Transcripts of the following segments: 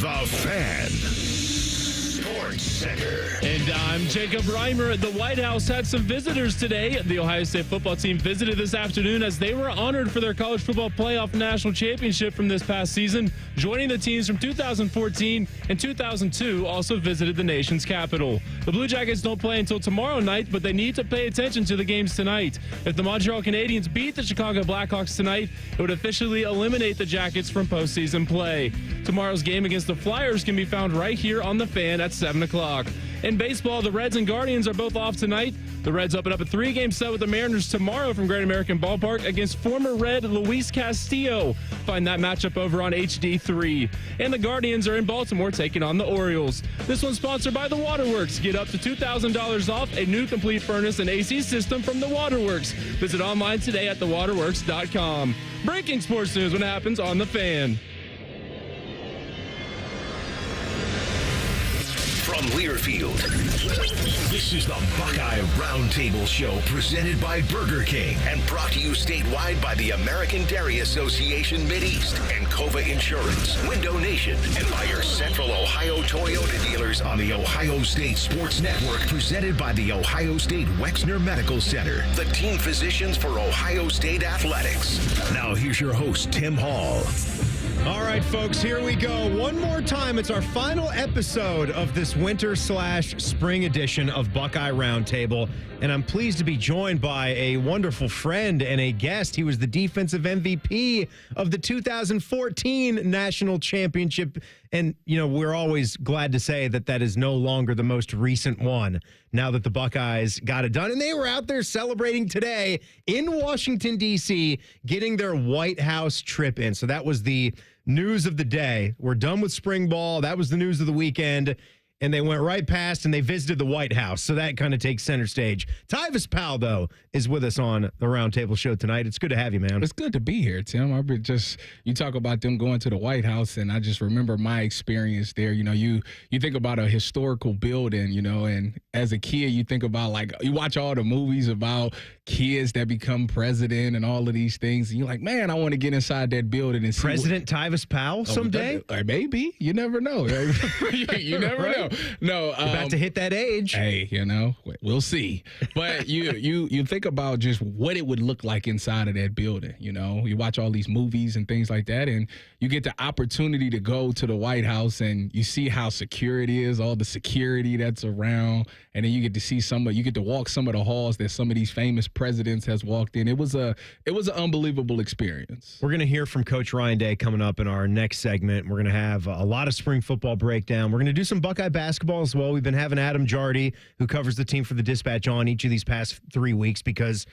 The Fan Sports Center. And I'm Jacob Reimer. The White House had some visitors today. The Ohio State football team visited this afternoon as they were honored for their college football playoff national championship from this past season. Joining the teams from 2014 and 2002 also visited the nation's capital. The Blue Jackets don't play until tomorrow night, but they need to pay attention to the games tonight. If the Montreal Canadiens beat the Chicago Blackhawks tonight, it would officially eliminate the Jackets from postseason play. Tomorrow's game against the Flyers can be found right here on The Fan at 7 o'clock. In baseball, the Reds and Guardians are both off tonight. The Reds open up a 3-game set with the Mariners tomorrow from Great American Ballpark against former Red Luis Castillo. Find that matchup over on HD3. And the Guardians are in Baltimore taking on the Orioles. This one's sponsored by The Waterworks. Get up to $2,000 off a new complete furnace and AC system from The Waterworks. Visit online today at thewaterworks.com. Breaking sports news when it happens on The Fan. From Learfield, this is the Buckeye Roundtable Show presented by Burger King and brought to you statewide by the American Dairy Association Mideast and Cova Insurance, Window Nation, and by your Central Ohio Toyota dealers on the Ohio State Sports Network presented by the Ohio State Wexner Medical Center, the team physicians for Ohio State Athletics. Now here's your host, Tim Hall. All right, folks, here we go. One more time. It's our final episode of this winter/spring edition of Buckeye Roundtable, and I'm pleased to be joined by a wonderful friend and a guest. He was the defensive MVP of the 2014 National Championship, and, you know, we're always glad to say that that is no longer the most recent one now that the Buckeyes got it done, and they were out there celebrating today in Washington, D.C., getting their White House trip in. So that was the news of the day. We're done with spring ball. That was the news of the weekend. And they went right past and they visited the White House. So that kind of takes center stage. Tyvis Powell, though, is with us on the Roundtable Show tonight. It's good to have you, man. It's good to be here, Tim. You talk about them going to the White House, and I just remember my experience there. You know, you think about a historical building, you know, and as a kid, you think about, like, you watch all the movies about kids that become president and all of these things, and you're like, man, I want to get inside that building and see President Tyvis Powell someday? Maybe. You never know. You never know. No, You're about to hit that age. Hey, you know, we'll see. But you think about just what it would look like inside of that building. You know, you watch all these movies and things like that, and you get the opportunity to go to the White House and you see how secure it is, all the security that's around, and then you get to see you get to walk some of the halls that some of these famous presidents has walked in. It was an unbelievable experience. We're going to hear from Coach Ryan Day coming up in our next segment. We're going to have a lot of spring football breakdown. We're going to do some Buckeye basketball as well. We've been having Adam Jardy, who covers the team for the Dispatch, on each of these past 3 weeks because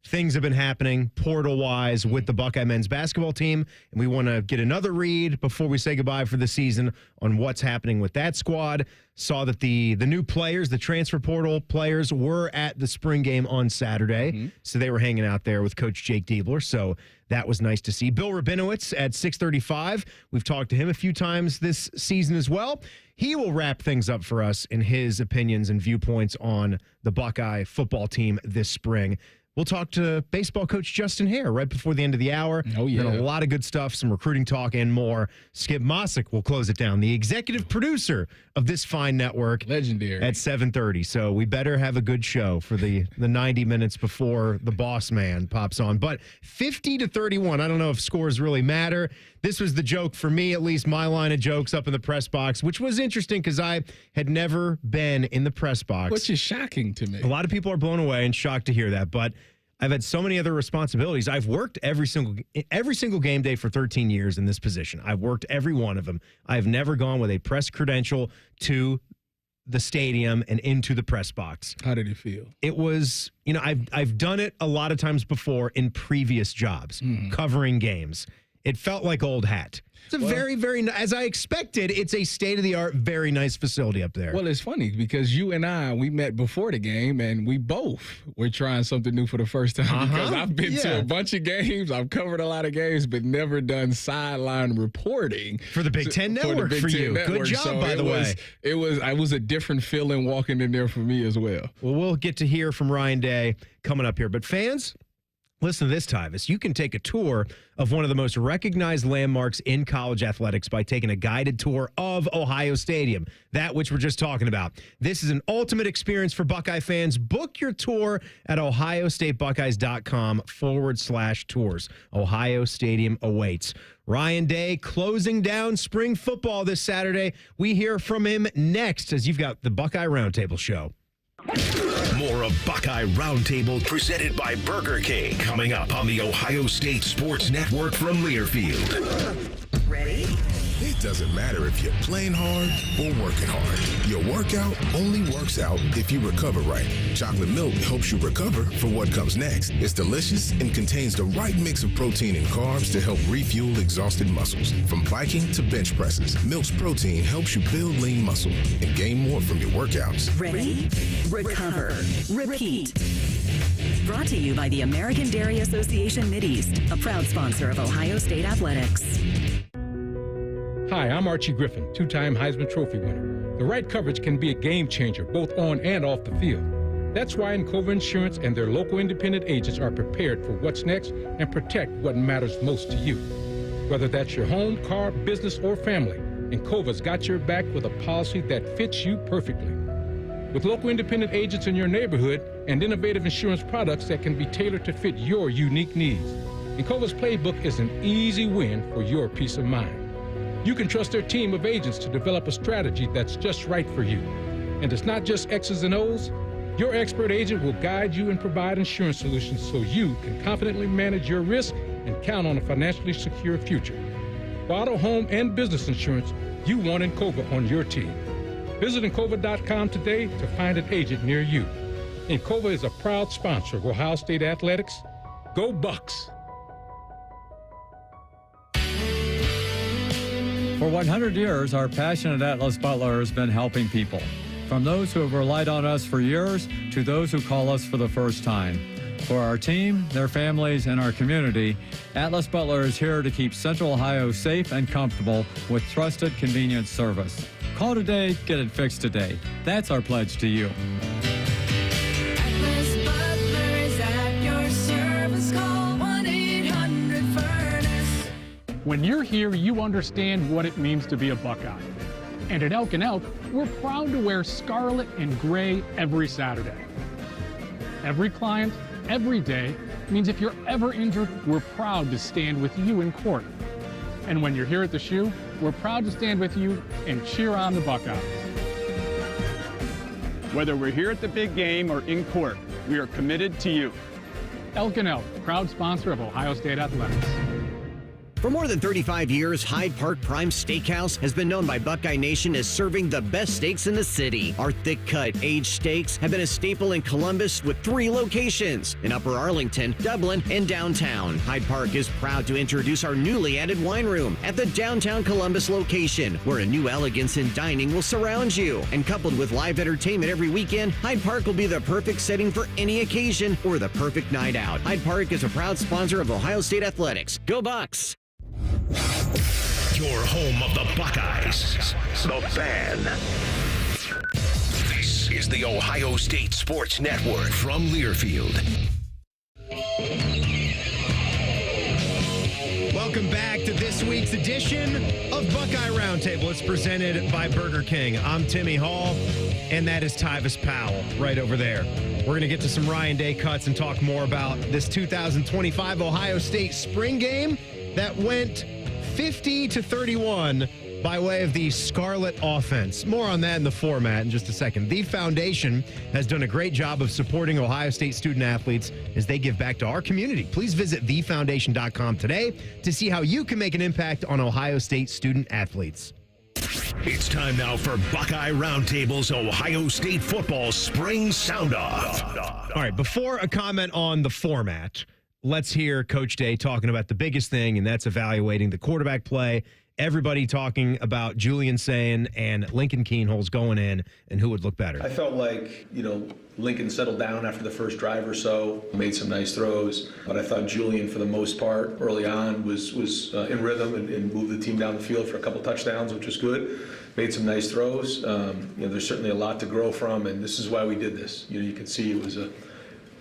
things have been happening portal-wise with the Buckeye men's basketball team, and we want to get another read before we say goodbye for the season on what's happening with that squad. Saw that the new players, the transfer portal players, were at the spring game on Saturday, so they were hanging out there with Coach Jake Diebler, so that was nice to see. Bill Rabinowitz at 6:35. We've talked to him a few times this season as well. He will wrap things up for us in his opinions and viewpoints on the Buckeye football team this spring. We'll talk to baseball coach Justin Hare right before the end of the hour. Oh, yeah. And a lot of good stuff, some recruiting talk and more. Skip Mossick will close it down, the executive producer of this fine network. Legendary. At 7:30. So we better have a good show for the 90 minutes before the boss man pops on. But 50-31, I don't know if scores really matter. This was the joke for me, at least my line of jokes up in the press box, which was interesting because I had never been in the press box. Which is shocking to me. A lot of people are blown away and shocked to hear that, but I've had so many other responsibilities. I've worked every single game day for 13 years in this position. I've worked every one of them. I've never gone with a press credential to the stadium and into the press box. How did it feel? It was, you know, I've done it a lot of times before in previous jobs, covering games. It felt like old hat. It's a very, as I expected, it's a state-of-the-art, very nice facility up there. Well, it's funny because you and I, we met before the game, and we both were trying something new for the first time because I've been to a bunch of games. I've covered a lot of games, but never done sideline reporting. For the Big Ten Network for you. Good job, by the way. It was a different feeling walking in there for me as well. Well, we'll get to hear from Ryan Day coming up here. But fans, Listen to this, Tyvis. You can take a tour of one of the most recognized landmarks in college athletics by taking a guided tour of Ohio Stadium, that which we're just talking about. This is an ultimate experience for Buckeye fans. Book your tour at ohiostatebuckeyes.com/tours. Ohio Stadium awaits. Ryan Day closing down spring football this Saturday. We hear from him next as you've got the Buckeye Roundtable show. More of Buckeye Roundtable presented by Burger King coming up on the Ohio State Sports Network from Learfield. Ready? It doesn't matter if you're playing hard or working hard. Your workout only works out if you recover right. Chocolate milk helps you recover for what comes next. It's delicious and contains the right mix of protein and carbs to help refuel exhausted muscles. From biking to bench presses, Milk's protein helps you build lean muscle and gain more from your workouts. Ready? Recover. Repeat. Brought to you by the American Dairy Association Mideast, a proud sponsor of Ohio State Athletics. Hi, I'm Archie Griffin, two-time Heisman Trophy winner. The right coverage can be a game changer, both on and off the field. That's why Encova Insurance and their local independent agents are prepared for what's next and protect what matters most to you. Whether that's your home, car, business, or family, Encova's got your back with a policy that fits you perfectly. With local independent agents in your neighborhood and innovative insurance products that can be tailored to fit your unique needs, Encova's playbook is an easy win for your peace of mind. You can trust their team of agents to develop a strategy that's just right for you. And it's not just X's and O's. Your expert agent will guide you and provide insurance solutions so you can confidently manage your risk and count on a financially secure future. For auto, home, and business insurance, you want Encova on your team. Visit Encova.com today to find an agent near you. Encova is a proud sponsor of Ohio State Athletics. Go Bucks! For 100 years, our passionate Atlas Butler has been helping people. From those who have relied on us for years to those who call us for the first time. For our team, their families, and our community, Atlas Butler is here to keep Central Ohio safe and comfortable with trusted, convenient service. Call today, get it fixed today. That's our pledge to you. Atlas Butler is at your service. Call 1-800-FURNACE. When you're here, you understand what it means to be a Buckeye. And at Elk & Elk, we're proud to wear scarlet and gray every Saturday. Every client, every day, means if you're ever injured, we're proud to stand with you in court. And when you're here at the shoe, we're proud to stand with you and cheer on the Buckeyes. Whether we're here at the big game or in court, we are committed to you. Elk & Elk, proud sponsor of Ohio State Athletics. For more than 35 years, Hyde Park Prime Steakhouse has been known by Buckeye Nation as serving the best steaks in the city. Our thick-cut, aged steaks have been a staple in Columbus with 3 locations, in Upper Arlington, Dublin, and downtown. Hyde Park is proud to introduce our newly added wine room at the downtown Columbus location, where a new elegance in dining will surround you. And coupled with live entertainment every weekend, Hyde Park will be the perfect setting for any occasion or the perfect night out. Hyde Park is a proud sponsor of Ohio State Athletics. Go Bucks! Your home of the Buckeyes, the Fan. This is the Ohio State Sports Network from Learfield. Welcome back to this week's edition of Buckeye Roundtable. It's presented by Burger King. I'm Timmy Hall, and that is Tyvis Powell right over there. We're going to get to some Ryan Day cuts and talk more about this 2025 Ohio State spring game that went 50-31 by way of the Scarlet offense. More on that in the format in just a second. The Foundation has done a great job of supporting Ohio State student athletes as they give back to our community. Please visit thefoundation.com today to see how you can make an impact on Ohio State student athletes. It's time now for Buckeye Roundtable's Ohio State football spring sound-off. All right, before a comment on the format, let's hear Coach Day talking about the biggest thing, and that's evaluating the quarterback play. Everybody talking about Julian Sayin and Lincoln Keenholz going in and who would look better. I felt like, Lincoln settled down after the first drive or so, made some nice throws, but I thought Julian, for the most part, early on, was in rhythm and moved the team down the field for a couple touchdowns, which was good. Made some nice throws. There's certainly a lot to grow from, and this is why we did this. You can see it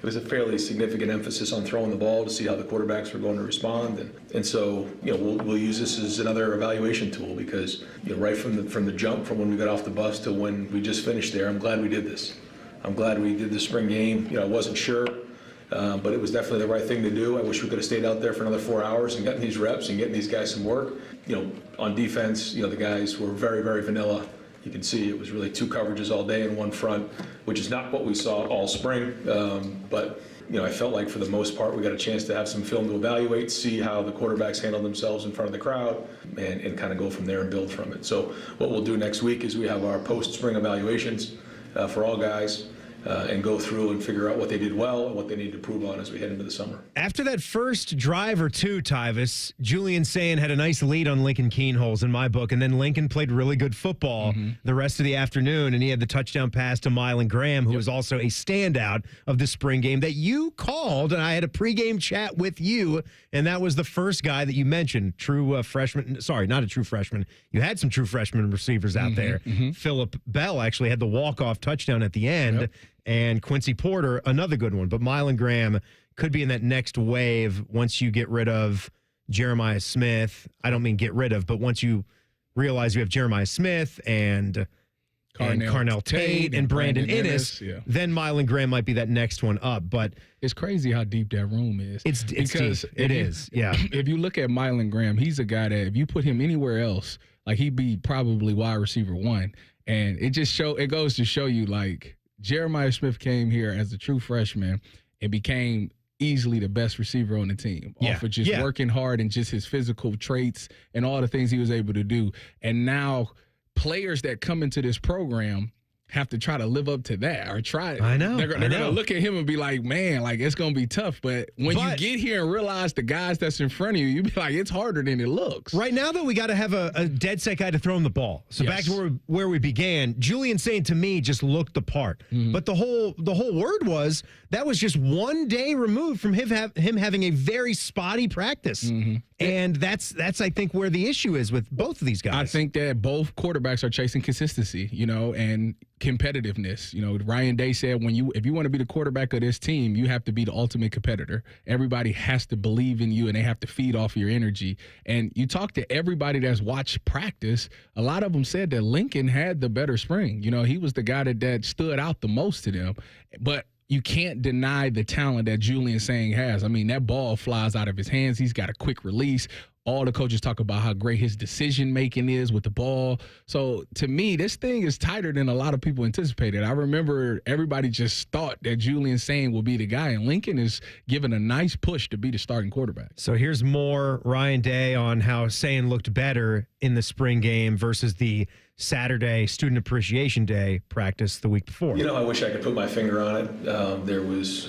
was a fairly significant emphasis on throwing the ball to see how the quarterbacks were going to respond. And so, we'll use this as another evaluation tool because, right from the jump, from when we got off the bus to when we just finished there, I'm glad we did this. I'm glad we did the spring game. I wasn't sure, but it was definitely the right thing to do. I wish we could have stayed out there for another 4 hours and gotten these reps and getting these guys some work. On defense, the guys were very, very vanilla. You can see it was really 2 coverages all day and 1 front, which is not what we saw all spring. But I felt like for the most part we got a chance to have some film to evaluate, see how the quarterbacks handle themselves in front of the crowd, and kind of go from there and build from it. So what we'll do next week is we have our post-spring evaluations for all guys. And go through and figure out what they did well and what they need to improve on as we head into the summer. After that first drive or two, Tyvis, Julian Sayin had a nice lead on Lincoln Keenholz in my book, and then Lincoln played really good football the rest of the afternoon, and he had the touchdown pass to Mylan Graham, who was also a standout of the spring game that you called, and I had a pregame chat with you, and that was the first guy that you mentioned, true freshman. Sorry, not a true freshman. You had some true freshman receivers out there. Phillip Bell actually had the walk-off touchdown at the end. And Quincy Porter, another good one. But Mylan Graham could be in that next wave once you get rid of Jeremiah Smith. I don't mean get rid of, but once you realize you have Jeremiah Smith and Carnell Tate and Brandon Innes, then Mylan Graham might be that next one up. But it's crazy how deep that room is. It's because deep. It is. If you look at Mylan Graham, he's a guy that if you put him anywhere else, like he'd be probably wide receiver 1. And it goes to show you, like, Jeremiah Smith came here as a true freshman and became easily the best receiver on the team off of just working hard and just his physical traits and all the things he was able to do. And now players that come into this program have to try to live up to that or try. I know. They're going to look at him and be like, man, like it's going to be tough. But when you get here and realize the guys that's in front of you, be like, it's harder than it looks. Right now, though, we got to have a dead set guy to throw him the ball. So back to where we began, Julian Sayin to me just looked the part. But the whole word was that was just 1 day removed from him having a very spotty practice. And that's I think where the issue is with both of these guys. I think that both quarterbacks are chasing consistency, and competitiveness. Ryan Day said if you want to be the quarterback of this team, you have to be the ultimate competitor. Everybody has to believe in you and they have to feed off your energy. And you talk to everybody that's watched practice, a lot of them said that Lincoln had the better spring. He was the guy that stood out the most to them. But you can't deny the talent that Julian Sayin has. I mean, that ball flies out of his hands. He's got a quick release. All the coaches talk about how great his decision-making is with the ball. So, to me, this thing is tighter than a lot of people anticipated. I remember everybody just thought that Julian Sayin would be the guy, and Lincoln is given a nice push to be the starting quarterback. So, here's more Ryan Day on how Sayin looked better in the spring game versus the Saturday Student Appreciation Day practice the week before. I wish I could put my finger on it. There was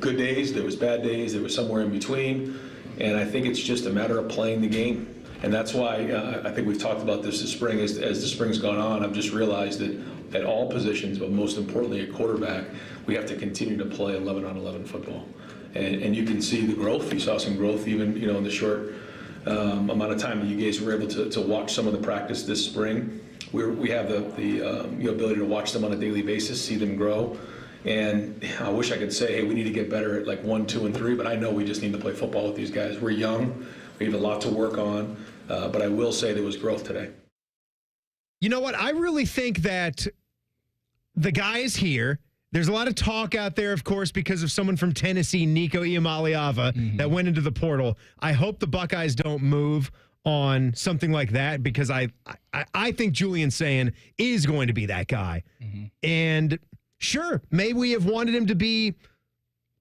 good days, there was bad days, there was somewhere in between. And I think it's just a matter of playing the game. And that's why I think we've talked about this spring. As the spring's gone on, I've just realized that at all positions, but most importantly at quarterback, we have to continue to play 11-on-11 football. And you can see the growth. You saw some growth even in the short amount of time that you guys were able to watch some of the practice this spring. We have the ability to watch them on a daily basis, see them grow. And I wish I could say, hey, we need to get better at like 1, 2, and 3, but I know we just need to play football with these guys. We're young. We have a lot to work on. But I will say there was growth today. You know what? I really think that the guy is here. There's a lot of talk out there, of course, because of someone from Tennessee, Nico Iamaleava, that went into the portal. I hope the Buckeyes don't move on something like that because I think Julian Sayin is going to be that guy. And sure, maybe we have wanted him to be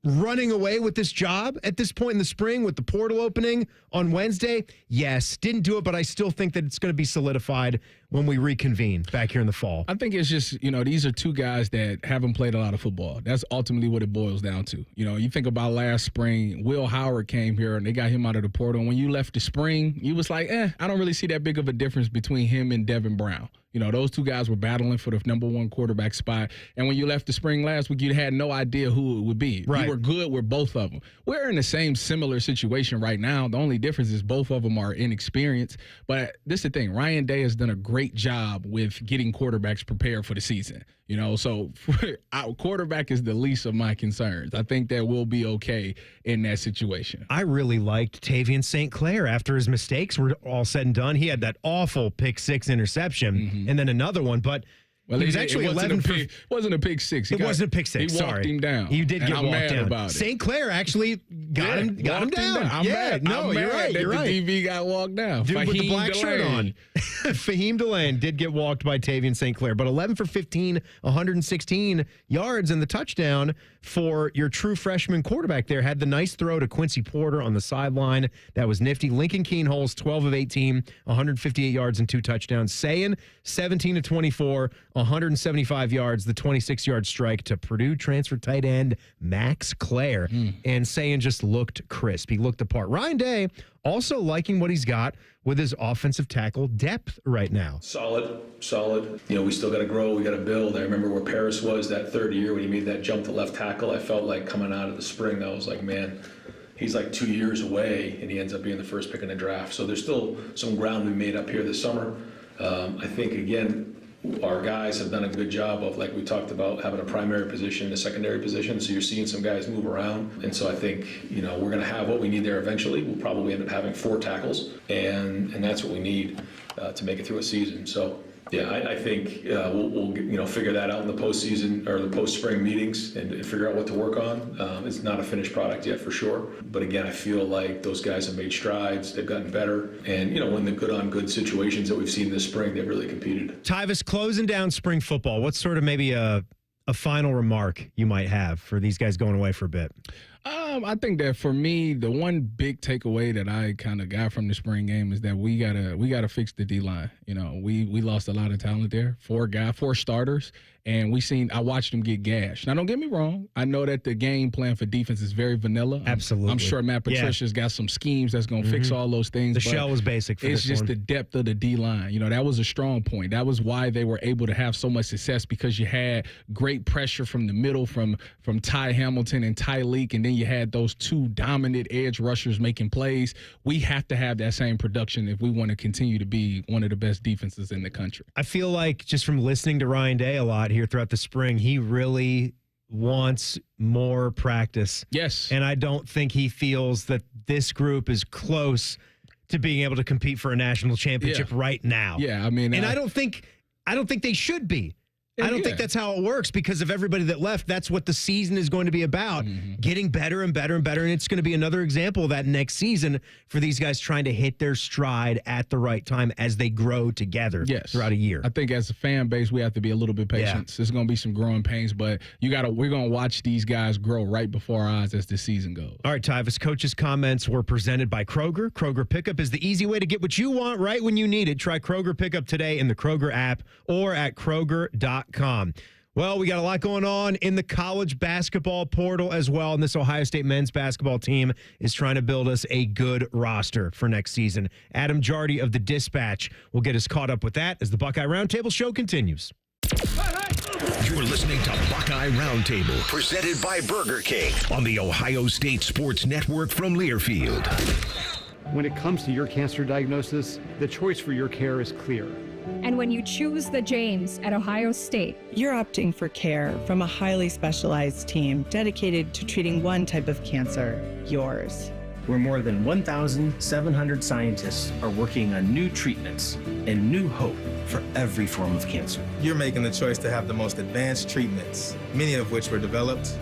running away with this job at this point in the spring with the portal opening on Wednesday. Yes, didn't do it, but I still think that it's going to be solidified when we reconvene back here in the fall. I think it's just, these are two guys that haven't played a lot of football. That's ultimately what it boils down to. You think about last spring, Will Howard came here and they got him out of the portal. And when you left the spring, you was like, I don't really see that big of a difference between him and Devin Brown. Those two guys were battling for the number 1 quarterback spot. And when you left the spring last week, you had no idea who it would be. Right. You were good with both of them. We're in the same similar situation right now. The only difference is both of them are inexperienced. But this is the thing. Ryan Day has done a great job with getting quarterbacks prepared for the season. So our quarterback is the least of my concerns. I think that we'll be okay in that situation. I really liked Tavian St. Clair after his mistakes were all said and done. He had that awful pick six interception and then another one, but well, he was actually 11 for. Wasn't a pick six. It wasn't a pick six. He walked him down. You did get walked down. About St. Clair actually got him down. I'm mad. No, I'm you're mad right. that You're the right. DB got walked down. Dude with the black shirt Delane. on. Fahim Delane did get walked by Tavian St. Clair, but 11 for 15, 116 yards, and the touchdown for your true freshman quarterback there. Had the nice throw to Quincy Porter on the sideline. That was nifty. Lincoln Keenholz, 12 of 18, 158 yards and 2 touchdowns. Sayin, 17 of 24, 175 yards, the 26-yard strike to Purdue transfer tight end Max Clare. And Sayin just looked crisp. He looked the part. Ryan Day also liking what he's got with his offensive tackle depth right now. Solid. We still got to grow. We got to build. I remember where Paris was that third year when he made that jump to left tackle. I felt like coming out of the spring, I was like, man, he's like 2 years away, and he ends up being the first pick in the draft. So there's still some ground to be made up here this summer. I think, again, our guys have done a good job of, like we talked about, having a primary position and a secondary position. So you're seeing some guys move around. And so I think, we're going to have what we need there eventually. We'll probably end up having 4 tackles, and that's what we need to make it through a season. So, yeah, I think we'll figure that out in the postseason or the post-spring meetings and figure out what to work on. It's not a finished product yet for sure. But again, I feel like those guys have made strides. They've gotten better. And, when the good-on-good situations that we've seen this spring, they've really competed. Tyvis, closing down spring football, what's sort of maybe a final remark you might have for these guys going away for a bit? I think that for me, the one big takeaway that I kind of got from the spring game is that we gotta fix the D-line. We lost a lot of talent there. 4 starters, and I watched them get gashed. Now, don't get me wrong. I know that the game plan for defense is very vanilla. Absolutely. I'm sure Matt Patricia's got some schemes that's going to fix all those things. The shell was basic for this one. It's just the depth of the D-line. That was a strong point. That was why they were able to have so much success, because you had great pressure from the middle from Ty Hamilton and Ty Leak, and then you had those 2 dominant edge rushers making plays. We have to have that same production if we want to continue to be one of the best defenses in the country. I feel like just from listening to Ryan Day a lot here throughout the spring, he really wants more practice. Yes. And I don't think he feels that this group is close to being able to compete for a national championship right now. Yeah, I mean, and I don't think they should be. I don't think that's how it works, because of everybody that left. That's what the season is going to be about, getting better and better and better. And it's going to be another example of that next season for these guys trying to hit their stride at the right time as they grow together throughout a year. I think as a fan base, we have to be a little bit patient. There's going to be some growing pains, but we're going to watch these guys grow right before our eyes as the season goes. All right, Tyvis, Coach's comments were presented by Kroger. Kroger Pickup is the easy way to get what you want right when you need it. Try Kroger Pickup today in the Kroger app or at Kroger.com. Well, we got a lot going on in the college basketball portal as well, and this Ohio State men's basketball team is trying to build us a good roster for next season. Adam Jardy of the Dispatch will get us caught up with that as the Buckeye Roundtable show continues. You're listening to Buckeye Roundtable, presented by Burger King on the Ohio State Sports Network from Learfield. When it comes to your cancer diagnosis, the choice for your care is clear. And when you choose the James at Ohio State, you're opting for care from a highly specialized team dedicated to treating one type of cancer, yours. Where more than 1,700 scientists are working on new treatments and new hope for every form of cancer. You're making the choice to have the most advanced treatments, many of which were developed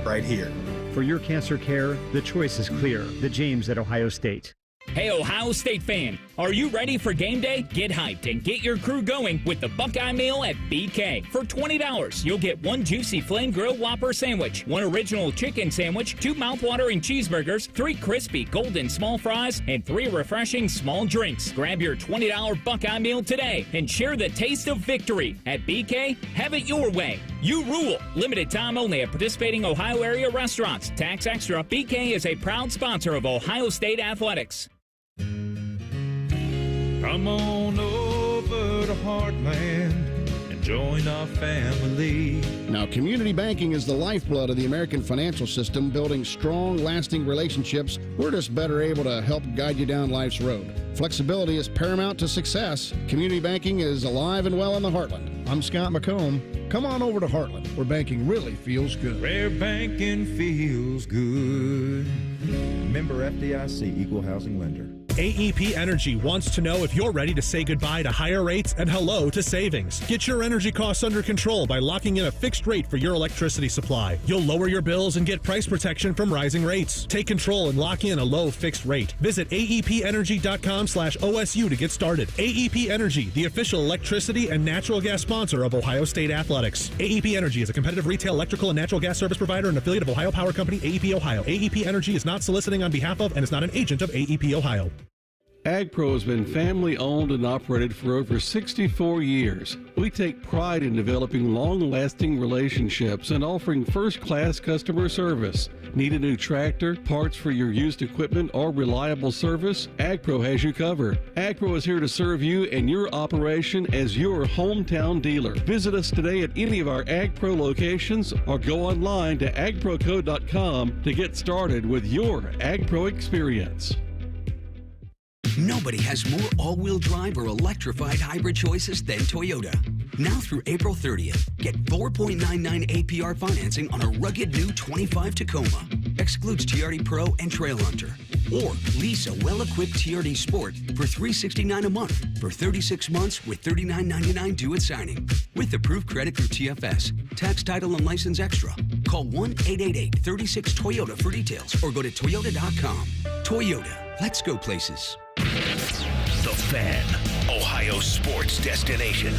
right here. For your cancer care, the choice is clear. The James at Ohio State. Hey, Ohio State fan, are you ready for game day? Get hyped and get your crew going with the Buckeye Meal at BK. For $20, you'll get 1 juicy flame grilled Whopper sandwich, 1 original chicken sandwich, 2 mouthwatering cheeseburgers, 3 crispy golden small fries, and 3 refreshing small drinks. Grab your $20 Buckeye Meal today and share the taste of victory. At BK, have it your way. You rule. Limited time only at participating Ohio area restaurants. Tax extra. BK is a proud sponsor of Ohio State Athletics. Come on over to Heartland and join our family. Now, community banking is the lifeblood of the American financial system, building strong, lasting relationships. We're just better able to help guide you down life's road. Flexibility is paramount to success. Community banking is alive and well in the Heartland. I'm Scott McComb. Come on over to Heartland, where banking really feels good. Where banking feels good. Member FDIC, Equal Housing Lender. AEP Energy wants to know if you're ready to say goodbye to higher rates and hello to savings. Get your energy costs under control by locking in a fixed rate for your electricity supply. You'll lower your bills and get price protection from rising rates. Take control and lock in a low fixed rate. Visit aepenergy.com/OSU to get started. AEP Energy, the official electricity and natural gas sponsor of Ohio State Athletics. AEP Energy is a competitive retail electrical and natural gas service provider and affiliate of Ohio Power Company, AEP Ohio. AEP Energy is not soliciting on behalf of and is not an agent of AEP Ohio. AgPro has been family-owned and operated for over 64 years. We take pride in developing long-lasting relationships and offering first-class customer service. Need a new tractor, parts for your used equipment, or reliable service? AgPro has you covered. AgPro is here to serve you and your operation as your hometown dealer. Visit us today at any of our AgPro locations or go online to agproco.com to get started with your AgPro experience. Nobody has more all-wheel drive or electrified hybrid choices than Toyota. Now through April 30th, get 4.99 APR financing on a rugged new 25 Tacoma. Excludes TRD Pro and Trail Hunter. Or lease a well-equipped TRD Sport for $369 a month for 36 months with $39.99 due at signing. With approved credit through TFS. Tax, title, and license extra. Call 1-888-36-TOYOTA for details or go to toyota.com. Toyota. Let's go places. The Fan, Ohio sports destination.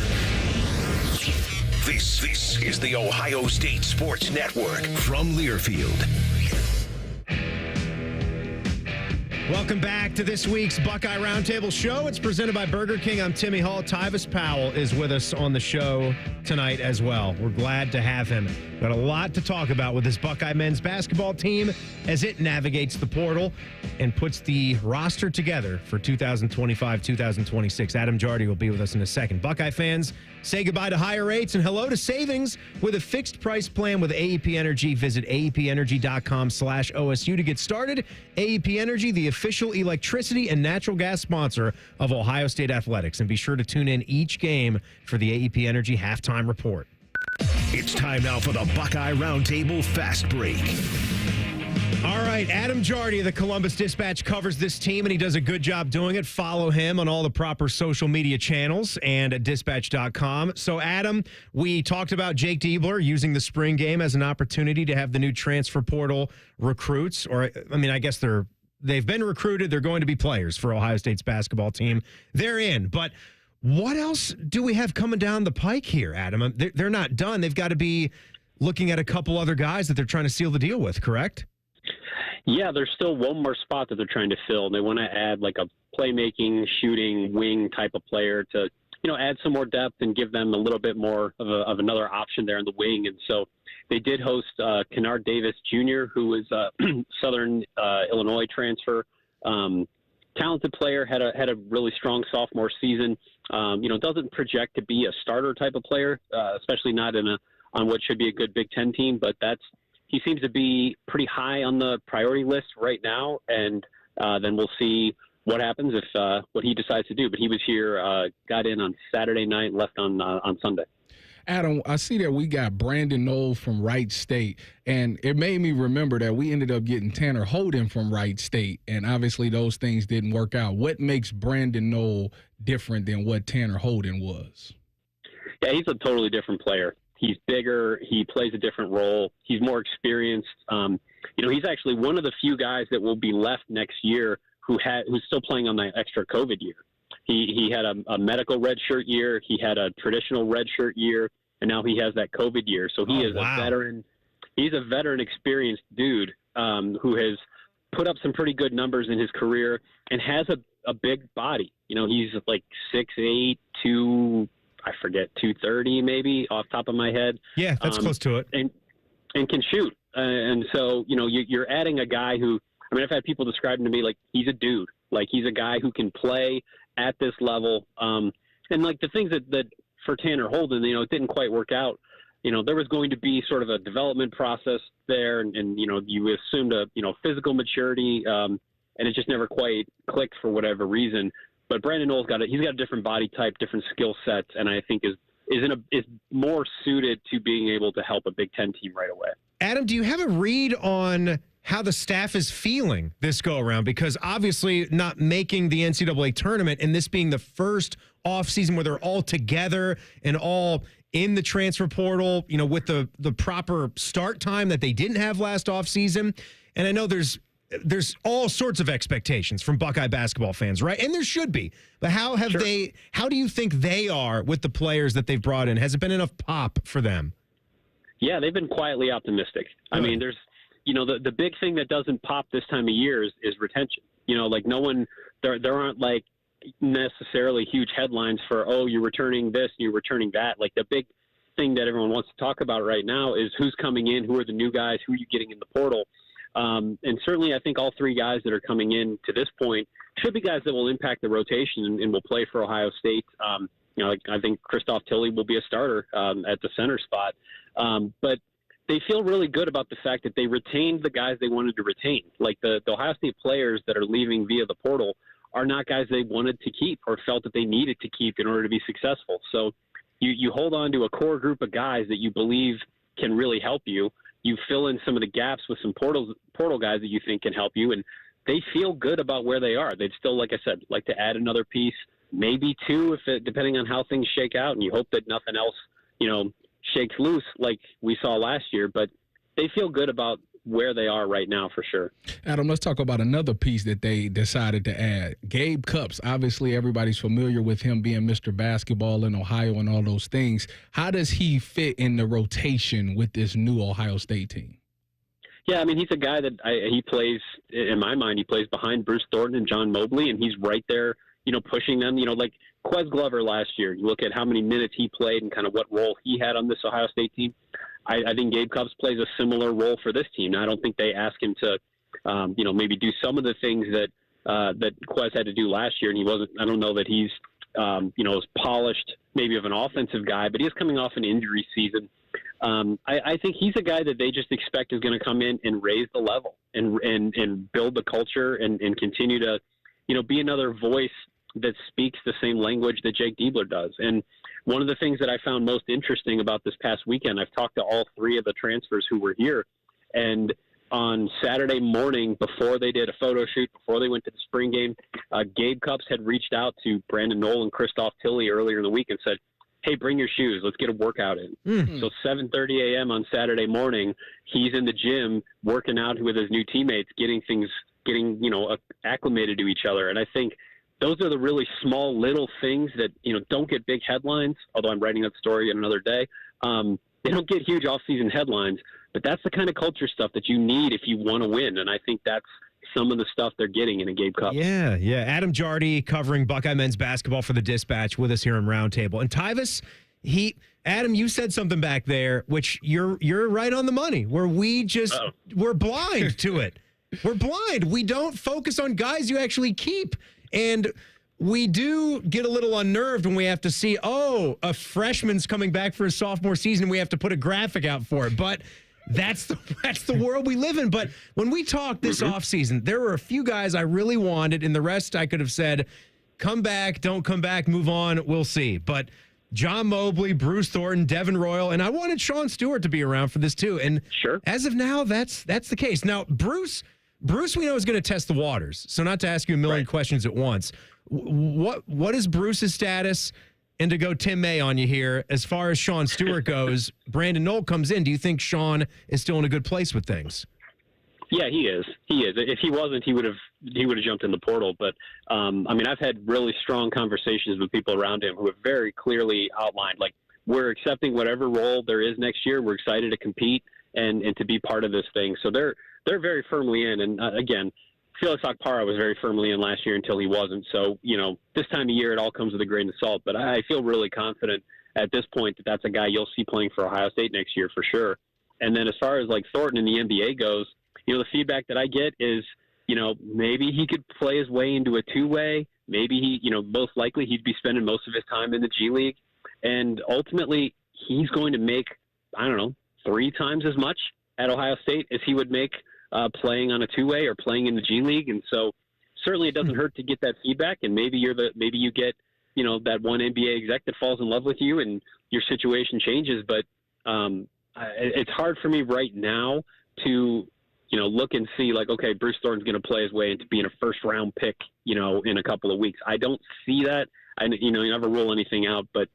This is the Ohio State Sports Network from Learfield. Welcome back to this week's Buckeye Roundtable show. It's presented by Burger King. I'm Timmy Hall. Tyvis Powell is with us on the show tonight as well. We're glad to have him. Got a lot to talk about with this Buckeye men's basketball team as it navigates the portal and puts the roster together for 2025-2026. Adam Jardy will be with us in a second. Buckeye fans, say goodbye to higher rates and hello to savings with a fixed price plan with AEP Energy. Visit aepenergy.com/OSU to get started. AEP Energy, the official electricity and natural gas sponsor of Ohio State Athletics. And be sure to tune in each game for the AEP Energy halftime report. It's time now for the Buckeye Roundtable Fast Break. All right, Adam Jardy of the Columbus Dispatch covers this team, and he does a good job doing it. Follow him on all the proper social media channels and at dispatch.com. So, Adam, we talked about Jake Diebler using the spring game as an opportunity to have the new transfer portal recruits, or, I mean, I guess they've been recruited. They're going to be players for Ohio State's basketball team. They're in, but what else do we have coming down the pike here, Adam? They're not done. They've got to be looking at a couple other guys that they're trying to seal the deal with, correct? Yeah, there's still one more spot that they're trying to fill. They want to add like a playmaking, shooting, wing type of player to, add some more depth and give them a little bit more of another option there in the wing. And so they did host Kennard Davis Jr., who is a Southern Illinois transfer. Talented player, had a really strong sophomore season. Doesn't project to be a starter type of player, especially not on what should be a good Big Ten team, but he seems to be pretty high on the priority list right now, and then we'll see what happens if what he decides to do. But he was here, got in on Saturday night, left on Sunday. Adam, I see that we got Brandon Knoll from Wright State, and it made me remember that we ended up getting Tanner Holden from Wright State, and obviously those things didn't work out. What makes Brandon Knoll different than what Tanner Holden was? Yeah, he's a totally different player. He's bigger. He plays a different role. He's more experienced. He's actually one of the few guys that will be left next year who's still playing on that extra COVID year. He had a medical redshirt year. He had a traditional redshirt year, and now he has that COVID year. So he is a veteran. He's a veteran, experienced dude who has put up some pretty good numbers in his career and has a big body. He's like 6'8", 230 maybe off the top of my head. Yeah, that's close to it. And can shoot. And so, you're adding a guy who, I've had people describe him to me like he's a dude. Like he's a guy who can play at this level. And like the things that for Tanner Holden, it didn't quite work out. There was going to be sort of a development process there. And you assumed a, physical maturity. And it just never quite clicked for whatever reason. But Brandon Knoll's he's got a different body type, different skill sets, and I think is is more suited to being able to help a Big Ten team right away. Adam, do you have a read on how the staff is feeling this go around? Because obviously not making the NCAA tournament and this being the first offseason where they're all together and all in the transfer portal, with the proper start time that they didn't have last offseason. And I know there's all sorts of expectations from Buckeye basketball fans, right? And there should be. But how do you think they are with the players that they've brought in? Has it been enough pop for them? Yeah, they've been quietly optimistic. I mean, there's, the big thing that doesn't pop this time of year is retention. Like no one, there aren't like necessarily huge headlines for, oh, you're returning this, you're returning that. Like the big thing that everyone wants to talk about right now is who's coming in, who are the new guys, who are you getting in the portal. And certainly I think all three guys that are coming in to this point should be guys that will impact the rotation and will play for Ohio State. I think Christoph Tilley will be a starter at the center spot. But they feel really good about the fact that they retained the guys they wanted to retain. Like the Ohio State players that are leaving via the portal are not guys they wanted to keep or felt that they needed to keep in order to be successful. So you hold on to a core group of guys that you believe can really help you. You fill in some of the gaps with some portal guys that you think can help you, and they feel good about where they are. They'd still, like I said, like to add another piece, maybe two, depending on how things shake out, and you hope that nothing else, shakes loose like we saw last year. But they feel good about where they are right now for sure. Adam, let's talk about another piece that they decided to add. Gabe Cupps, obviously everybody's familiar with him being Mr. Basketball in Ohio and all those things. How does he fit in the rotation with this new Ohio State team? Yeah, I mean, he's a guy that he plays, in my mind, he plays behind Bruce Thornton and John Mobley, and he's right there, pushing them, like Quez Glover last year. You look at how many minutes he played and kind of what role he had on this Ohio State team. I think Gabe Cupps plays a similar role for this team. Now, I don't think they ask him to, maybe do some of the things that Quez had to do last year, and he wasn't. I don't know that he's, as polished maybe of an offensive guy, but he is coming off an injury season. I think he's a guy that they just expect is going to come in and raise the level and build the culture and continue to, be another voice that speaks the same language that Jake Diebler does. And one of the things that I found most interesting about this past weekend, I've talked to all three of the transfers who were here, and on Saturday morning before they did a photo shoot, before they went to the spring game, Gabe Cupps had reached out to Brandon Knoll and Christoph Tilley earlier in the week and said, hey, bring your shoes. Let's get a workout in. Mm-hmm. So 7:30 a.m. on Saturday morning, he's in the gym working out with his new teammates, getting acclimated to each other. And I think those are the really small little things that, don't get big headlines, although I'm writing that story in another day. They don't get huge off-season headlines, but that's the kind of culture stuff that you need if you want to win. And I think that's some of the stuff they're getting in a Gabe Cupps. Yeah. Adam Jardy covering Buckeye men's basketball for the Dispatch with us here in Roundtable. And Tyvis, Adam, you said something back there, which you're right on the money, where we're blind to it. We're blind. We don't focus on guys you actually keep. And we do get a little unnerved when we have to see, a freshman's coming back for his sophomore season, and we have to put a graphic out for it. But that's the world we live in. But when we talked this offseason, there were a few guys I really wanted, and the rest I could have said, come back, don't come back, move on, we'll see. But John Mobley, Bruce Thornton, Devin Royal, and I wanted Sean Stewart to be around for this too. And as of now, that's the case. Now, Bruce we know is going to test the waters. So not to ask you a million questions at once. What is Bruce's status? And to go Tim May on you here, as far as Sean Stewart goes, Brandon Knoll comes in. Do you think Sean is still in a good place with things? Yeah, he is. If he wasn't, he would have jumped in the portal. But I've had really strong conversations with people around him who have very clearly outlined, like, we're accepting whatever role there is next year. We're excited to compete and to be part of this thing. So they're very firmly in. And again, Felix Okpara was very firmly in last year until he wasn't. So, this time of year, it all comes with a grain of salt. But I feel really confident at this point that that's a guy you'll see playing for Ohio State next year for sure. And then as far as like Thornton in the NBA goes, the feedback that I get is, maybe he could play his way into a two-way. Maybe he, most likely he'd be spending most of his time in the G League. And ultimately, he's going to make, 3 times as much at Ohio State as he would make playing on a two-way or playing in the G League. And so certainly it doesn't hurt to get that feedback. And maybe you get that one NBA exec that falls in love with you and your situation changes. But it's hard for me right now to, look and see like, okay, Bruce Thornton's going to play his way into being a first-round pick, in a couple of weeks. I don't see that. You never rule anything out, but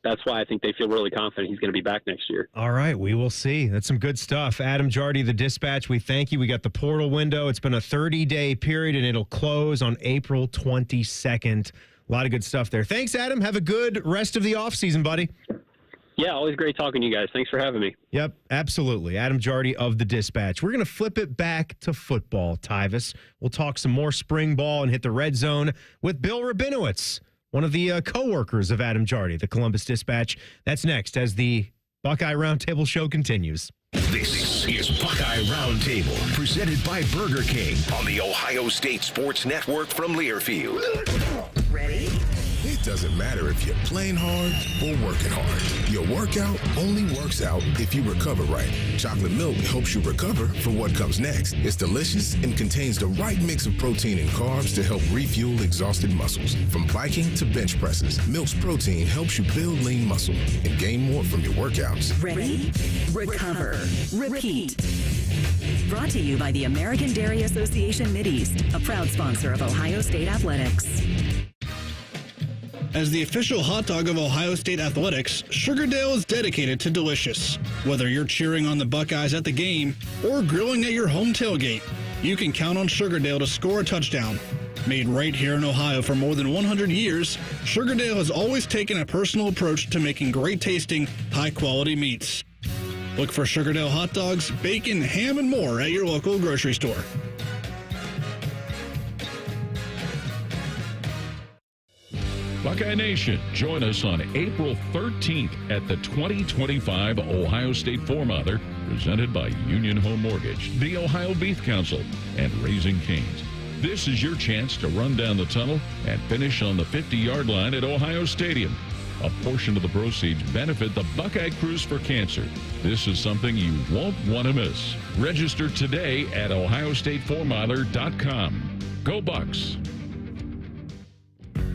that's why I think they feel really confident he's going to be back next year. All right, we will see. That's some good stuff. Adam Jardy, the Dispatch, we thank you. We got the portal window. It's been a 30-day period, and it'll close on April 22nd. A lot of good stuff there. Thanks, Adam. Have a good rest of the offseason, buddy. Yeah, always great talking to you guys. Thanks for having me. Yep, absolutely. Adam Jardy of the Dispatch. We're going to flip it back to football, Tyvis. We'll talk some more spring ball and hit the red zone with Bill Rabinowitz, one of the co-workers of Adam Jardy, the Columbus Dispatch. That's next as the Buckeye Roundtable show continues. This is Buckeye Roundtable, presented by Burger King on the Ohio State Sports Network from Learfield. Ready? It doesn't matter if you're playing hard or working hard. Your workout only works out if you recover right. Chocolate milk helps you recover for what comes next. It's delicious and contains the right mix of protein and carbs to help refuel exhausted muscles. From biking to bench presses, Milk's protein helps you build lean muscle and gain more from your workouts. Ready? Recover. Repeat. Brought to you by the American Dairy Association Mideast, a proud sponsor of Ohio State Athletics. As the official hot dog of Ohio State Athletics, Sugardale is dedicated to delicious. Whether you're cheering on the Buckeyes at the game or grilling at your home tailgate, you can count on Sugardale to score a touchdown. Made right here in Ohio for more than 100 years, Sugardale has always taken a personal approach to making great-tasting, high-quality meats. Look for Sugardale hot dogs, bacon, ham, and more at your local grocery store. Buckeye Nation, join us on April 13th at the 2025 Ohio State Four-Mother, presented by Union Home Mortgage, the Ohio Beef Council, and Raising Cane's. This is your chance to run down the tunnel and finish on the 50-yard line at Ohio Stadium. A portion of the proceeds benefit the Buckeye Cruise for Cancer. This is something you won't want to miss. Register today at ohiostatefourmother.com. Go Bucks!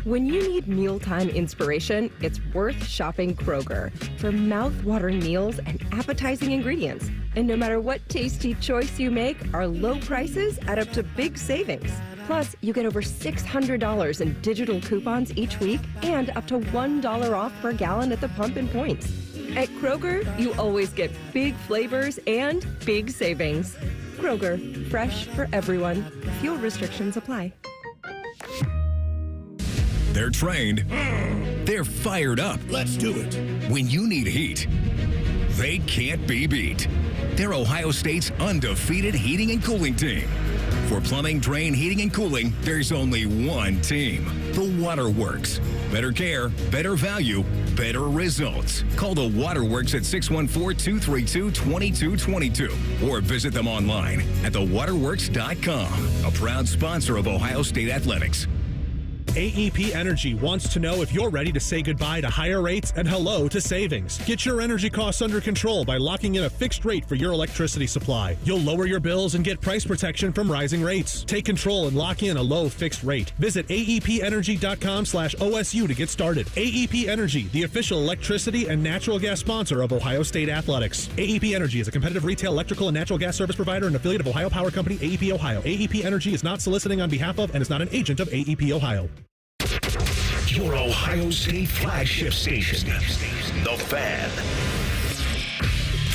When you need mealtime inspiration, it's worth shopping Kroger for mouth-watering meals and appetizing ingredients. And no matter what tasty choice you make, our low prices add up to big savings. Plus, you get over $600 in digital coupons each week and up to $1 off per gallon at the pump and points. At Kroger, you always get big flavors and big savings. Kroger, fresh for everyone. Fuel restrictions apply. They're trained. They're fired up. Let's do it. When you need heat, they can't be beat. They're Ohio State's undefeated heating and cooling team. For plumbing, drain, heating, and cooling, there's only one team. The Waterworks. Better care, better value, better results. Call the Waterworks at 614-232-2222 or visit them online at thewaterworks.com. A proud sponsor of Ohio State Athletics. AEP Energy wants to know if you're ready to say goodbye to higher rates and hello to savings. Get your energy costs under control by locking in a fixed rate for your electricity supply. You'll lower your bills and get price protection from rising rates. Take control and lock in a low fixed rate. Visit aepenergy.com/OSU to get started. AEP Energy, the official electricity and natural gas sponsor of Ohio State Athletics. AEP Energy is a competitive retail electrical and natural gas service provider and affiliate of Ohio Power Company, AEP Ohio. AEP Energy is not soliciting on behalf of and is not an agent of AEP Ohio. Your Ohio State flagship station, The Fan.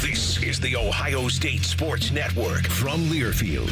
This is the Ohio State Sports Network from Learfield.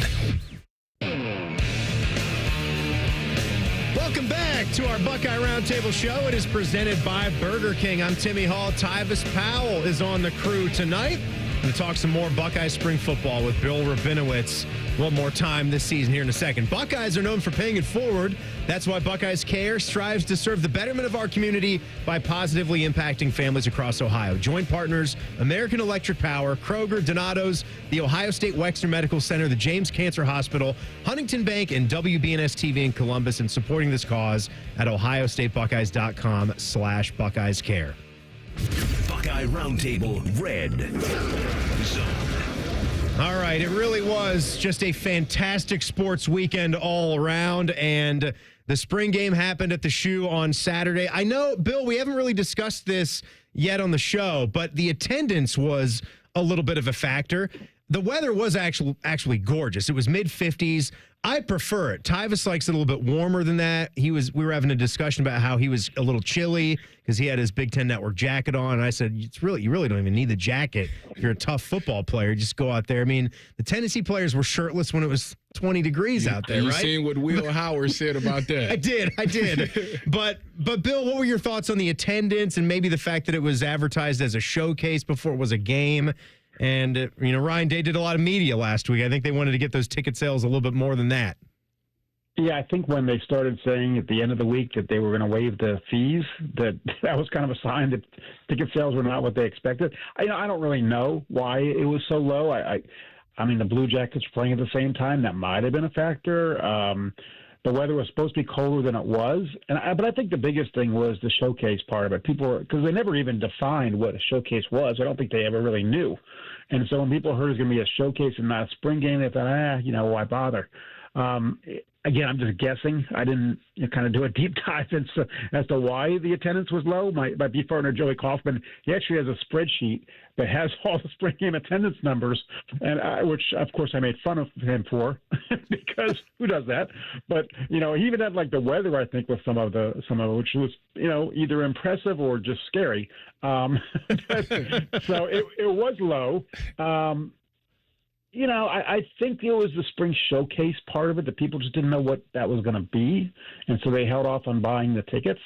Welcome back to our Buckeye Roundtable show. It is presented by Burger King. I'm Timmy Hall. Tyvis Powell is on the crew tonight. We're going to talk some more Buckeye spring football with Bill Rabinowitz. One more time this season here in a second. Buckeyes are known for paying it forward. That's why Buckeyes Care strives to serve the betterment of our community by positively impacting families across Ohio. Joint partners, American Electric Power, Kroger, Donato's, the Ohio State Wexner Medical Center, the James Cancer Hospital, Huntington Bank, and WBNS TV in Columbus, and supporting this cause at ohiostatebuckeyes.com/Buckeyes Care. Buckeye Roundtable Red Zone. All right, it really was just a fantastic sports weekend all around, and The spring game happened at the Shoe on Saturday. I know, Bill, we haven't really discussed this yet on the show, but the attendance was a little bit of a factor. The weather was actually gorgeous. It was mid-50s. I prefer it. Tyvis likes it a little bit warmer than that. We were having a discussion about how he was a little chilly because he had his Big Ten Network jacket on. And I said, you really don't even need the jacket if you're a tough football player. Just go out there. I mean, the Tennessee players were shirtless when it was 20 degrees out there, right? You seen what Will Howard said about that. I did. But Bill, what were your thoughts on the attendance and maybe the fact that it was advertised as a showcase before it was a game? And, Ryan Day did a lot of media last week. I think they wanted to get those ticket sales a little bit more than that. Yeah, I think when they started saying at the end of the week that they were going to waive the fees, that was kind of a sign that ticket sales were not what they expected. I don't really know why it was so low. I mean, the Blue Jackets were playing at the same time. That might have been a factor. The weather was supposed to be colder than it was. But I think the biggest thing was the showcase part of it. Because they never even defined what a showcase was. I don't think they ever really knew. And so when people heard it was going to be a showcase and not a spring game, they thought, why bother? Again, I'm just guessing. I didn't kind of do a deep dive as to why the attendance was low. My beat partner, Joey Kaufman, he actually has a spreadsheet that has all the spring game attendance numbers, which, of course, I made fun of him for because who does that? But, he even had, the weather, I think, with some of it, which was, either impressive or just scary. So it was low. I think it was the spring showcase part of it that people just didn't know what that was going to be, and so they held off on buying the tickets.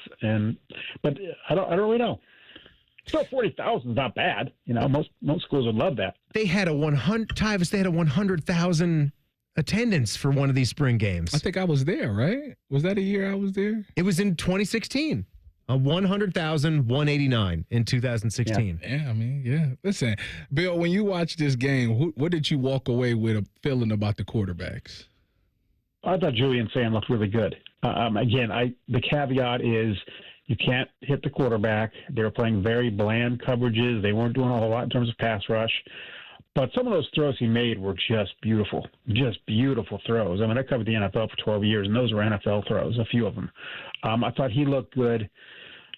But I don't really know. Still, 40,000 is not bad. Most schools would love that. They had a 100,000 attendance for one of these spring games. I think I was there, right? Was that a year I was there? It was in 2016. 100,189 in 2016. Yeah. Listen, Bill, when you watch this game, what did you walk away with a feeling about the quarterbacks? I thought Julian Sand looked really good. Again, the caveat is you can't hit the quarterback. They were playing very bland coverages. They weren't doing a whole lot in terms of pass rush. But some of those throws he made were just beautiful throws. I mean, I covered the NFL for 12 years, and those were NFL throws, a few of them. I thought he looked good.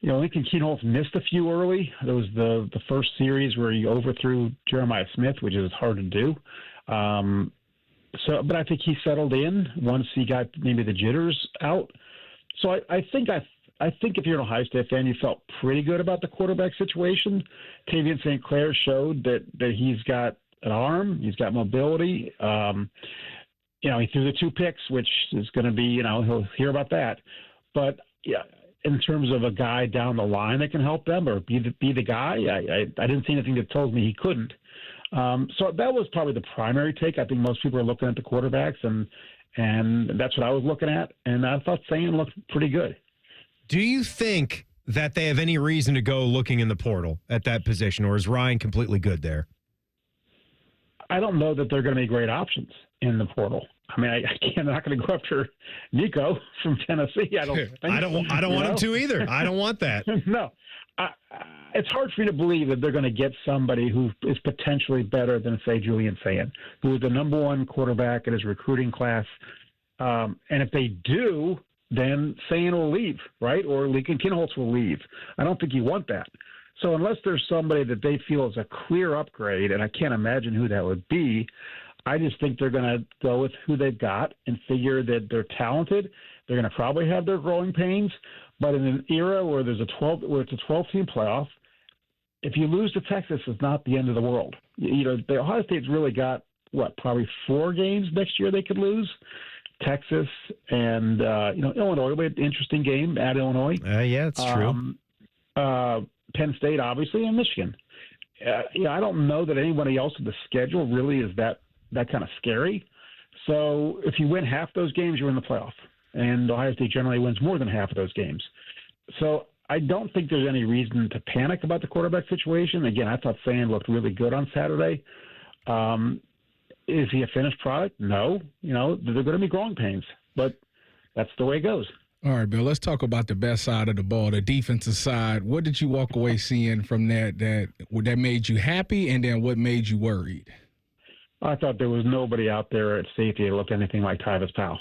Lincoln Kienholz missed a few early. There was the first series where he overthrew Jeremiah Smith, which is hard to do. But I think he settled in once he got maybe the jitters out. So I think if you're an Ohio State fan, you felt pretty good about the quarterback situation. Tavian St. Clair showed that he's got an arm, he's got mobility. He threw the 2 picks, which is going to be, he'll hear about that. But yeah, in terms of a guy down the line that can help them or be the guy, I didn't see anything that tells me he couldn't. So that was probably the primary take. I think most people are looking at the quarterbacks, and that's what I was looking at. And I thought Sand looked pretty good. Do you think that they have any reason to go looking in the portal at that position, or is Ryan completely good there? I don't know that they're going to be great options in the portal. I mean, I'm not going to go after Nico from Tennessee. I don't want him to either. I don't want that. No. It's hard for me to believe that they're going to get somebody who is potentially better than, say, Julian Sand, who is the number 1 quarterback in his recruiting class. And if they do, then Sand will leave, right? Or Lincoln Kienholz will leave. I don't think you want that. So unless there's somebody that they feel is a clear upgrade, and I can't imagine who that would be, I just think they're going to go with who they've got and figure that they're talented. They're going to probably have their growing pains, but in an era where it's a 12-team playoff, if you lose to Texas, it's not the end of the world. The Ohio State's really got probably 4 games next year they could lose. Texas and Illinois. We had an interesting game at Illinois. Yeah, it's true. Penn State, obviously, and Michigan. I don't know that anybody else in the schedule really is that kind of scary. So if you win half those games, you're in the playoff. And Ohio State generally wins more than half of those games. So I don't think there's any reason to panic about the quarterback situation. Again, I thought Sand looked really good on Saturday. Is he a finished product? No. They're going to be growing pains, but that's the way it goes. All right, Bill, let's talk about the best side of the ball, the defensive side. What did you walk away seeing from that made you happy, and then what made you worried? I thought there was nobody out there at safety that looked anything like Tyvis Powell.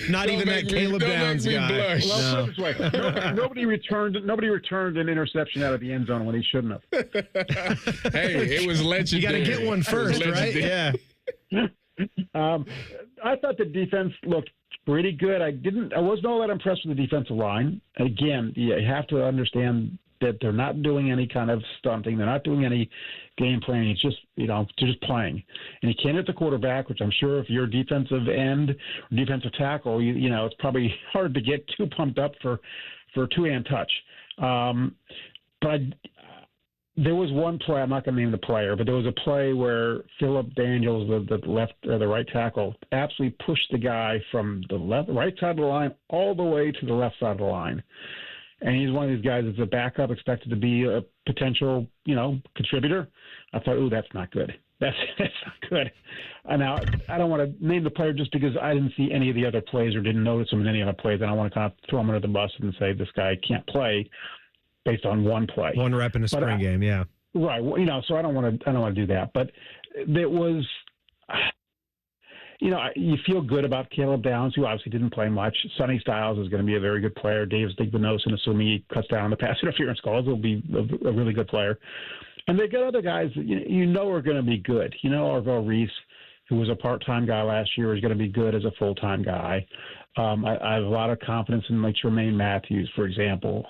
Not even that Caleb Downs guy. Well, put it this way, nobody returned an interception out of the end zone when he shouldn't have. Hey, it was legendary. You got to get one first, right? Yeah. I thought the defense looked pretty good. I wasn't all that impressed with the defensive line. Again, you have to understand that they're not doing any kind of stunting. They're not doing any game planning. It's just, they're just playing. And you can't hit the quarterback, which I'm sure if you're a defensive end or defensive tackle, it's probably hard to get too pumped up for a two-hand touch. But there was one play, I'm not going to name the player, but there was a play where Phillip Daniels, the right tackle, absolutely pushed the guy from the right side of the line all the way to the left side of the line. And he's one of these guys that's a backup, expected to be a potential, contributor. I thought, ooh, that's not good. That's not good. Now, I don't want to name the player just because I didn't see any of the other plays or didn't notice him in any other plays. And I want to kind of throw him under the bus and say this guy can't play based on one play. One rep in a spring game, yeah. Right. So I don't want to do that. But it was, you feel good about Caleb Downs, who obviously didn't play much. Sonny Styles is going to be a very good player. Dave Stigvenosin, assuming he cuts down on the pass interference calls, will be a really good player. And they got other guys that are going to be good. Arvell Reese, who was a part-time guy last year, is going to be good as a full-time guy. I have a lot of confidence in Tremaine Matthews, for example.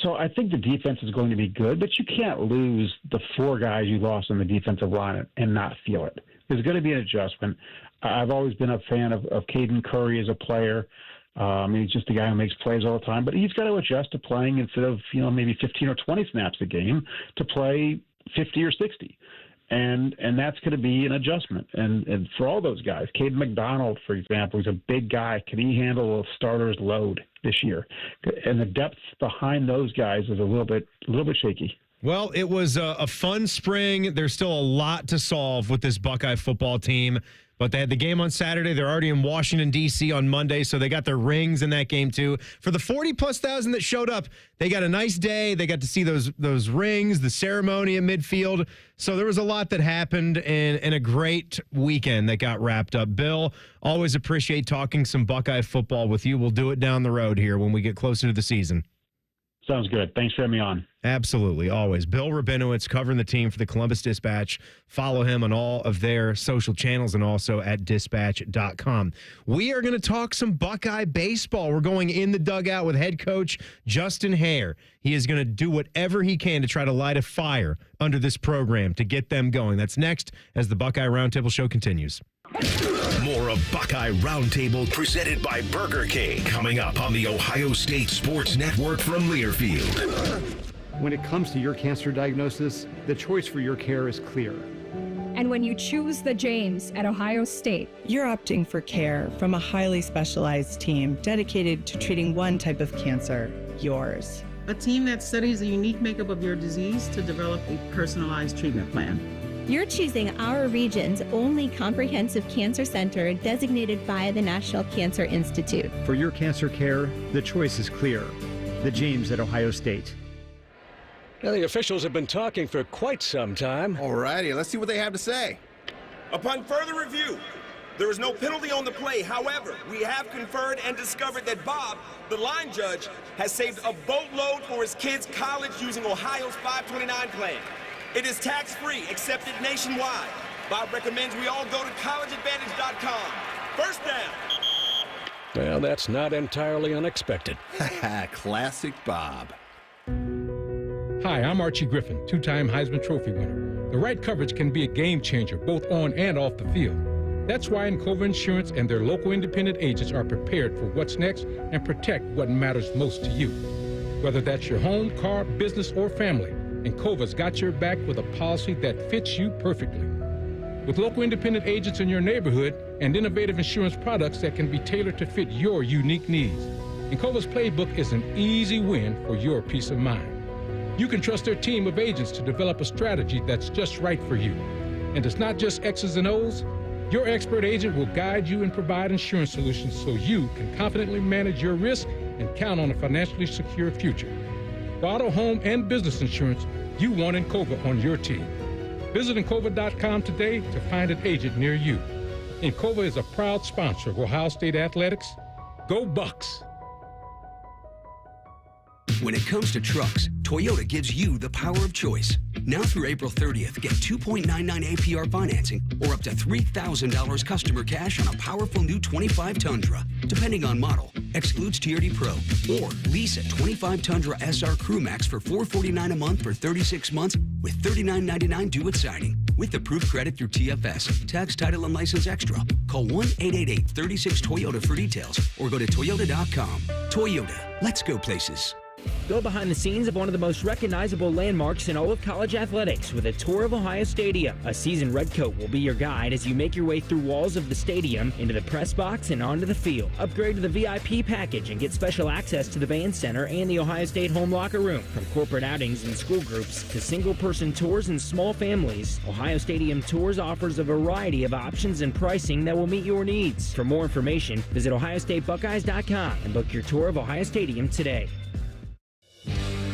So I think the defense is going to be good, but you can't lose the four guys you lost on the defensive line and not feel it. There's going to be an adjustment. I've always been a fan of Caden Curry as a player. He's just a guy who makes plays all the time, but he's got to adjust to playing instead of, maybe 15 or 20 snaps a game to play 50 or 60. And that's going to be an adjustment. And for all those guys, Caden McDonald, for example, he's a big guy. Can he handle a starter's load this year? And the depth behind those guys is a little bit shaky. Well, it was a fun spring. There's still a lot to solve with this Buckeye football team. But they had the game on Saturday. They're already in Washington, D.C. on Monday, so they got their rings in that game, too. For the 40-plus thousand that showed up, they got a nice day. They got to see those rings, the ceremony at midfield. So there was a lot that happened and a great weekend that got wrapped up. Bill, always appreciate talking some Buckeye football with you. We'll do it down the road here when we get closer to the season. Sounds good. Thanks for having me on. Absolutely, always. Bill Rabinowitz covering the team for the Columbus Dispatch. Follow him on all of their social channels and also at dispatch.com. We are going to talk some Buckeye baseball. We're going in the dugout with head coach Justin Hare. He is going to do whatever he can to try to light a fire under this program to get them going. That's next as the Buckeye Roundtable show continues. More of Buckeye Roundtable presented by Burger King coming up on the Ohio State Sports Network from Learfield. When it comes to your cancer diagnosis, the choice for your care is clear. And when you choose the James at Ohio State, you're opting for care from a highly specialized team dedicated to treating one type of cancer, yours. A team that studies the unique makeup of your disease to develop a personalized treatment plan. You're choosing our region's only comprehensive cancer center designated by the National Cancer Institute. For your cancer care, the choice is clear. The James at Ohio State. Now, the officials have been talking for quite some time. All righty, let's see what they have to say. Upon further review, there is no penalty on the play. However, we have conferred and discovered that Bob, the line judge, has saved a boatload for his kids' college using Ohio's 529 plan. It is tax-free, accepted nationwide. Bob recommends we all go to collegeadvantage.com. First down. Well, that's not entirely unexpected. Classic Bob. Hi, I'm Archie Griffin, two-time Heisman Trophy winner. The right coverage can be a game changer, both on and off the field. That's why Encova Insurance and their local independent agents are prepared for what's next and protect what matters most to you. Whether that's your home, car, business, or family, Encova's got your back with a policy that fits you perfectly. With local independent agents in your neighborhood and innovative insurance products that can be tailored to fit your unique needs, Encova's playbook is an easy win for your peace of mind. You can trust their team of agents to develop a strategy that's just right for you. And it's not just X's and O's. Your expert agent will guide you and provide insurance solutions so you can confidently manage your risk and count on a financially secure future. For auto, home, and business insurance, you want Encova on your team. Visit Encova.com today to find an agent near you. Encova is a proud sponsor of Ohio State Athletics. Go Bucks! When it comes to trucks, Toyota gives you the power of choice. Now through April 30th, get 2.99 APR financing or up to $3,000 customer cash on a powerful new 25 Tundra, depending on model. Excludes TRD Pro. Or lease a 25 Tundra SR Crew Max for $449 a month for 36 months with $39.99 due at signing. With approved credit through TFS. Tax, title, and license extra. Call 1-888-36-TOYOTA for details or go to Toyota.com. Toyota. Let's go places. Go behind the scenes of one of the most recognizable landmarks in all of college athletics with a tour of Ohio Stadium. A seasoned redcoat will be your guide as you make your way through walls of the stadium, into the press box, and onto the field. Upgrade to the VIP package and get special access to the band center and the Ohio State home locker room. From corporate outings and school groups to single-person tours and small families, Ohio Stadium Tours offers a variety of options and pricing that will meet your needs. For more information, visit OhioStateBuckeyes.com and book your tour of Ohio Stadium today.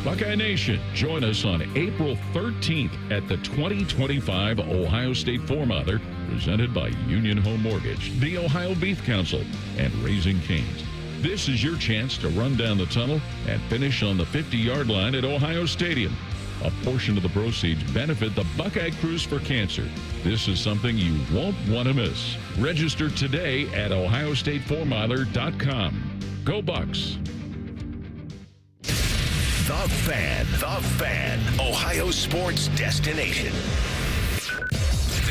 Buckeye Nation, join us on April 13th at the 2025 Ohio State Four-Mother, presented by Union Home Mortgage, the Ohio Beef Council, and Raising Cane's. This is your chance to run down the tunnel and finish on the 50-yard line at Ohio Stadium. A portion of the proceeds benefit the Buckeye Cruise for Cancer. This is something you won't want to miss. Register today at ohiostatefourmother.com. Go Bucks! The Fan, Ohio sports destination.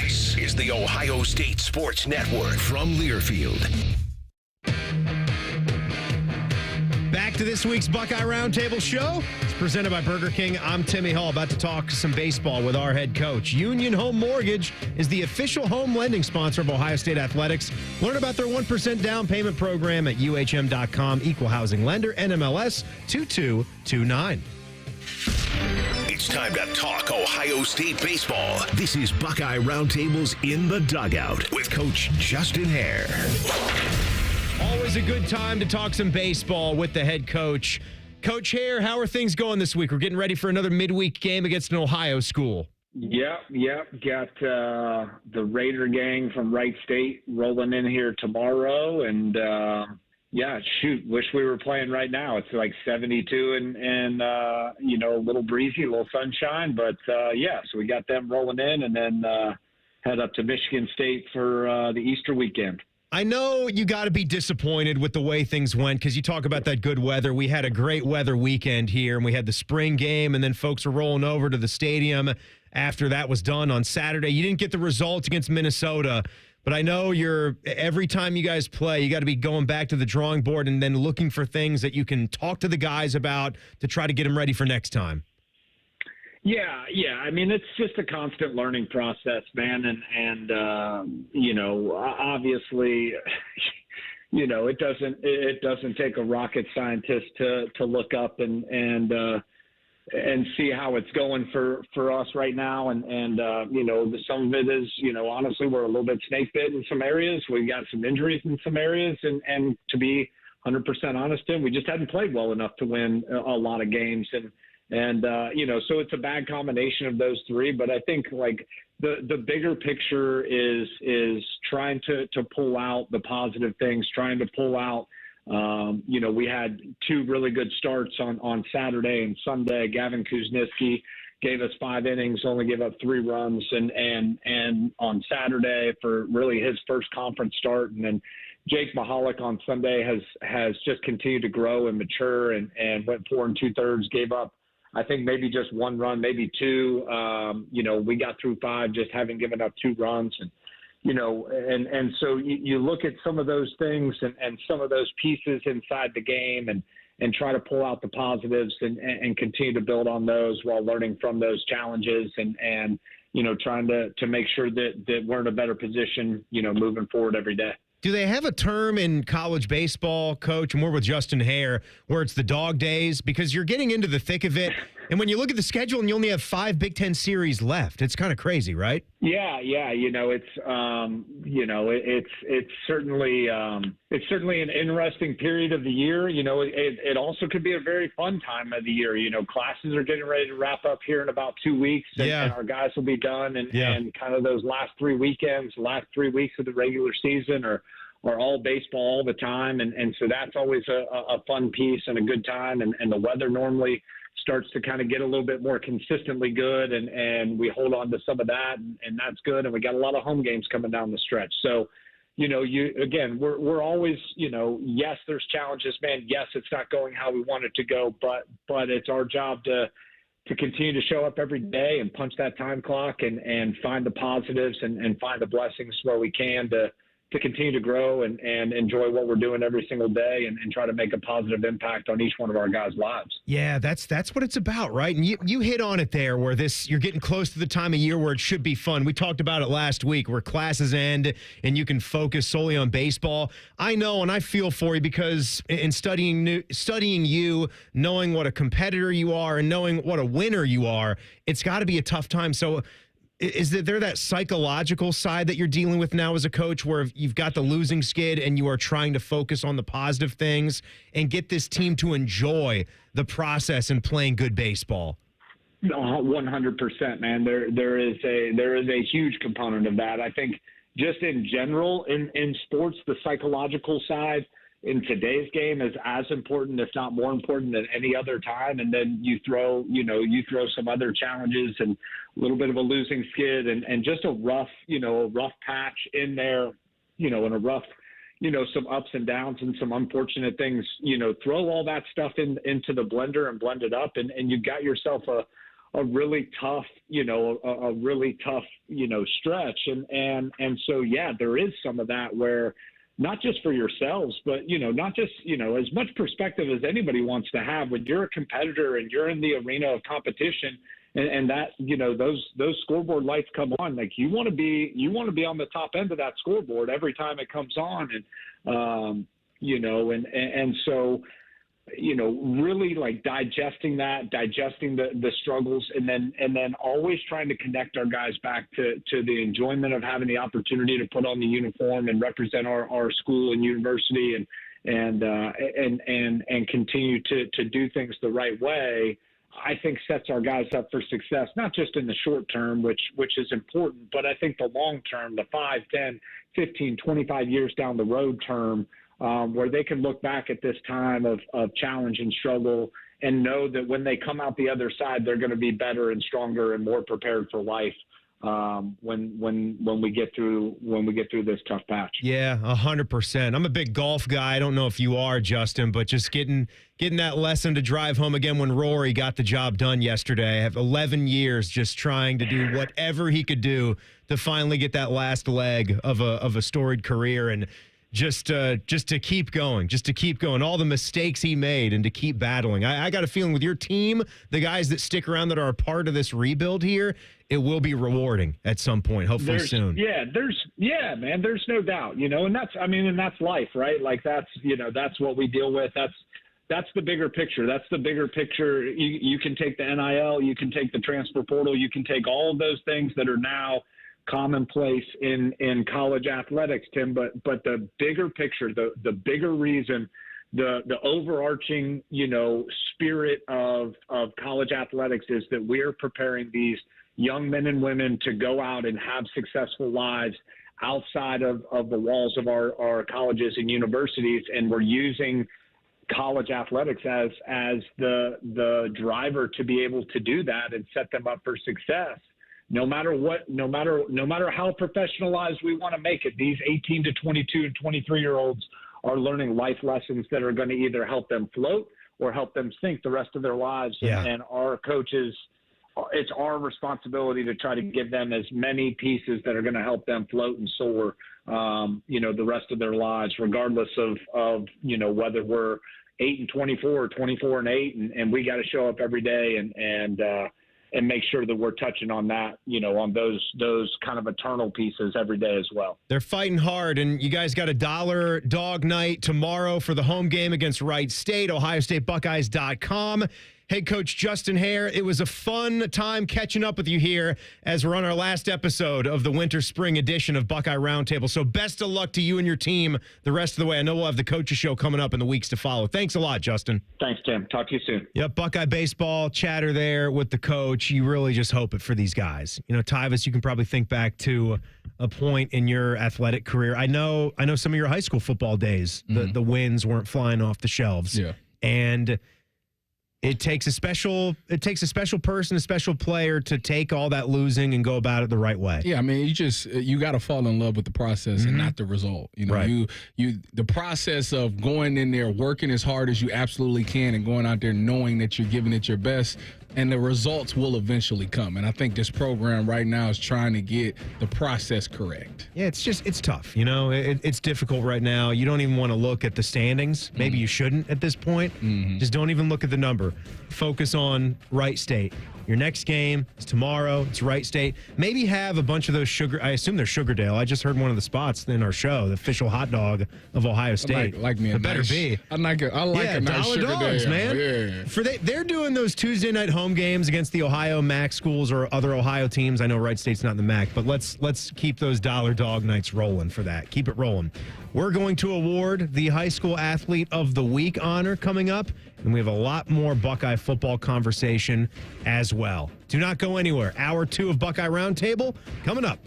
This is the Ohio State Sports Network from Learfield. Back to this week's Buckeye Roundtable show. It's presented by Burger King. I'm Timmy Hall, about to talk some baseball with our head coach. Union Home Mortgage is the official home lending sponsor of Ohio State Athletics. Learn about their 1% down payment program at UHM.com. Equal housing lender, NMLS 2229. It's time to talk Ohio State baseball. This is Buckeye Roundtable's In the Dugout with Coach Justin Hare. Always a good time to talk some baseball with the head coach. Coach Hare, how are things going this week? We're getting ready for another midweek game against an Ohio school. Yep. Got the Raider gang from Wright State rolling in here tomorrow. And, wish we were playing right now. It's like 72 and a little breezy, a little sunshine. But, so we got them rolling in and then head up to Michigan State for the Easter weekend. I know you got to be disappointed with the way things went because you talk about that good weather. We had a great weather weekend here, and we had the spring game, and then folks were rolling over to the stadium after that was done on Saturday. You didn't get the results against Minnesota, but I know every time you guys play, you got to be going back to the drawing board and then looking for things that you can talk to the guys about to try to get them ready for next time. Yeah. I mean, it's just a constant learning process, man. And obviously, it doesn't take a rocket scientist to look up and see how it's going for us right now. And some of it is, honestly, we're a little bit snake bit in some areas. We got some injuries in some areas. And to be 100% honest, Tim, we just hadn't played well enough to win a lot of games. And so it's a bad combination of those three. But I think like the bigger picture is trying to pull out the positive things, trying to pull out, we had two really good starts on Saturday and Sunday. Gavin Kuzniski gave us 5 innings, only gave up 3 runs. And on Saturday for really his first conference start. And then Jake Mahalik on Sunday has just continued to grow and mature and went 4 2/3, gave up, I think maybe just 1 run, maybe 2. We got through 5, just having given up 2 runs. And, and so you look at some of those things and some of those pieces inside the game and try to pull out the positives and continue to build on those while learning from those challenges and trying to make sure that we're in a better position, moving forward every day. Do they have a term in college baseball, Coach, and we're with Justin Hare, where it's the dog days? Because you're getting into the thick of it, And when you look at the schedule and you only have 5 Big Ten series left, it's kind of crazy, right? Yeah. It's certainly an interesting period of the year. It also could be a very fun time of the year. Classes are getting ready to wrap up here in about 2 weeks, and our guys will be done. And kind of those last 3 weekends, last 3 weeks of the regular season are all baseball all the time. And so that's always a fun piece and a good time. And the weather normally starts to kind of get a little bit more consistently good, and we hold on to some of that, and that's good. And we got a lot of home games coming down the stretch. So, we're always, yes, there's challenges, man. Yes, it's not going how we want it to go, but it's our job to continue to show up every day and punch that time clock and find the positives and find the blessings where we can to continue to grow and enjoy what we're doing every single day and try to make a positive impact on each one of our guys' lives. Yeah, that's what it's about, right? And you hit on it there where you're getting close to the time of year where it should be fun. We talked about it last week where classes end and you can focus solely on baseball. I know, and I feel for you because in studying you, knowing what a competitor you are and knowing what a winner you are, it's got to be a tough time. So is there that psychological side that you're dealing with now as a coach where you've got the losing skid and you are trying to focus on the positive things and get this team to enjoy the process and playing good baseball? 100%, man. There is a huge component of that. I think just in general in sports, the psychological side in today's game is as important, if not more important than any other time. And then you throw some other challenges and a little bit of a losing skid and just a rough patch in there, and a rough, some ups and downs and some unfortunate things, throw all that stuff into the blender and blend it up. And you've got yourself a really tough, stretch. And so, yeah, there is some of that where, not just for yourselves, but, not just, as much perspective as anybody wants to have when you're a competitor and you're in the arena of competition and that, those scoreboard lights come on, like you want to be on the top end of that scoreboard every time it comes on. And, so, really like digesting the struggles and then always trying to connect our guys back to the enjoyment of having the opportunity to put on the uniform and represent our school and university and continue to do things the right way, I think sets our guys up for success, not just in the short term, which is important, but I think the long term, the 5, 10, 15, 25 years down the road term, where they can look back at this time of challenge and struggle and know that when they come out the other side, they're going to be better and stronger and more prepared for life when we get through this tough patch. Yeah, 100%. I'm a big golf guy. I don't know if you are, Justin, but just getting that lesson to drive home again when Rory got the job done yesterday. I have 11 years just trying to do whatever he could do to finally get that last leg of a storied career and just to keep going, all the mistakes he made and to keep battling. I got a feeling with your team, the guys that stick around that are a part of this rebuild here, it will be rewarding at some point, hopefully soon. Man, there's no doubt, and that's life, right? Like that's what we deal with. That's the bigger picture. That's the bigger picture. You can take the NIL, you can take the transfer portal, you can take all of those things that are now commonplace in college athletics, Tim, but the bigger picture, the bigger reason, the overarching, spirit of college athletics is that we're preparing these young men and women to go out and have successful lives outside of the walls of our colleges and universities. And we're using college athletics as the driver to be able to do that and set them up for success. No matter how professionalized we want to make it, these 18 to 22 and 23-year-olds are learning life lessons that are going to either help them float or help them sink the rest of their lives. Yeah. And our coaches, it's our responsibility to try to give them as many pieces that are going to help them float and soar, the rest of their lives, regardless of whether we're 8 and 24 or 24 and 8, and we got to show up every day and make sure that we're touching on that, on those kind of eternal pieces every day as well. They're fighting hard, and you guys got $1 dog night tomorrow for the home game against Wright State, OhioStateBuckeyes.com. Hey, Coach Justin Hare, it was a fun time catching up with you here as we're on our last episode of the winter-spring edition of Buckeye Roundtable. So best of luck to you and your team the rest of the way. I know we'll have the Coaches Show coming up in the weeks to follow. Thanks a lot, Justin. Thanks, Tim. Talk to you soon. Yep, Buckeye baseball chatter there with the coach. You really just hope it for these guys. You know, Tyvis, you can probably think back to a point in your athletic career. I know some of your high school football days, the wins weren't flying off the shelves. Yeah. And it takes a special person, a special player to take all that losing and go about it the right way. Yeah, I mean, you got to fall in love with the process and not the result. You know, Right. the process of going in there, working as hard as you absolutely can, and going out there knowing that you're giving it your best, and the results will eventually come. And I think this program right now is trying to get the process correct. Yeah, it's tough. You know, it's difficult right now. You don't even want to look at the standings. Maybe you shouldn't at this point. Just don't even look at the number. Focus on Wright State. Your next game is tomorrow. It's Wright State. Maybe have a bunch of those I assume they're Sugardale. I just heard one of the spots in our show, the official hot dog of Ohio State. Like me, it better be. I like a nice dollar sugar dogs, day. man. Yeah. They're doing those Tuesday night home games against the Ohio MAC schools or other Ohio teams. I know Wright State's not in the MAC, but let's keep those dollar dog nights rolling for that. Keep it rolling. We're going to award the High School Athlete of the Week honor coming up, and we have a lot more Buckeye football conversation as well. Do not go anywhere. Hour 2 of Buckeye Roundtable coming up.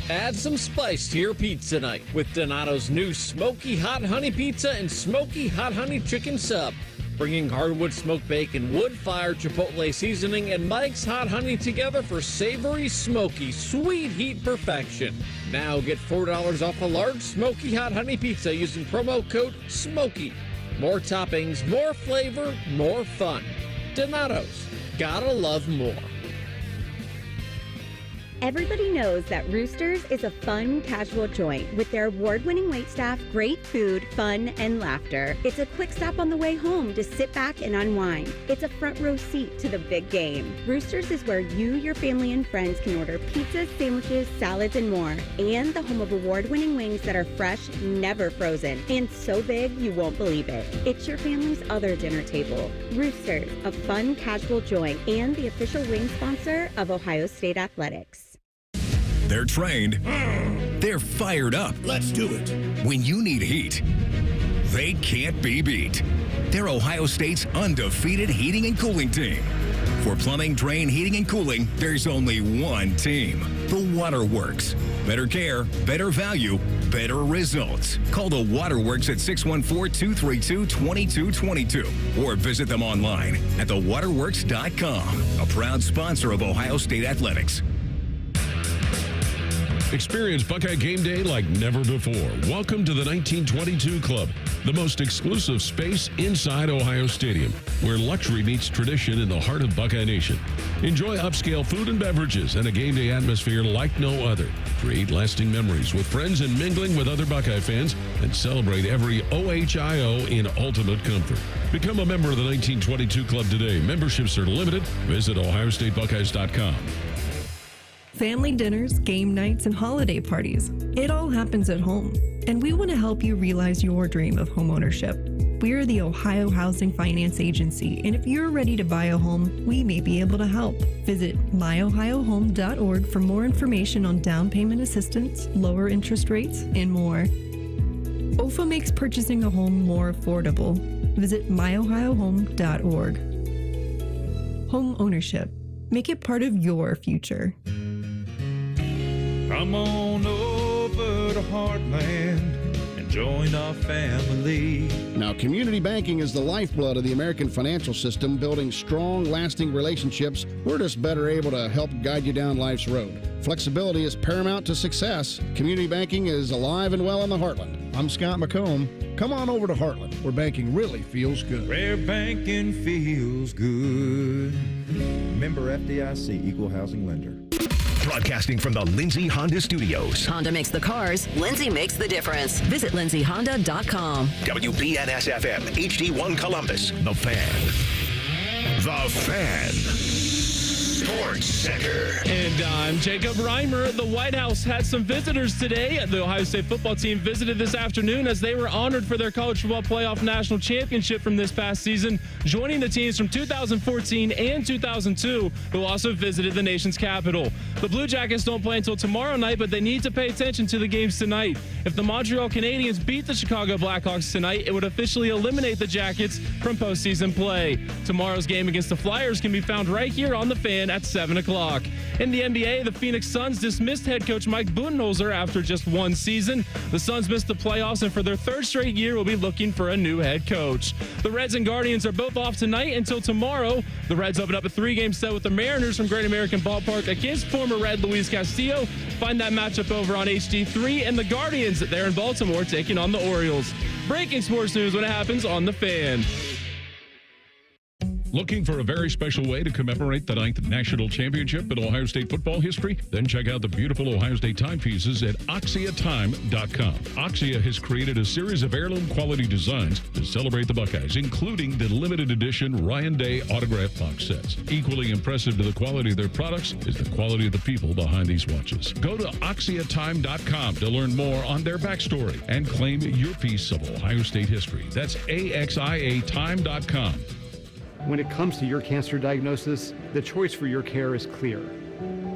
Add some spice to your pizza night with Donato's new Smoky Hot Honey Pizza and Smoky Hot Honey Chicken Sub. Bringing hardwood smoked bacon, wood-fired chipotle seasoning, and Mike's Hot Honey together for savory, smoky, sweet heat perfection. Now get $4 off a large Smoky Hot Honey Pizza using promo code SMOKY. More toppings, more flavor, more fun. Donato's. Gotta love more. Everybody knows that Roosters is a fun, casual joint with their award-winning waitstaff, great food, fun, and laughter. It's a quick stop on the way home to sit back and unwind. It's a front row seat to the big game. Roosters is where you, your family, and friends can order pizzas, sandwiches, salads, and more. And the home of award-winning wings that are fresh, never frozen, and so big you won't believe it. It's your family's other dinner table. Roosters, a fun, casual joint, and the official wing sponsor of Ohio State Athletics. They're trained. They're fired up. Let's do it. When you need heat, they can't be beat. They're Ohio State's undefeated heating and cooling team. For plumbing, drain, heating, and cooling, there's only one team. The Waterworks. Better care, better value, better results. Call the Waterworks at 614-232-2222 or visit them online at thewaterworks.com. A proud sponsor of Ohio State Athletics. Experience Buckeye game day like never before. Welcome to the 1922 Club, the most exclusive space inside Ohio Stadium, where luxury meets tradition in the heart of Buckeye Nation. Enjoy upscale food and beverages and a game day atmosphere like no other. Create lasting memories with friends and mingling with other Buckeye fans, and celebrate every OHIO in ultimate comfort. Become a member of the 1922 Club today. Memberships are limited. Visit OhioStateBuckeyes.com. Family dinners, game nights, and holiday parties. It all happens at home, and we want to help you realize your dream of homeownership. We're the Ohio Housing Finance Agency, and if you're ready to buy a home, we may be able to help. Visit myohiohome.org for more information on down payment assistance, lower interest rates, and more. OFA makes purchasing a home more affordable. Visit myohiohome.org. Home ownership. Make it part of your future. Come on over to Heartland and join our family. Now, community banking is the lifeblood of the American financial system, building strong, lasting relationships. We're just better able to help guide you down life's road. Flexibility is paramount to success. Community banking is alive and well in the Heartland. I'm Scott McComb. Come on over to Heartland, where banking really feels good. Where banking feels good. Member FDIC, Equal Housing Lender. Broadcasting from the Lindsay Honda Studios. Honda makes the cars. Lindsay makes the difference. Visit lindsayhonda.com. WBNS-FM, HD1 Columbus. The Fan. The Fan. Sports Center. And I'm Jacob Reimer. The White House had some visitors today. The Ohio State football team visited this afternoon as they were honored for their college football playoff national championship from this past season, joining the teams from 2014 and 2002, who also visited the nation's capital. The Blue Jackets don't play until tomorrow night, but they need to pay attention to the games tonight. If the Montreal Canadiens beat the Chicago Blackhawks tonight, it would officially eliminate the Jackets from postseason play. Tomorrow's game against the Flyers can be found right here on The Fan at 7 o'clock. In the NBA, the Phoenix Suns dismissed head coach Mike Budenholzer after just one season. The Suns missed the playoffs and for their third straight year will be looking for a new head coach. The Reds and Guardians are both off tonight until tomorrow. The Reds open up a 3-game set with the Mariners from Great American Ballpark against former Red Luis Castillo. Find that matchup over on HD3. And the Guardians, they're in Baltimore taking on the Orioles. Breaking sports news when it happens on The Fan. Looking for a very special way to commemorate the 9th national championship in Ohio State football history? Then check out the beautiful Ohio State timepieces at OxiaTime.com. Oxia has created a series of heirloom quality designs to celebrate the Buckeyes, including the limited edition Ryan Day autograph box sets. Equally impressive to the quality of their products is the quality of the people behind these watches. Go to OxiaTime.com to learn more on their backstory and claim your piece of Ohio State history. That's AXIATime.com. When it comes to your cancer diagnosis, the choice for your care is clear.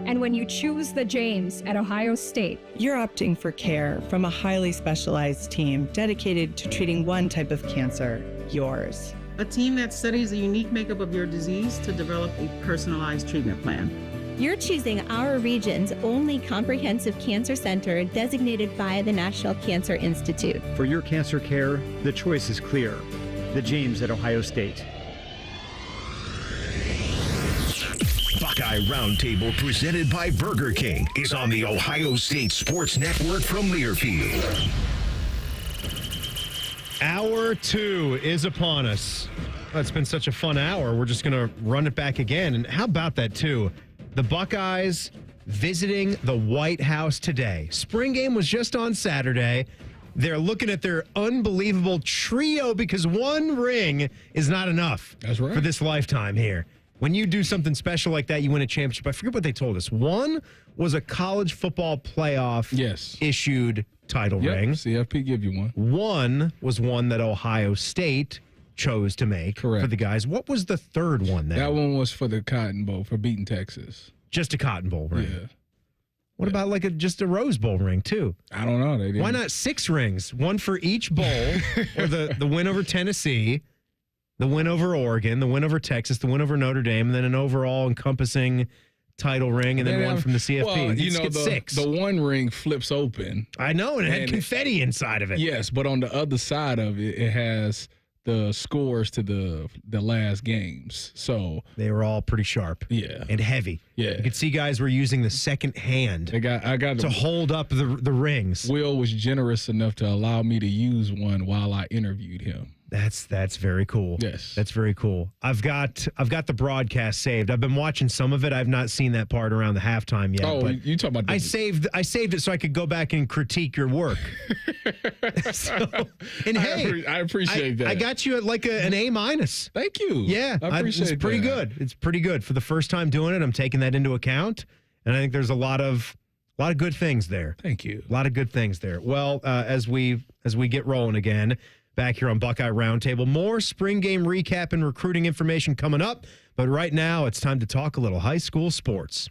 And when you choose the James at Ohio State, you're opting for care from a highly specialized team dedicated to treating one type of cancer, yours. A team that studies the unique makeup of your disease to develop a personalized treatment plan. You're choosing our region's only comprehensive cancer center designated by the National Cancer Institute. For your cancer care, the choice is clear. The James at Ohio State. Buckeye Roundtable, presented by Burger King, is on the Ohio State Sports Network from Learfield. Hour 2 is upon us. Oh, it's been such a fun hour. We're just going to run it back again. And how about that, too? The Buckeyes visiting the White House today. Spring game was just on Saturday. They're looking at their unbelievable trio because one ring is not enough. That's right. For this lifetime here. When you do something special like that, you win a championship. I forget what they told us. One was a college football playoff issued title ring. CFP give you one. One was one that Ohio State chose to make for the guys. What was the third one then? That one was for the Cotton Bowl, for beating Texas. Just a Cotton Bowl ring. Yeah. What about like just a Rose Bowl ring too? I don't know. They didn't. Why not 6 rings? One for each bowl, or the win over Tennessee, the win over Oregon, the win over Texas, the win over Notre Dame, and then an overall encompassing title ring, and then one from the CFP. Well, you know, get 6. The one ring flips open. I know, and it had confetti inside of it. Yes, but on the other side of it, it has the scores to the last games. So they were all pretty sharp. Yeah. And heavy. Yeah. You could see guys were using the second hand I got to hold up the rings. Will was generous enough to allow me to use one while I interviewed him. That's very cool. Yes. That's very cool. I've got the broadcast saved. I've been watching some of it. I've not seen that part around the halftime yet. Oh, but you talking about I saved it so I could go back and critique your work. I appreciate that. I got you at like an A-. Thank you. Yeah. I appreciate it's pretty good. It's pretty good. For the first time doing it, I'm taking that into account. And I think there's a lot of good things there. Thank you. A lot of good things there. Well, as we get rolling again, back here on Buckeye Roundtable, more spring game recap and recruiting information coming up. But right now, it's time to talk a little high school sports.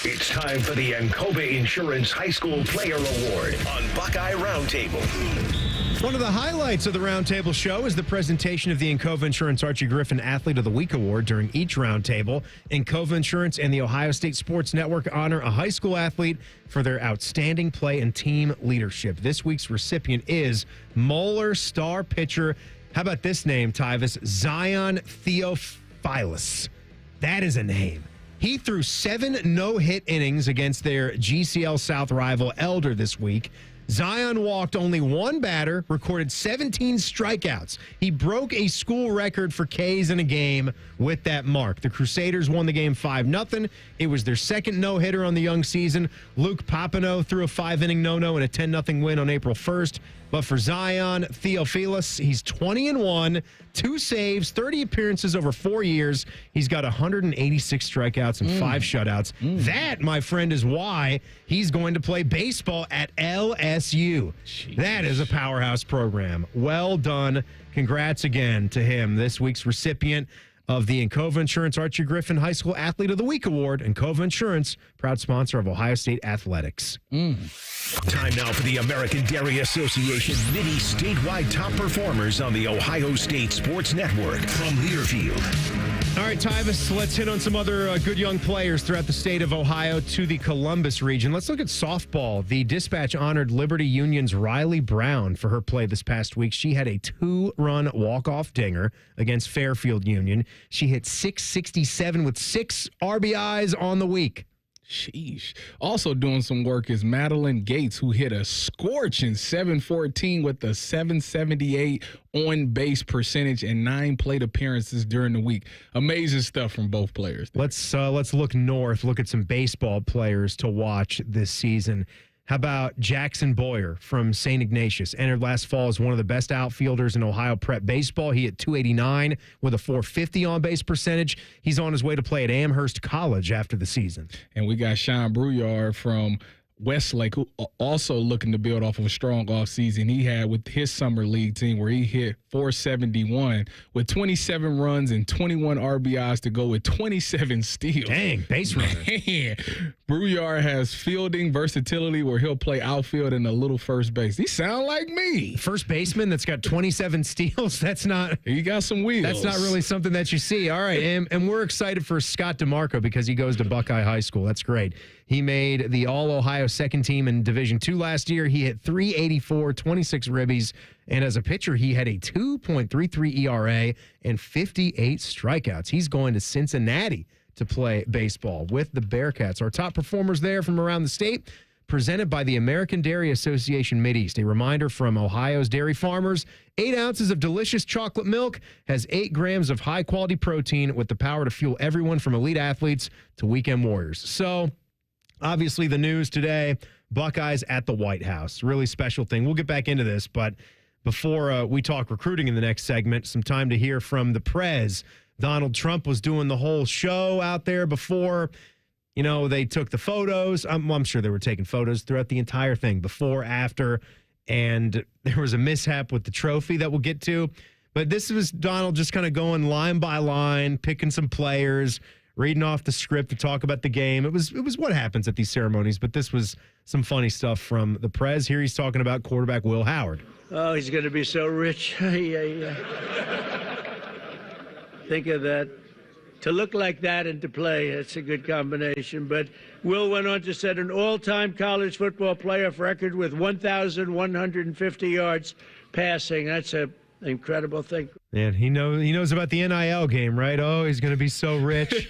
It's time for the Ancova Insurance High School Player Award on Buckeye Roundtable. One of the highlights of the Roundtable show is the presentation of the Ancova Insurance Archie Griffin Athlete of the Week Award during each Roundtable. Ancova Insurance and the Ohio State Sports Network honor a high school athlete for their outstanding play and team leadership. This week's recipient is Moeller star pitcher. How about this name, Tyvis? Zion Theophilus. That is a name. He threw 7 no-hit innings against their GCL South rival Elder this week. Zion walked only 1 batter, recorded 17 strikeouts. He broke a school record for Ks in a game with that mark. The Crusaders won the game 5-0. It was their second no-hitter on the young season. Luke Papineau threw a 5-inning no-no in a 10-0 win on April 1st. But for Zion Theophilus, he's 20-1, 2 saves, 30 appearances over 4 years. He's got 186 strikeouts and 5 shutouts. That, my friend, is why he's going to play baseball at LSU. Jeez. That is a powerhouse program. Well done. Congrats again to him, this week's recipient of the Encova Insurance Archie Griffin High School Athlete of the Week Award. Encova Insurance, proud sponsor of Ohio State Athletics. Time now for the American Dairy Association Mini Statewide Top Performers on the Ohio State Sports Network from Learfield. All right, Tyvis, let's hit on some other good young players throughout the state of Ohio to the Columbus region. Let's look at softball. The Dispatch honored Liberty Union's Riley Brown for her play this past week. She had a 2-run walk-off dinger against Fairfield Union. She hit .667 with 6 RBIs on the week. Sheesh. Also doing some work is Madeline Gates, who hit a scorching .714 with a .778 on-base percentage and 9 plate appearances during the week. Amazing stuff from both players. Let's look north, look at some baseball players to watch this season. How about Jackson Boyer from St. Ignatius? Entered last fall as one of the best outfielders in Ohio prep baseball. He hit .289 with a .450 on-base percentage. He's on his way to play at Amherst College after the season. And we got Sean Brouillard from Westlake, who also looking to build off of a strong offseason he had with his summer league team, where he hit .471 with 27 runs and 21 RBIs to go with 27 steals. Dang, base runner. Man, Brouillard has fielding versatility where he'll play outfield and a little first base. He sound like me. First baseman that's got 27 steals, that's not... He got some wheels. That's not really something that you see. All right, and we're excited for Scott DeMarco because he goes to Buckeye High School. That's great. He made the All-Ohio second team in Division II last year. He hit .384, 26 ribbies, and as a pitcher, he had a 2.33 ERA and 58 strikeouts. He's going to Cincinnati to play baseball with the Bearcats. Our top performers there from around the state, presented by the American Dairy Association Mideast. A reminder from Ohio's dairy farmers, 8 ounces of delicious chocolate milk has 8 grams of high-quality protein with the power to fuel everyone from elite athletes to weekend warriors. So, obviously, the news today, Buckeyes at the White House. Really special thing. We'll get back into this, but before we talk recruiting in the next segment, some time to hear from the Prez. Donald Trump was doing the whole show out there before, they took the photos. I'm sure they were taking photos throughout the entire thing, before, after, and there was a mishap with the trophy that we'll get to. But this was Donald just kind of going line by line, picking some players, reading off the script to talk about the game. It was what happens at these ceremonies, but this was some funny stuff from the Prez. Here he's talking about quarterback Will Howard. Oh, he's going to be so rich. Think of that. To look like that and to play, that's a good combination. But Will went on to set an all-time college football playoff record with 1,150 yards passing. That's an incredible thing. And he knows about the NIL game, right? Oh, he's going to be so rich.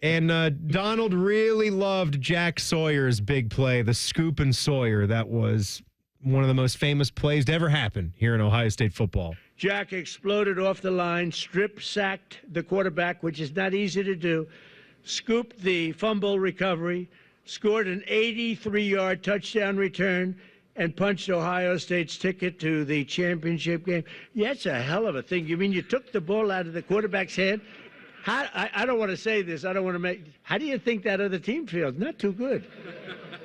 And Donald really loved Jack Sawyer's big play, the scoop and Sawyer. That was one of the most famous plays to ever happen here in Ohio State football. Jack exploded off the line, strip-sacked the quarterback, which is not easy to do, scooped the fumble recovery, scored an 83-yard touchdown return, and punched Ohio State's ticket to the championship game. Yeah, it's a hell of a thing. You mean you took the ball out of the quarterback's hand? I don't want to say this. I don't want to make... How do you think that other team feels? Not too good.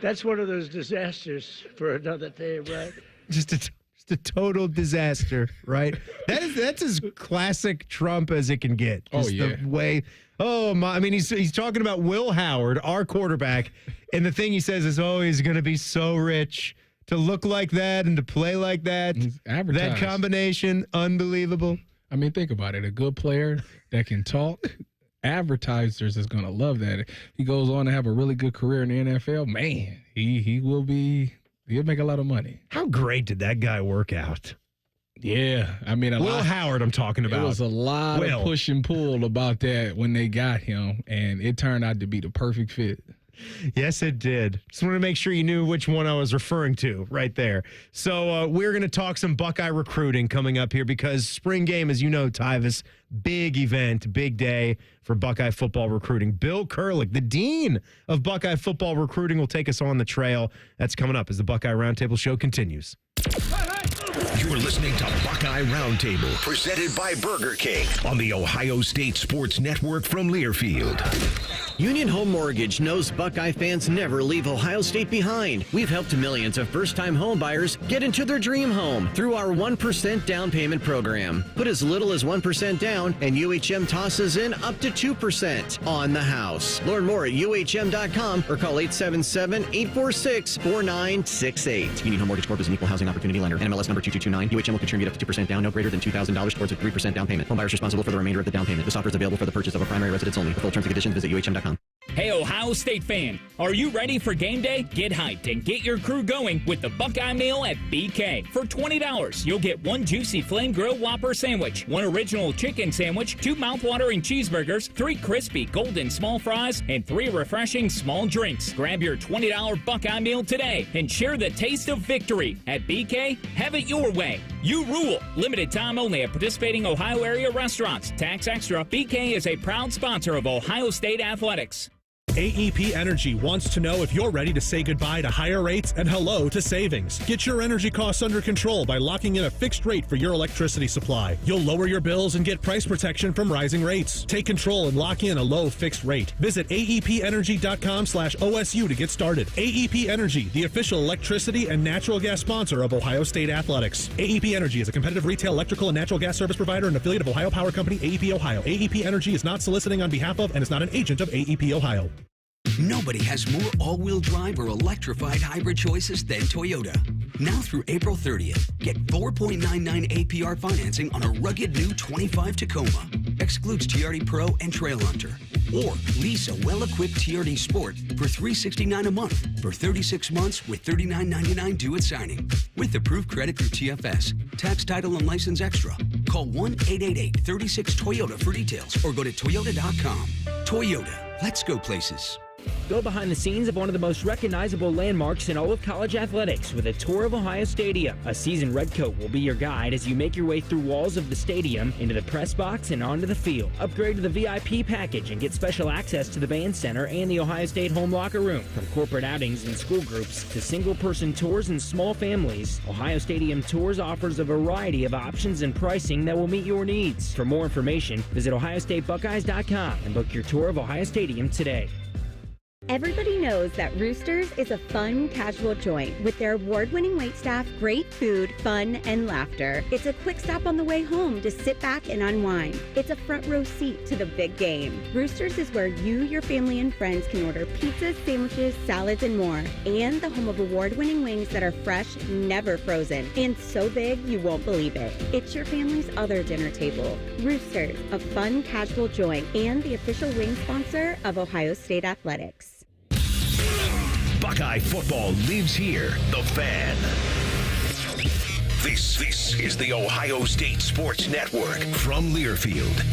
That's one of those disasters for another day, right? Just a total disaster, right? That's as classic Trump as it can get. Just the way. Oh my! I mean, he's talking about Will Howard, our quarterback, and the thing he says is, "Oh, he's going to be so rich to look like that and to play like that." That combination, unbelievable. I mean, think about it. A good player that can talk. Advertisers is going to love that. He goes on to have a really good career in the NFL. Man, he'll make a lot of money. How great did that guy work out? Yeah. I mean, Will Howard I'm talking about. There was a lot of push and pull about that when they got him, and it turned out to be the perfect fit. Yes, it did. Just wanted to make sure you knew which one I was referring to right there. So we're going to talk some Buckeye recruiting coming up here because spring game, as you know, Tyvis, big event, big day for Buckeye football recruiting. Bill Kurlick, the dean of Buckeye football recruiting, will take us on the trail. That's coming up as the Buckeye Roundtable show continues. You're listening to Buckeye Roundtable, presented by Burger King on the Ohio State Sports Network from Learfield. Union Home Mortgage knows Buckeye fans never leave Ohio State behind. We've helped millions of first-time home buyers get into their dream home through our 1% down payment program. Put as little as 1% down, and UHM tosses in up to 2% on the house. Learn more at UHM.com or call 877-846-4968. Union Home Mortgage Corp is an equal housing opportunity lender. NMLS number 2229. UHM will contribute up to 2% down, no greater than $2,000 towards a 3% down payment. Home buyers responsible for the remainder of the down payment. This offer is available for the purchase of a primary residence only. For full terms and conditions, visit UHM.com. Hey, Ohio State fan, are you ready for game day? Get hyped and get your crew going with the Buckeye meal at BK. For $20, you'll get one juicy flame grill Whopper sandwich, one original chicken sandwich, 2 mouthwatering cheeseburgers, 3 crispy golden small fries, and 3 refreshing small drinks. Grab your $20 Buckeye meal today and share the taste of victory. At BK, have it your way. You rule. Limited time only at participating Ohio area restaurants. Tax extra. BK is a proud sponsor of Ohio State Athletics. AEP Energy wants to know if you're ready to say goodbye to higher rates and hello to savings. Get your energy costs under control by locking in a fixed rate for your electricity supply. You'll lower your bills and get price protection from rising rates. Take control and lock in a low fixed rate. Visit aepenergy.com/OSU to get started. AEP Energy, the official electricity and natural gas sponsor of Ohio State Athletics. AEP Energy is a competitive retail electrical and natural gas service provider and affiliate of Ohio Power Company, AEP Ohio. AEP Energy is not soliciting on behalf of and is not an agent of AEP Ohio. Nobody has more all-wheel drive or electrified hybrid choices than Toyota. Now through April 30th, get 4.99 APR financing on a rugged new 25 Tacoma. Excludes TRD Pro and Trail Hunter. Or lease a well-equipped TRD Sport for $369 a month for 36 months with $39.99 due at signing. With approved credit through TFS, tax, title, and license extra. Call 1-888-36-TOYOTA for details or go to toyota.com. Toyota, let's go places. Go behind the scenes of one of the most recognizable landmarks in all of college athletics with a tour of Ohio Stadium. A seasoned redcoat will be your guide as you make your way through walls of the stadium, into the press box, and onto the field. Upgrade to the VIP package and get special access to the band center and the Ohio State home locker room. From corporate outings and school groups to single-person tours and small families, Ohio Stadium Tours offers a variety of options and pricing that will meet your needs. For more information, visit ohiostatebuckeyes.com and book your tour of Ohio Stadium today. Everybody knows that Roosters is a fun, casual joint with their award-winning waitstaff, great food, fun, and laughter. It's a quick stop on the way home to sit back and unwind. It's a front row seat to the big game. Roosters is where you, your family, and friends can order pizzas, sandwiches, salads, and more. And the home of award-winning wings that are fresh, never frozen, and so big you won't believe it. It's your family's other dinner table. Roosters, a fun, casual joint and the official wing sponsor of Ohio State Athletics. Buckeye football lives here. The Fan. This is the Ohio State Sports Network from Learfield.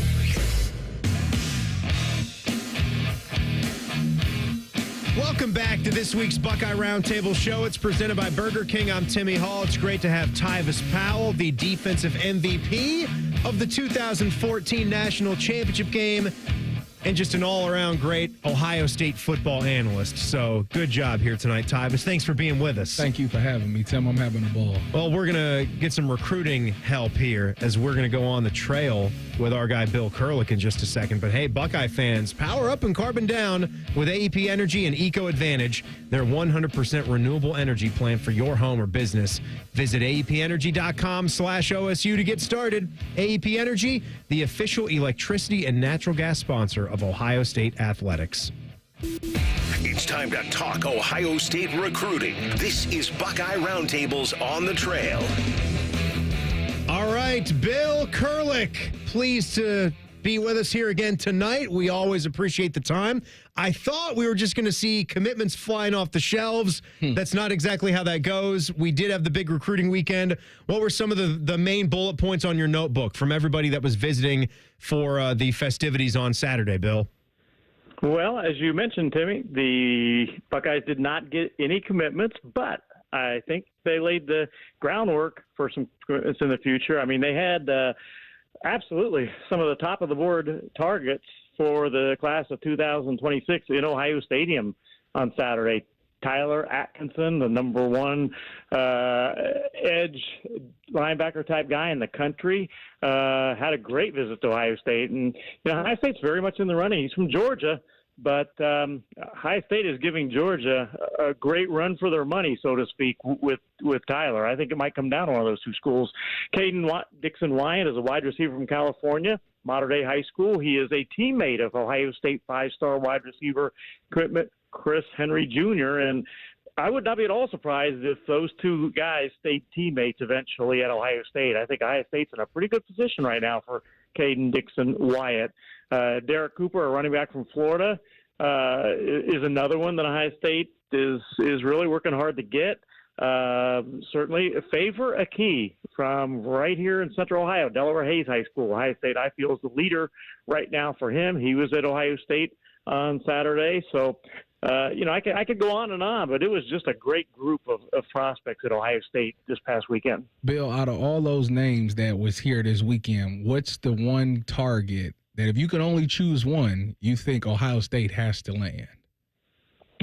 Welcome back to this week's Buckeye Roundtable show. It's presented by Burger King. I'm Timmy Hall. It's great to have Tyvis Powell, the defensive MVP of the 2014 National Championship game, and just an all-around great Ohio State football analyst. So good job here tonight, Tyvis. Thanks for being with us. Thank you for having me, Tim. I'm having a ball. Well, we're going to get some recruiting help here as we're going to go on the trail with our guy Bill Kurlick in just a second. But hey, Buckeye fans, power up and carbon down with AEP Energy and Eco Advantage, their 100% renewable energy plan for your home or business. Visit aepenergy.com/OSU to get started. AEP Energy, the official electricity and natural gas sponsor of Ohio State Athletics. It's time to talk Ohio State recruiting. This is Buckeye Roundtable's On the Trail. All right, Bill Kurlick, pleased to be with us here again tonight. We always appreciate the time. I thought we were just going to see commitments flying off the shelves. That's not exactly how that goes. We did have the big recruiting weekend. What were some of the main bullet points on your notebook from everybody that was visiting for the festivities on Saturday, Bill? Well, as you mentioned, Timmy, the Buckeyes did not get any commitments, but I think they laid the groundwork for some commitments in the future. I mean, they had absolutely some of the top-of-the-board targets for the class of 2026 in Ohio Stadium on Saturday. Tyler Atkinson, the number one edge linebacker type guy in the country, had a great visit to Ohio State. And Ohio State's very much in the running. He's from Georgia, but Ohio State is giving Georgia a great run for their money, so to speak, with Tyler. I think it might come down to one of those two schools. Caden Dixon Wyatt is a wide receiver from California, Mater Dei High School. He is a teammate of Ohio State five-star wide receiver commitment Chris Henry Jr., and I would not be at all surprised if those two guys stayed teammates eventually at Ohio State. I think Ohio State's in a pretty good position right now for Caden Dixon Wyatt. Derek Cooper, a running back from Florida, is another one that Ohio State is really working hard to get. Certainly Favor Aki from right here in Central Ohio, Delaware Hayes High School. Ohio State, I feel, is the leader right now for him. He was at Ohio State on Saturday. So, I could go on, but it was just a great group of prospects at Ohio State this past weekend. Bill, out of all those names that was here this weekend, what's the one target that if you could only choose one, you think Ohio State has to land?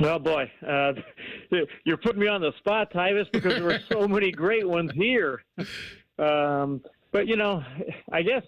Well, boy, you're putting me on the spot, Tyvis, because there were so many great ones here. But, I guess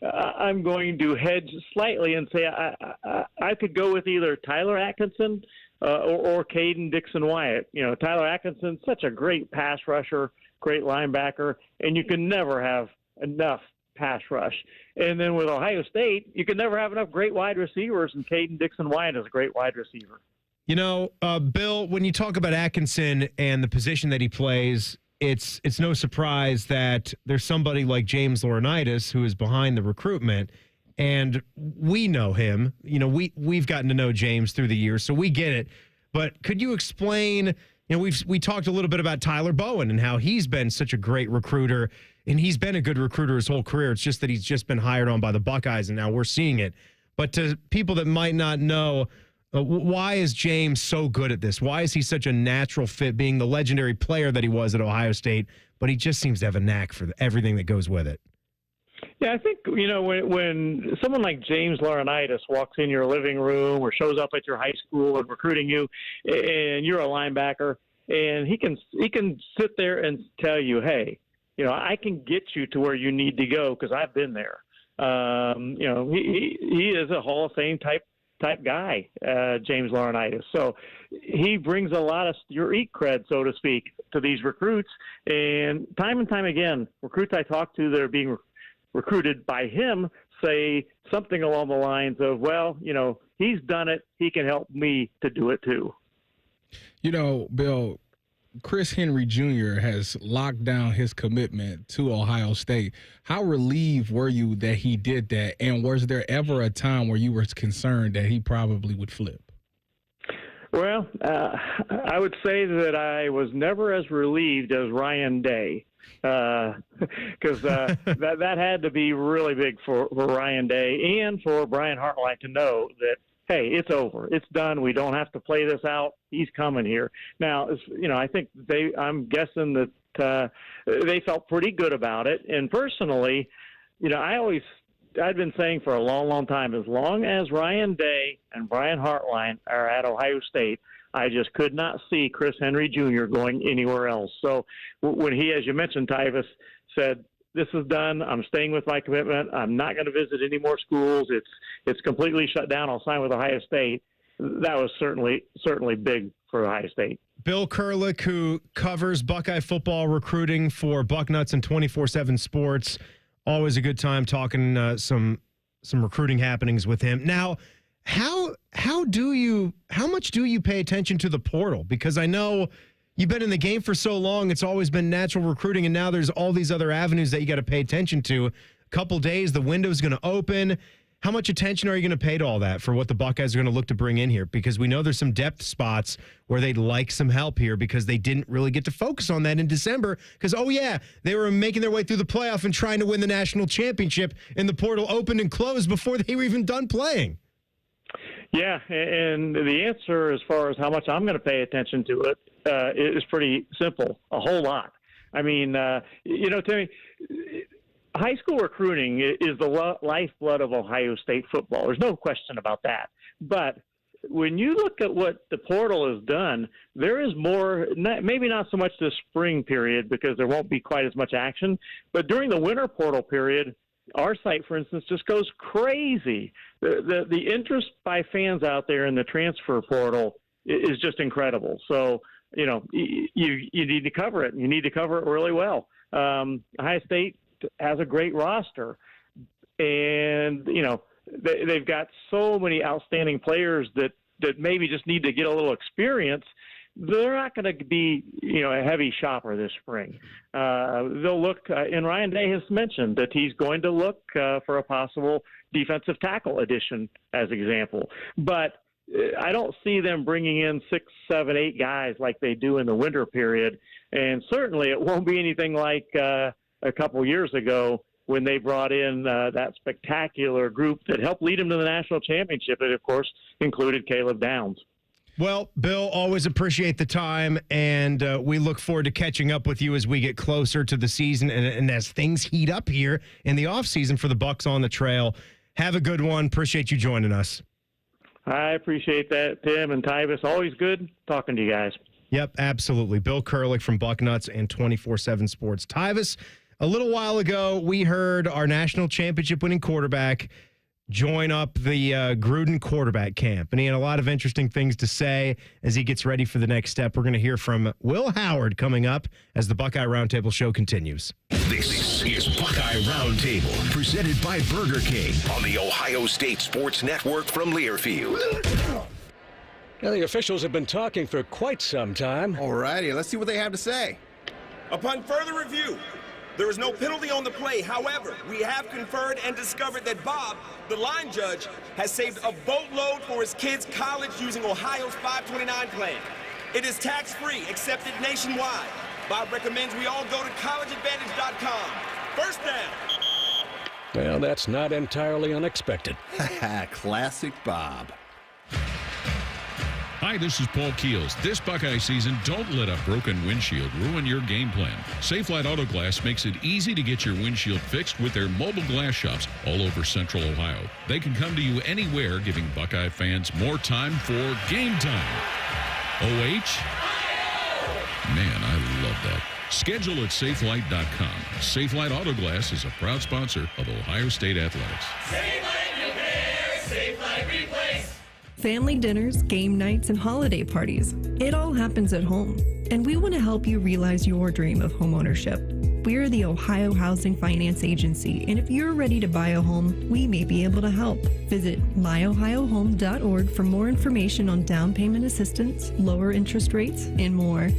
I'm going to hedge slightly and say I could go with either Tyler Atkinson or Caden Dixon Wyatt. Tyler Atkinson, such a great pass rusher, great linebacker, and you can never have enough pass rush. And then with Ohio State, you can never have enough great wide receivers, and Caden Dixon Wyatt is a great wide receiver. Bill, when you talk about Atkinson and the position that he plays, it's no surprise that there's somebody like James Laurinaitis who is behind the recruitment, and we know him. We've gotten to know James through the years, so we get it. But could you explain? We talked a little bit about Tyler Bowen and how he's been such a great recruiter, and he's been a good recruiter his whole career. It's just that he's just been hired on by the Buckeyes, and now we're seeing it. But to people that might not know, why is James so good at this? Why is he such a natural fit, being the legendary player that he was at Ohio State, but he just seems to have a knack for everything that goes with it? Yeah, I think, when someone like James Laurinaitis walks in your living room or shows up at your high school and recruiting you, and you're a linebacker, and he can sit there and tell you, hey, I can get you to where you need to go because I've been there. He is a Hall of Fame type guy, James Laurinaitis. So he brings a lot of street cred, so to speak, to these recruits. And time again, recruits I talk to that are being recruited by him say something along the lines of, well, he's done it. He can help me to do it too. Bill, Chris Henry Jr. has locked down his commitment to Ohio State. How relieved were you that he did that? And was there ever a time where you were concerned that he probably would flip? Well, I would say that I was never as relieved as Ryan Day, because that had to be really big for Ryan Day and for Brian Hartline to know that, hey, it's over. It's done. We don't have to play this out. He's coming here. Now, I think I'm guessing that they felt pretty good about it. And personally, I'd been saying for a long, long time, as long as Ryan Day and Brian Hartline are at Ohio State, I just could not see Chris Henry Jr. going anywhere else. So when he, as you mentioned, Tyvis, said, this is done. I'm staying with my commitment. I'm not going to visit any more schools. It's completely shut down. I'll sign with Ohio State. That was certainly big for Ohio State. Bill Kurlick, who covers Buckeye football recruiting for Bucknuts and 24/7 Sports. Always a good time talking some recruiting happenings with him. Now, how much do you pay attention to the portal? Because I know you've been in the game for so long, it's always been natural recruiting, and now there's all these other avenues that you got to pay attention to. A couple days, the window's going to open. How much attention are you going to pay to all that for what the Buckeyes are going to look to bring in here? Because we know there's some depth spots where they'd like some help here because they didn't really get to focus on that in December because, they were making their way through the playoff and trying to win the national championship, and the portal opened and closed before they were even done playing. Yeah, and the answer as far as how much I'm going to pay attention to it is pretty simple, a whole lot. I mean, Timmy, high school recruiting is the lifeblood of Ohio State football. There's no question about that. But when you look at what the portal has done, there is more, maybe not so much this spring period because there won't be quite as much action, but during the winter portal period, our site, for instance, just goes crazy. The interest by fans out there in the transfer portal is just incredible. So, you need to cover it. You need to cover it really well. Ohio State has a great roster, and, they've got so many outstanding players that maybe just need to get a little experience. They're not going to be, a heavy shopper this spring. They'll look, and Ryan Day has mentioned that he's going to look for a possible defensive tackle addition as example. But I don't see them bringing in 6, 7, 8 guys like they do in the winter period. And certainly it won't be anything like a couple years ago when they brought in that spectacular group that helped lead them to the national championship. It, of course, included Caleb Downs. Well, Bill, always appreciate the time, and we look forward to catching up with you as we get closer to the season and as things heat up here in the offseason for the Bucks on the trail. Have a good one. Appreciate you joining us. I appreciate that, Tim and Tyvis. Always good talking to you guys. Yep, absolutely. Bill Kurlick from Bucknuts and 24/7 Sports. Tyvis, a little while ago, we heard our national championship winning quarterback join up the Gruden quarterback camp. And he had a lot of interesting things to say as he gets ready for the next step. We're going to hear from Will Howard coming up as the Buckeye Roundtable show continues. This is Buckeye Roundtable, presented by Burger King on the Ohio State Sports Network from Learfield. Now, the officials have been talking for quite some time. All righty, let's see what they have to say. Upon further review, there is no penalty on the play. However, we have conferred and discovered that Bob, the line judge, has saved a boatload for his kids' college using Ohio's 529 plan. It is tax-free, accepted nationwide. Bob recommends we all go to collegeadvantage.com. First down. Well, that's not entirely unexpected. Classic Bob. Hi, this is Paul Keels. This Buckeye season, don't let a broken windshield ruin your game plan. Safelite Auto Glass makes it easy to get your windshield fixed with their mobile glass shops all over Central Ohio. They can come to you anywhere, giving Buckeye fans more time for game time. OH? Man, I love that. Schedule at safelite.com. Safelite Auto Glass is a proud sponsor of Ohio State Athletics. Safelite Repair, Safelite Replace. Family dinners, game nights, and holiday parties. It all happens at home. And we want to help you realize your dream of homeownership. We're the Ohio Housing Finance Agency, and if you're ready to buy a home, we may be able to help. Visit myohiohome.org for more information on down payment assistance, lower interest rates, and more.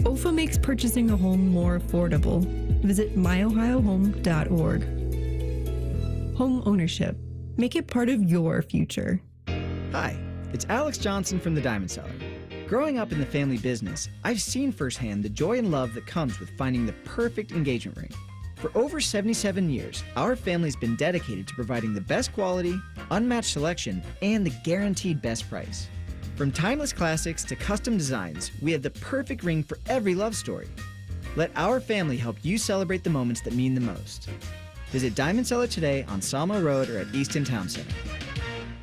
OFA makes purchasing a home more affordable. Visit myohiohome.org. Home ownership. Make it part of your future. Hi, it's Alex Johnson from The Diamond Seller. Growing up in the family business, I've seen firsthand the joy and love that comes with finding the perfect engagement ring. For over 77 years, our family's been dedicated to providing the best quality, unmatched selection, and the guaranteed best price. From timeless classics to custom designs, we have the perfect ring for every love story. Let our family help you celebrate the moments that mean the most. Visit Diamond Seller today on Salmo Road or at Easton Town Center.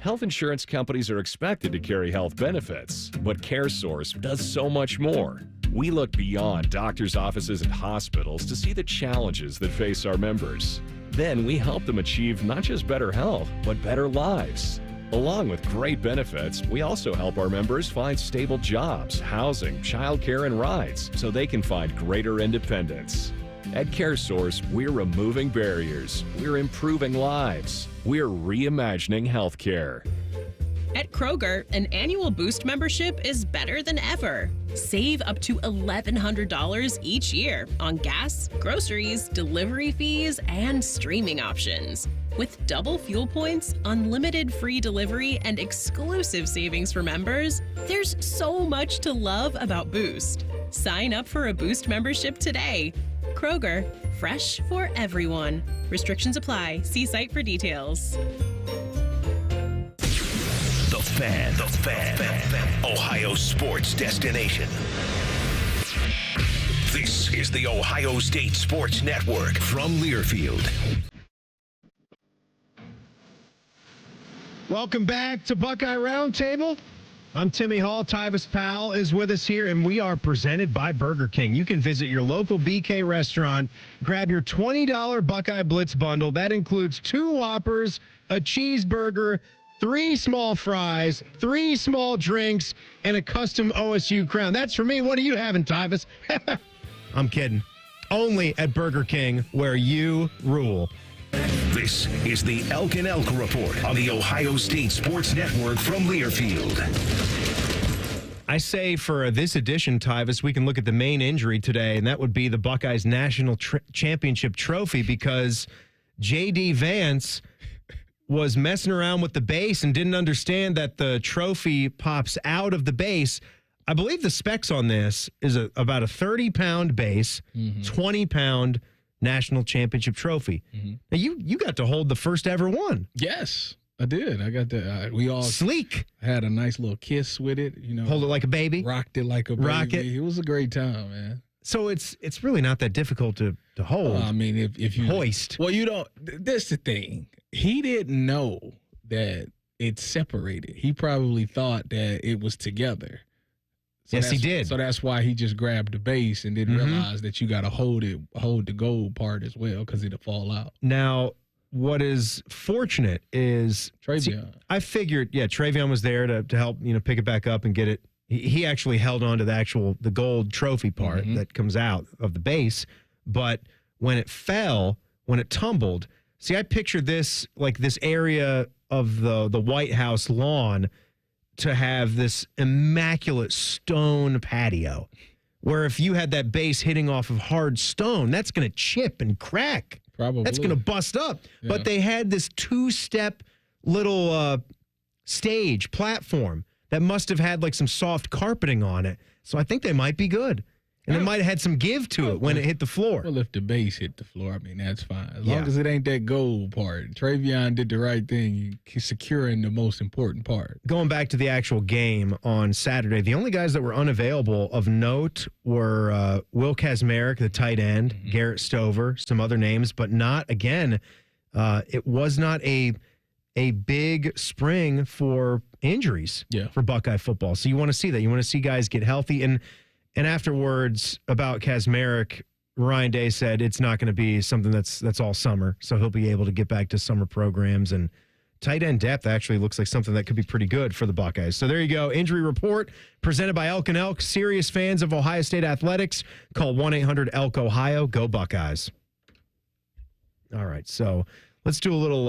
Health insurance companies are expected to carry health benefits, but CareSource does so much more. We look beyond doctors' offices and hospitals to see the challenges that face our members. Then we help them achieve not just better health, but better lives. Along with great benefits, we also help our members find stable jobs, housing, childcare, and rides so they can find greater independence. At CareSource, we're removing barriers, we're improving lives, we're reimagining healthcare. At Kroger, an annual Boost membership is better than ever. Save up to $1,100 each year on gas, groceries, delivery fees, and streaming options. With double fuel points, unlimited free delivery, and exclusive savings for members, there's so much to love about Boost. Sign up for a Boost membership today. Kroger, fresh for everyone. Restrictions apply. See site for details. The Fan. Ohio sports destination. This is the Ohio State Sports Network from Learfield. Welcome back to Buckeye Roundtable. I'm Timmy Hall. Tyvis Powell is with us here, and we are presented by Burger King. You can visit your local BK restaurant, grab your $20 Buckeye Blitz bundle. That includes 2 Whoppers, a cheeseburger, 3 small fries, 3 small drinks, and a custom OSU crown. That's for me. What are you having, Tyvis? I'm kidding. Only at Burger King, where you rule. This is the Elk and Elk Report on the Ohio State Sports Network from Learfield. I say for this edition, Tyvis, we can look at the main injury today, and that would be the Buckeyes National Championship trophy, because J.D. Vance was messing around with the base and didn't understand that the trophy pops out of the base. I believe the specs on this is about a 30-pound base, 20-pound national championship trophy. Now, you got to hold the first ever one. Yes, I did. I got that. We all sleek. Had a nice little kiss with it. You know, hold it like a baby. Rocked it like a baby. Rock it. It was a great time, man. So it's really not that difficult to hold. I mean, if you hoist. Well, you don't. That's the thing. He didn't know that it's separated. He probably thought that it was together. So yes, he did. So that's why he just grabbed the base and didn't realize that you got to hold the gold part as well, because it'll fall out. Now, what is fortunate is Travion. I figured, Travion was there to help, pick it back up and get it. He actually held on to the gold trophy part that comes out of the base. But when it tumbled, see, I pictured this like this area of the White House lawn to have this immaculate stone patio, where if you had that base hitting off of hard stone, that's going to chip and crack. Probably. That's going to bust up. Yeah. But they had this 2-step little stage platform that must have had like some soft carpeting on it. So I think they might be good. And it might have had some give to it when it hit the floor. Well, if the base hit the floor, I mean, that's fine. As long as it ain't that gold part. Travion did the right thing. He's securing the most important part. Going back to the actual game on Saturday, the only guys that were unavailable of note were Will Kazmarek, the tight end, Garrett Stover, some other names, but not, again, it was not a big spring for injuries for Buckeye football. So you want to see that. You want to see guys get healthy. And afterwards, about Kazmarek, Ryan Day said it's not going to be something that's all summer, so he'll be able to get back to summer programs. And tight end depth actually looks like something that could be pretty good for the Buckeyes. So there you go. Injury report presented by Elk and Elk. Serious fans of Ohio State athletics, call 1-800-ELK-OHIO. Go Buckeyes. All right, so let's do a little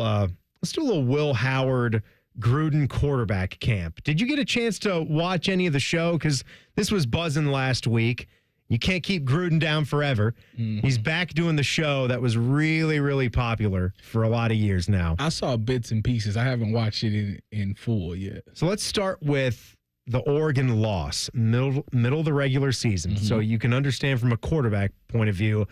Will Howard Gruden quarterback camp. Did you get a chance to watch any of the show? Because this was buzzing last week. You can't keep Gruden down forever. He's back doing the show that was really, really popular for a lot of years now. I saw bits and pieces. I haven't watched it in full yet. So let's start with the Oregon loss, middle of the regular season. So you can understand from a quarterback point of view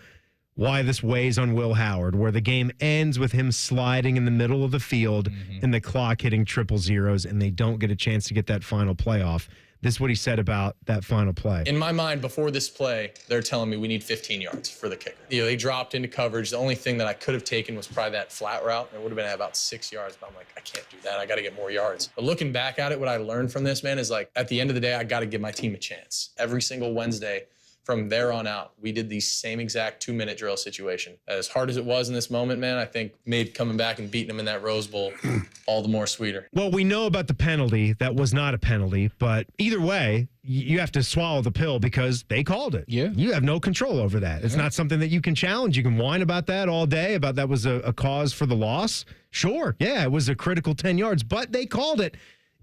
why this weighs on Will Howard, where the game ends with him sliding in the middle of the field and the clock hitting triple zeros, and they don't get a chance to get that final playoff. This is what he said about that final play. In my mind, before this play, they're telling me we need 15 yards for the kicker. They dropped into coverage. The only thing that I could have taken was probably that flat route. It would have been at about 6 yards, but I'm like, I can't do that. I got to get more yards. But looking back at it, what I learned from this, man, is like, at the end of the day, I got to give my team a chance. Every single Wednesday, from there on out, we did the same exact 2-minute drill situation. As hard as it was in this moment, man, I think maybe coming back and beating them in that Rose Bowl, all the more sweeter. Well, we know about the penalty. That was not a penalty, but either way, you have to swallow the pill because they called it. Yeah. You have no control over that. It's not something that you can challenge. You can whine about that all day, about that was a cause for the loss. Sure, yeah, it was a critical 10 yards, but they called it.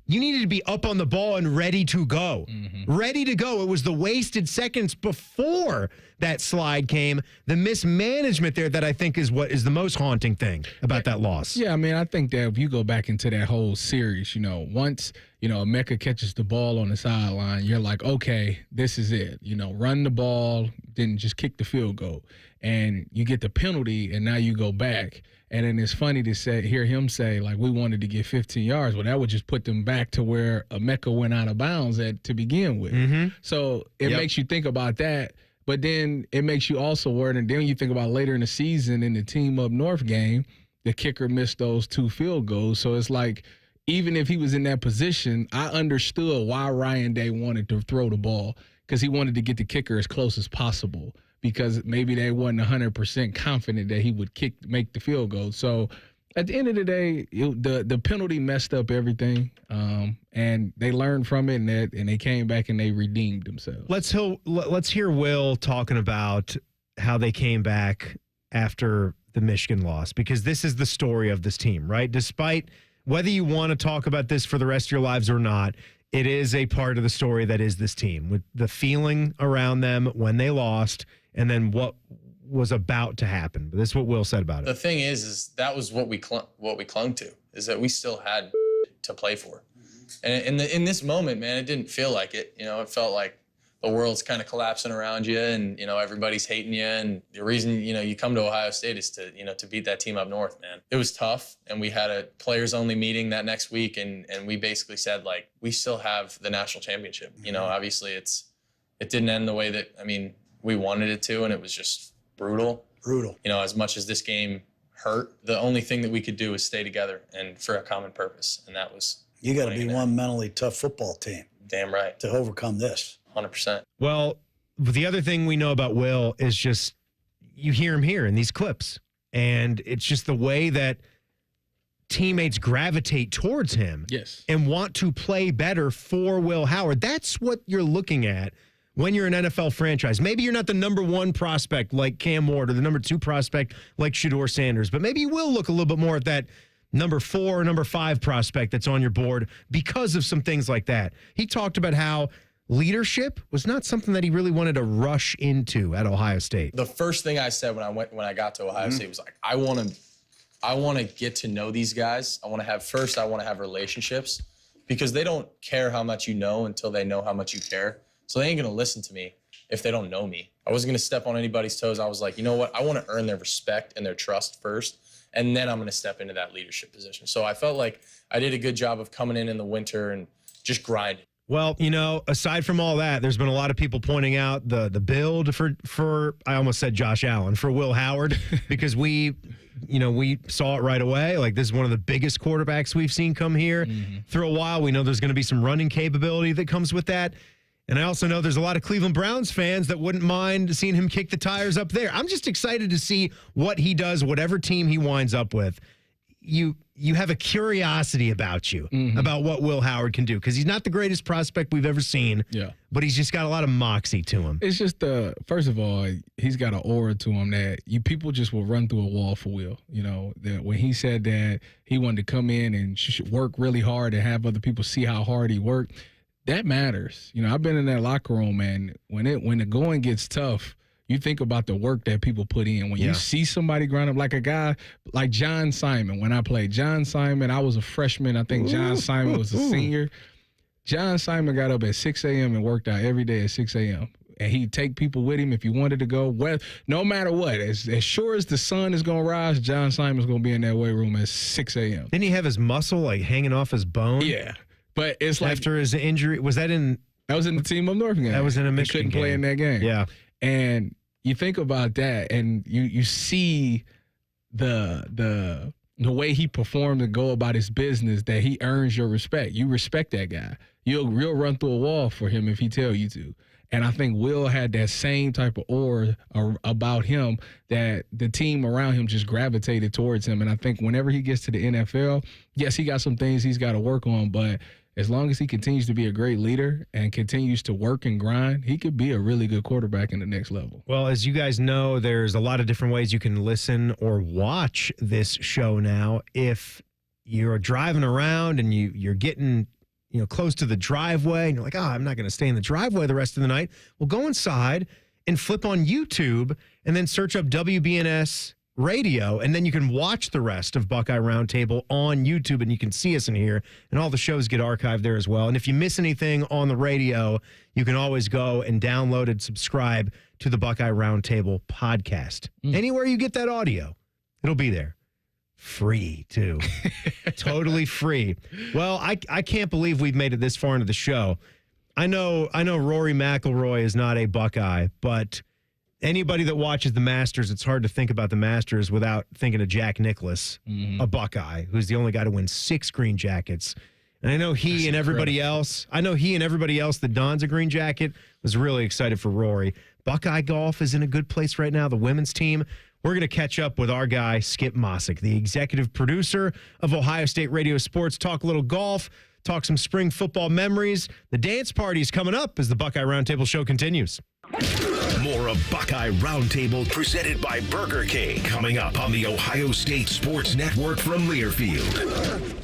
You needed to be up on the ball and ready to go. Ready to go. It was the wasted seconds before that slide came. The mismanagement there that I think is what is the most haunting thing about that loss. Yeah, I mean, I think that if you go back into that whole series, once, Mecca catches the ball on the sideline, you're like, okay, this is it. Run the ball, then just kick the field goal. And you get the penalty, and now you go back. And then it's funny to hear him say, like, we wanted to get 15 yards. Well, that would just put them back to where Mecca went out of bounds to begin with. So it makes you think about that. But then it makes you also worry. And then you think about later in the season in the Team Up North game, the kicker missed those 2 field goals. So it's like even if he was in that position, I understood why Ryan Day wanted to throw the ball, because he wanted to get the kicker as close as possible, because maybe they wasn't 100% confident that he would make the field goal. So at the end of the day, the penalty messed up everything, and they learned from it, and they came back and they redeemed themselves. Let's hear Will talking about how they came back after the Michigan loss, because this is the story of this team, right? Despite whether you want to talk about this for the rest of your lives or not, it is a part of the story that is this team, with the feeling around them when they lost and then what was about to happen. But this is what Will said about it. The thing is that was what we clung to, is that we still had to play for. And in this moment, man, it didn't feel like it. It felt like the world's kind of collapsing around you, and everybody's hating you, and the reason you come to Ohio State is to beat that team up north, man. It was tough, and we had a players only meeting that next week, and we basically said, like, we still have the national championship. Obviously it didn't end the way that we wanted it to, and it was just brutal. As much as this game hurt, the only thing that we could do is stay together and for a common purpose, and that was you got to be one mentally tough football team. Damn right. To overcome this. 100%. Well, the other thing we know about Will is just you hear him here in these clips, and it's just the way that teammates gravitate towards him and want to play better for Will Howard. That's what you're looking at when you're an NFL franchise. Maybe you're not the number one prospect like Cam Ward or the number two prospect like Shedeur Sanders, but maybe you will look a little bit more at that number 4 or number 5 prospect that's on your board because of some things like that. He talked about how leadership was not something that he really wanted to rush into at Ohio State. The first thing I said when I got to Ohio State was like, I want to get to know these guys. I want to have relationships, because they don't care how much you know until they know how much you care. So they ain't going to listen to me if they don't know me. I wasn't going to step on anybody's toes. I was like, you know what? I want to earn their respect and their trust first, and then I'm going to step into that leadership position. So I felt like I did a good job of coming in the winter and just grinding. Well, aside from all that, there's been a lot of people pointing out the build for I almost said Josh Allen, for Will Howard, because we saw it right away. Like, this is one of the biggest quarterbacks we've seen come here through a while. We know there's going to be some running capability that comes with that. And I also know there's a lot of Cleveland Browns fans that wouldn't mind seeing him kick the tires up there. I'm just excited to see what he does, whatever team he winds up with. You have a curiosity about you, about what Will Howard can do, because he's not the greatest prospect we've ever seen, but he's just got a lot of moxie to him. It's just, first of all, he's got an aura to him that people just will run through a wall for Will. When he said that he wanted to come in and work really hard and have other people see how hard he worked, that matters. I've been in that locker room, and when the going gets tough, you think about the work that people put in. When you see somebody grind up, like a guy like John Simon. When I played John Simon, I was a freshman. I think John Simon was a senior. John Simon got up at 6 a.m. and worked out every day at 6 a.m. And he'd take people with him if he wanted to go. Well, no matter what, as sure as the sun is going to rise, John Simon's going to be in that weight room at 6 a.m. Didn't he have his muscle hanging off his bone? Yeah. But it's like after his injury, was that in the team up north game? That was in a Michigan game. He couldn't play in that game. Yeah. And you think about that, and you see the way he performed and go about his business, that he earns your respect. You respect that guy. You'll run through a wall for him if he tell you to. And I think Will had that same type of aura about him, that the team around him just gravitated towards him. And I think whenever he gets to the NFL, yes, he got some things he's got to work on, but as long as he continues to be a great leader and continues to work and grind, he could be a really good quarterback in the next level. Well, as you guys know, there's a lot of different ways you can listen or watch this show now. If you're driving around and you're getting close to the driveway and you're like, I'm not going to stay in the driveway the rest of the night. Well, go inside and flip on YouTube and then search up WBNS Radio, and then you can watch the rest of Buckeye Roundtable on YouTube, and you can see us in here, and all the shows get archived there as well. And if you miss anything on the radio, you can always go and download and subscribe to the Buckeye Roundtable podcast. Anywhere you get that audio, it'll be there. Free, too. Totally free. Well, I can't believe we've made it this far into the show. I know Rory McIlroy is not a Buckeye, but anybody that watches the Masters, it's hard to think about the Masters without thinking of Jack Nicklaus, a Buckeye, who's the only guy to win 6 green jackets. And I know he and everybody else that dons a green jacket was really excited for Rory. Buckeye golf is in a good place right now, the women's team. We're going to catch up with our guy, Skip Mossick, the executive producer of Ohio State Radio Sports, talk a little golf, talk some spring football memories. The dance party's coming up as the Buckeye Roundtable show continues. More of Buckeye Roundtable presented by Burger King coming up on the Ohio State Sports Network from Learfield.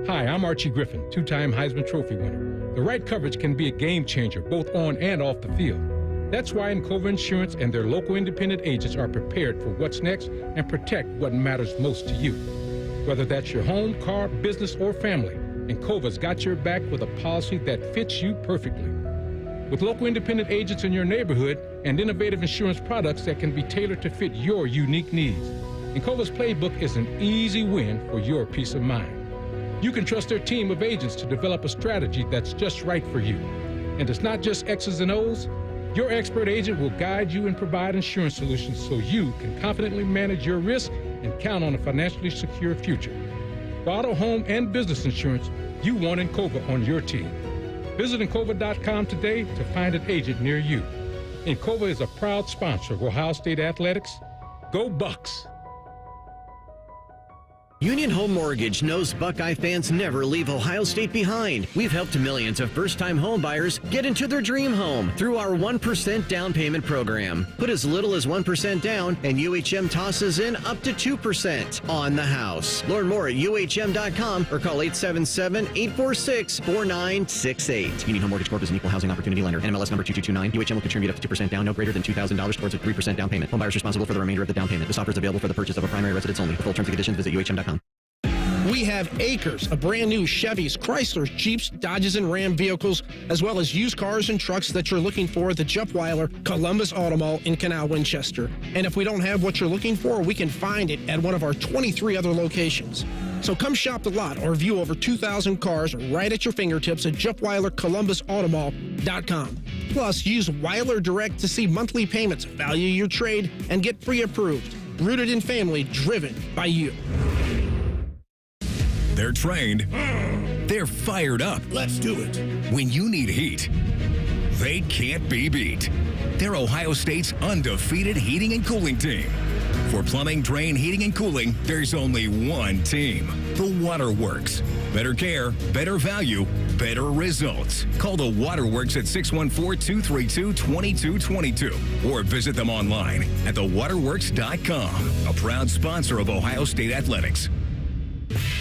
Hi, I'm Archie Griffin, 2-time Heisman Trophy winner. The right coverage can be a game changer, both on and off the field. That's why Encova Insurance and their local independent agents are prepared for what's next and protect what matters most to you. Whether that's your home, car, business, or family, Encova's got your back with a policy that fits you perfectly. With local independent agents in your neighborhood and innovative insurance products that can be tailored to fit your unique needs, Encova's playbook is an easy win for your peace of mind. You can trust their team of agents to develop a strategy that's just right for you. And it's not just X's and O's. Your expert agent will guide you and provide insurance solutions so you can confidently manage your risk and count on a financially secure future. For auto, home, and business insurance, you want Encova on your team. Visit Encova.com today to find an agent near you. Encova is a proud sponsor of Ohio State Athletics. Go Bucks! Union Home Mortgage knows Buckeye fans never leave Ohio State behind. We've helped millions of first-time home buyers get into their dream home through our 1% down payment program. Put as little as 1% down, and UHM tosses in up to 2% on the house. Learn more at UHM.com or call 877-846-4968. Union Home Mortgage Corp is an equal housing opportunity lender. NMLS number 2229. UHM will contribute up to 2% down, no greater than $2,000 towards a 3% down payment. Home buyers responsible for the remainder of the down payment. This offer is available for the purchase of a primary residence only. For full terms and conditions, visit UHM.com. We have acres of brand new Chevys, Chryslers, Jeeps, Dodges, and Ram vehicles, as well as used cars and trucks that you're looking for at the Jeff Weiler Columbus Auto Mall in Canal Winchester. And if we don't have what you're looking for, we can find it at one of our 23 other locations. So come shop the lot or view over 2,000 cars right at your fingertips at JeffWeilerColumbusAutomall.com. Plus, use Weiler Direct to see monthly payments, value your trade, and get pre-approved. Rooted in family, driven by you. They're trained. They're fired up. Let's do it. When you need heat, they can't be beat. They're Ohio State's undefeated heating and cooling team. For plumbing, drain, heating, and cooling, there's only one team. The Waterworks. Better care, better value, better results. Call the Waterworks at 614-232-2222 or visit them online at thewaterworks.com. A proud sponsor of Ohio State Athletics.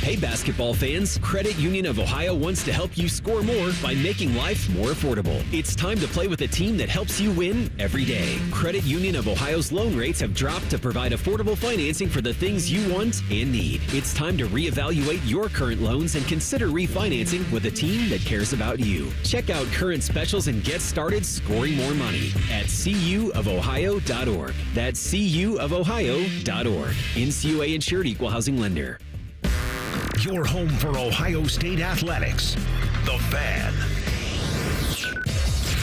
Hey, basketball fans, Credit Union of Ohio wants to help you score more by making life more affordable. It's time to play with a team that helps you win every day. Credit Union of Ohio's loan rates have dropped to provide affordable financing for the things you want and need. It's time to reevaluate your current loans and consider refinancing with a team that cares about you. Check out current specials and get started scoring more money at cuofohio.org. That's cuofohio.org. NCUA insured, equal housing lender. Your home for Ohio State Athletics. The Fan.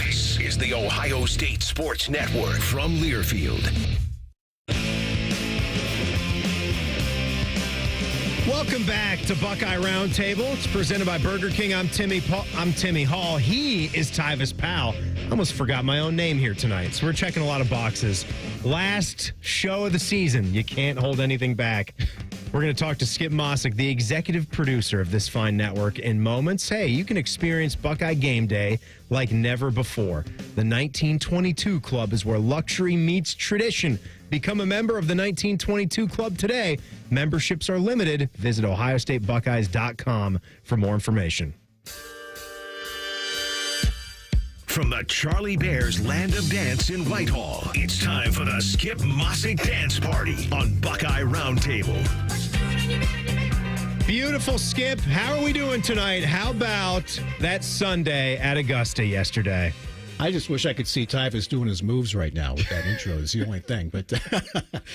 This is the Ohio State Sports Network from Learfield. Welcome back to Buckeye Roundtable. It's presented by Burger King. I'm Timmy Hall. He is Tyvis Powell. I almost forgot my own name here tonight, so we're checking a lot of boxes. Last show of the season. You can't hold anything back. We're going to talk to Skip Mossick, the executive producer of this fine network, in moments. Hey, you can experience Buckeye Game Day like never before. The 1922 Club is where luxury meets tradition. Become a member of the 1922 Club today. Memberships are limited. Visit OhioStateBuckeyes.com for more information. From the Charlie Bears Land of Dance in Whitehall, it's time for the Skip Mossick Dance Party on Buckeye Roundtable. Beautiful, Skip. How are we doing tonight? How about that Sunday at Augusta yesterday? I just wish I could see Tyvis doing his moves right now with that intro. Is the only thing. But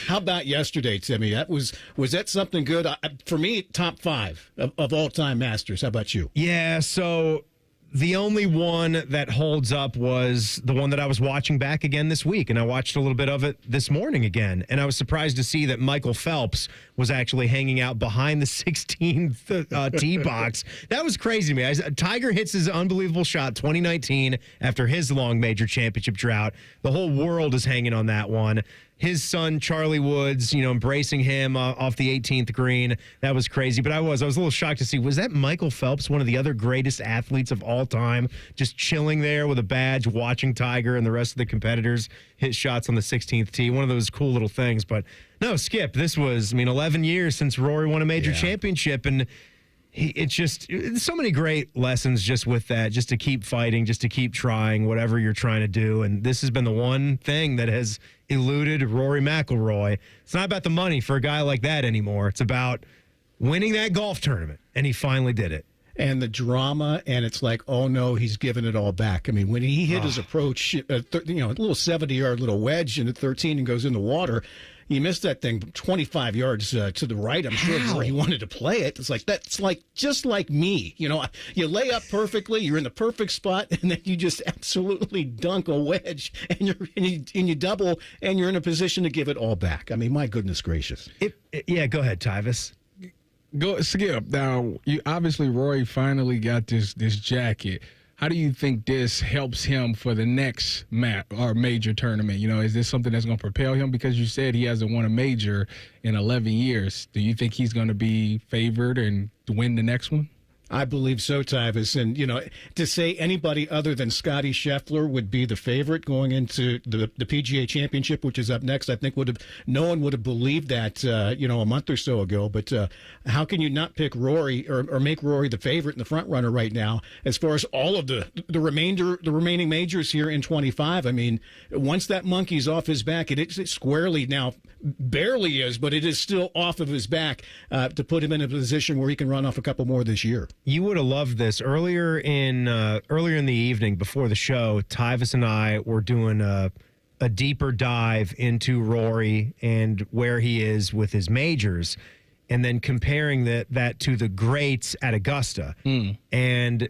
how about yesterday, Timmy? Was that something good? For me, top 5 of all-time Masters. How about you? Yeah, so The only one that holds up was the one that I was watching back again this week, and I watched a little bit of it this morning again, and I was surprised to see that Michael Phelps was actually hanging out behind the 16th tee box. That was crazy to me. Tiger hits his unbelievable shot 2019 after his long major championship drought. The whole world is hanging on that one. His son, Charlie Woods, embracing him off the 18th green. That was crazy. But I was a little shocked to see, was that Michael Phelps, one of the other greatest athletes of all time, just chilling there with a badge, watching Tiger and the rest of the competitors hit shots on the 16th tee? One of those cool little things. But no, Skip, this was, 11 years since Rory won a major championship. And it's just so many great lessons just with that, just to keep fighting, just to keep trying whatever you're trying to do. And this has been the one thing that has eluded Rory McIlroy. It's not about the money for a guy like that anymore. It's about winning that golf tournament. And he finally did it. And the drama, and it's like, oh no, he's giving it all back. I mean, when he hit his approach, a little 70-yard little wedge into 13 and goes in the water, he missed that thing 25 yards to the right. I'm sure where he wanted to play it. It's like, that's like just like me. You lay up perfectly, you're in the perfect spot, and then you just absolutely dunk a wedge, and you double, and you're in a position to give it all back. I mean, my goodness gracious. Yeah, go ahead, Tyvis. Go, Skip. Now, obviously Rory finally got this jacket. How do you think this helps him for the next major tournament? Is this something that's going to propel him? Because you said he hasn't won a major in 11 years. Do you think he's going to be favored and win the next one? I believe so, Tyvis. And, to say anybody other than Scottie Scheffler would be the favorite going into the PGA Championship, which is up next, I think no one would have believed that, a month or so ago. But how can you not pick Rory or make Rory the favorite and the front runner right now as far as all of the remaining majors here in 25? I mean, once that monkey's off his back, it's squarely now, barely is, but it is still off of his back to put him in a position where he can run off a couple more this year. You would have loved this. Earlier in the evening before the show, Tyvis and I were doing a deeper dive into Rory and where he is with his majors, and then comparing that to the greats at Augusta. And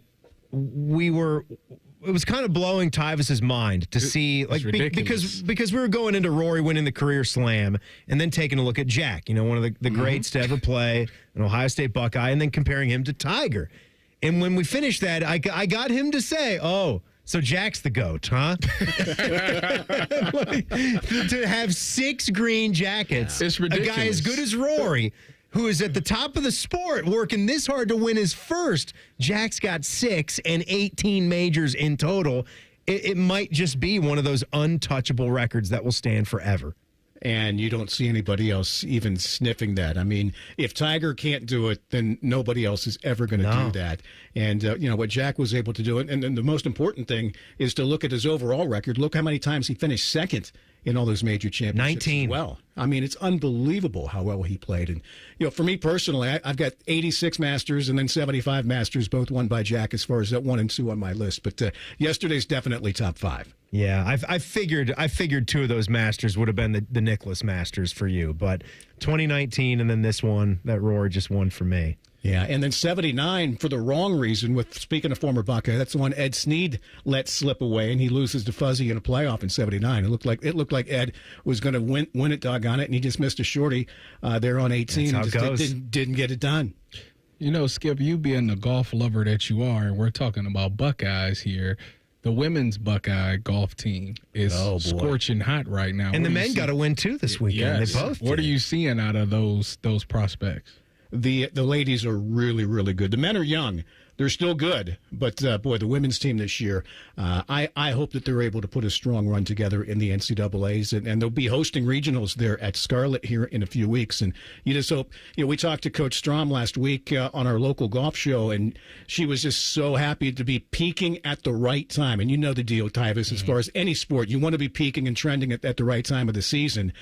it was kind of blowing Tyvis's mind to see, because we were going into Rory winning the career slam and then taking a look at Jack, one of the greats to ever play, an Ohio State Buckeye, and then comparing him to Tiger. And when we finished that, I got him to say, oh, so Jack's the GOAT, huh? To have 6 green jackets, it's ridiculous. A guy as good as Rory, who is at the top of the sport, working this hard to win his first. Jack's got 6 and 18 majors in total. It might just be one of those untouchable records that will stand forever. And you don't see anybody else even sniffing that. I mean, if Tiger can't do it, then nobody else is ever going to do that. And, what Jack was able to do, and the most important thing is to look at his overall record. Look how many times he finished second in all those major championships 19. as well. I mean, it's unbelievable how well he played. And, for me personally, I've got 86 Masters and then 75 Masters, both won by Jack as far as that 1 and 2 on my list. But yesterday's definitely top 5. Yeah, I figured 2 of those Masters would have been the Nicklaus Masters for you, but 2019 and then this one, that Rory just won for me. Yeah, and then 79 for the wrong reason. Speaking of former Buckeye, that's the one Ed Snead let slip away, and he loses to Fuzzy in a playoff in 79. It looked like Ed was going to win it, doggone it, and he just missed a shorty there on 18. That's how it goes. Didn't get it done. Skip, you being the golf lover that you are, and we're talking about Buckeyes here. The women's Buckeye golf team is scorching hot right now. And the men got to win too this weekend. Yes. They both did. What are you seeing out of those prospects? The ladies are really, really good. The men are young. They're still good, but boy, the women's team this year, I hope that they're able to put a strong run together in the NCAAs, and they'll be hosting regionals there at Scarlet here in a few weeks. And you just hope, we talked to Coach Strom last week on our local golf show, and she was just so happy to be peaking at the right time. And you know the deal, Tyvis, as far as any sport, you want to be peaking and trending at the right time of the season.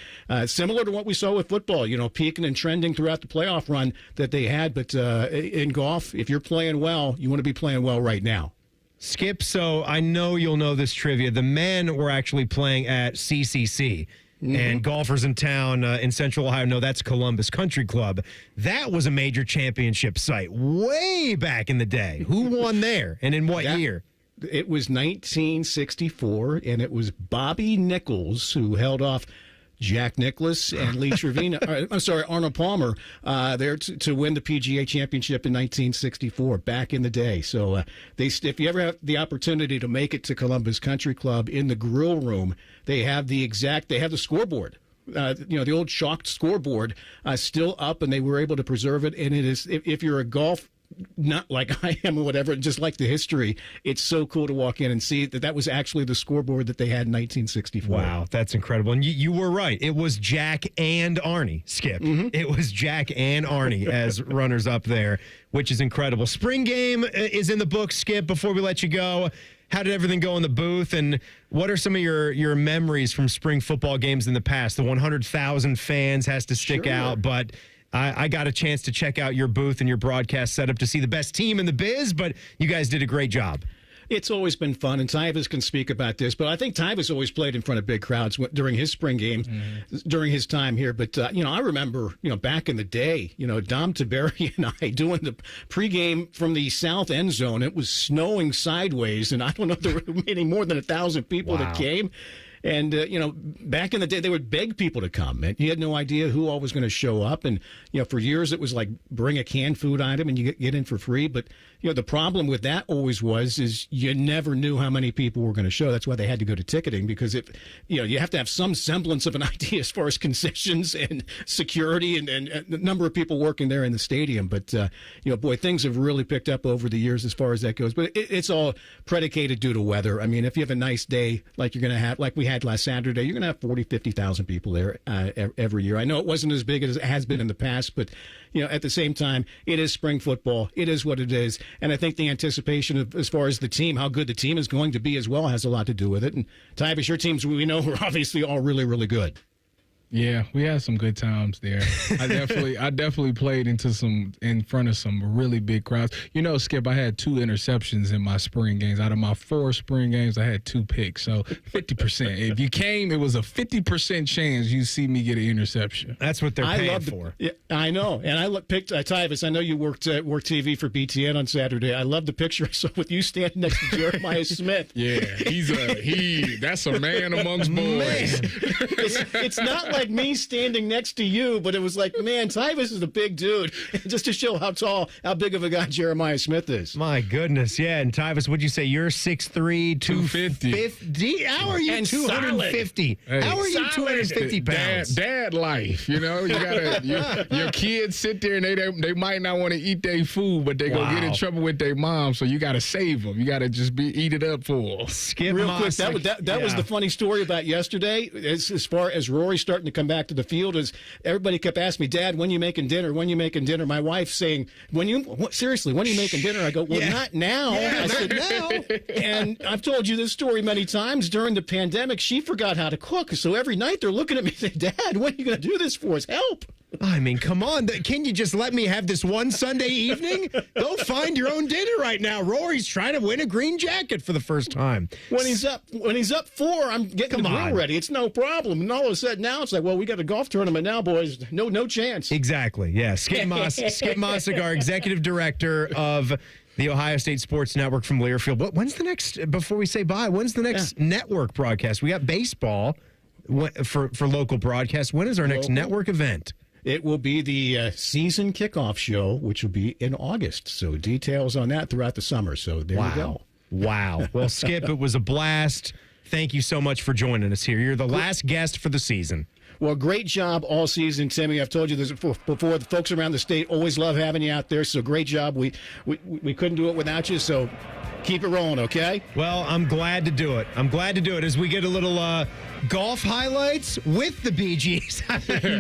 Similar to what we saw with football, peaking and trending throughout the playoff run that they had. But in golf, if you're playing well, you want to be playing well right now. Skip, so I know you'll know this trivia. The men were actually playing at CCC. And golfers in town in Central Ohio know that's Columbus Country Club. That was a major championship site way back in the day. Who won there and in what year? It was 1964, and it was Bobby Nichols who held off Jack Nicklaus and Lee Trevino. Arnold Palmer there to win the PGA Championship in 1964 back in the day. So if you ever have the opportunity to make it to Columbus Country Club, in the grill room, they have the scoreboard. The old chalked scoreboard still up, and they were able to preserve it. And it is, if you're a golf not like I am or whatever, just like the history, it's so cool to walk in and see that was actually the scoreboard that they had in 1964. Wow, that's incredible. And you were right. It was Jack and Arnie, Skip. It was Jack and Arnie as runners up there, which is incredible. Spring game is in the book, Skip. Before we let you go, how did everything go in the booth, and what are some of your memories from spring football games in the past? The 100,000 fans has to stick out, but I got a chance to check out your booth and your broadcast setup to see the best team in the biz, but you guys did a great job. It's always been fun, and Tyvis can speak about this, but I think Tyvis always played in front of big crowds during his spring games, during his time here. But, I remember, back in the day, Dom Tiberi and I doing the pregame from the south end zone. It was snowing sideways, and I don't know if there were any more than 1,000 people that came. And, back in the day, they would beg people to come. And you had no idea who all was going to show up. And, for years it was like bring a canned food item and you get in for free. But, the problem with that always is you never knew how many people were going to show. That's why they had to go to ticketing, because you have to have some semblance of an idea as far as concessions and security and the number of people working there in the stadium. But, things have really picked up over the years as far as that goes. But it's all predicated due to weather. I mean, if you have a nice day like you're going to have, like we had last Saturday, you're going to have 40, 50,000 people there every year. I know it wasn't as big as it has been in the past, but, at the same time, it is spring football. It is what it is. And I think the anticipation of, as far as the team, how good the team is going to be as well, has a lot to do with it. And Tyvis, your teams, we know, are obviously all really, really good. Yeah, we had some good times there. I definitely played in front of some really big crowds. Skip, I had 2 interceptions in my spring games. Out of my 4 spring games, I had 2 picks. So 50%. If you came, it was a 50% chance you see me get an interception. That's what they're paying for. Yeah, I know. And I picked Tyvis. I know you worked TV for BTN on Saturday. I love the picture I saw with you standing next to Jeremiah Smith. Yeah, that's a man amongst boys. It's not like me standing next to you, but it was like, man, Tyvis is a big dude. Just to show how big of a guy Jeremiah Smith is. My goodness, yeah. And Tyvis, what'd you say? You're 6'3", 250. How are you and 250? Hey, how are you 250 pounds? Dad life, you gotta your kids sit there and they might not want to eat their food, but they gonna get in trouble with their mom, so you gotta save them. You gotta just eat it up for them. Skip real quick. That was the funny story about yesterday. As far as Rory starting to come back to the field, is everybody kept asking me, Dad, when you making dinner? When you making dinner? My wife saying, seriously, when are you making dinner? I go, well, not now. I said, now. And I've told you this story many times. During the pandemic, she forgot how to cook. So every night they're looking at me and saying, Dad, when are you going to do this for us? Help. I mean, come on. Can you just let me have this one Sunday evening? Go find your own dinner right now. Rory's trying to win a green jacket for the first time. When he's up 4, I'm getting the grill ready. It's no problem. And all of a sudden now it's like, well, we got a golf tournament now, boys. No chance. Exactly. Yeah. Skip Mossick, our executive director of the Ohio State Sports Network from Learfield. When's the next, before we say bye, when's the next network broadcast? We got baseball for local broadcast. When is our next network event? It will be the season kickoff show, which will be in August. So details on that throughout the summer. So there you go. Wow. Well, Skip, it was a blast. Thank you so much for joining us here. You're the last guest for the season. Well, great job all season, Timmy. I've told you this before. The folks around the state always love having you out there. So great job. We couldn't do it without you. So keep it rolling, okay? Well, I'm glad to do it. As we get a little golf highlights with the Bee Gees.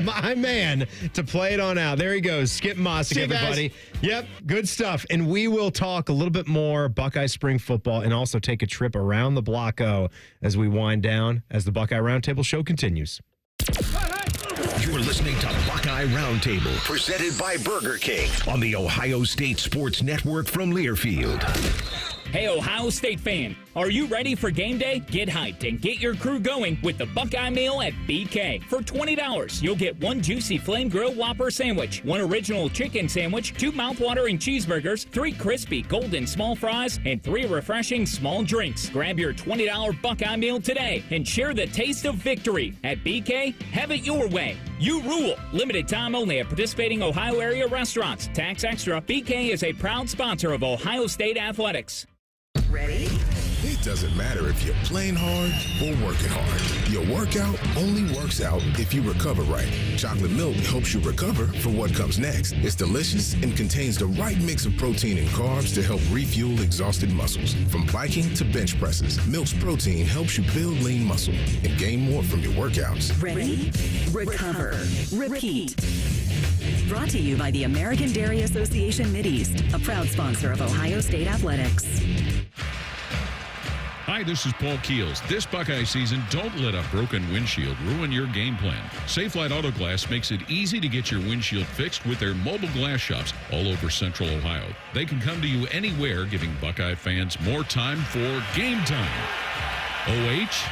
My man to play it on out. There he goes. Skip Mossick, everybody. Guys. Yep, good stuff. And we will talk a little bit more Buckeye spring football and also take a trip around the Block O as we wind down as the Buckeye Roundtable show continues. You're listening to Buckeye Roundtable, presented by Burger King on the Ohio State Sports Network from Learfield. Hey, Ohio State fan, are you ready for game day? Get hyped and get your crew going with the Buckeye meal at BK. For $20, you'll get 1 juicy flame grill Whopper sandwich, 1 original chicken sandwich, 2 mouthwatering cheeseburgers, 3 crispy golden small fries, and 3 refreshing small drinks. Grab your $20 Buckeye meal today and share the taste of victory. At BK, have it your way. You rule. Limited time only at participating Ohio area restaurants. Tax extra. BK is a proud sponsor of Ohio State Athletics. Ready? It doesn't matter if you're playing hard or working hard. Your workout only works out if you recover right. Chocolate milk helps you recover for what comes next. It's delicious and contains the right mix of protein and carbs to help refuel exhausted muscles. From biking to bench presses, Milk's protein helps you build lean muscle and gain more from your workouts. Ready? Recover. Repeat. Brought to you by the American Dairy Association Mideast, a proud sponsor of Ohio State Athletics. Hi, this is Paul Keels. This Buckeye season, don't let a broken windshield ruin your game plan. Safelite Auto Glass makes it easy to get your windshield fixed with their mobile glass shops all over Central Ohio. They can come to you anywhere, giving Buckeye fans more time for game time. OH?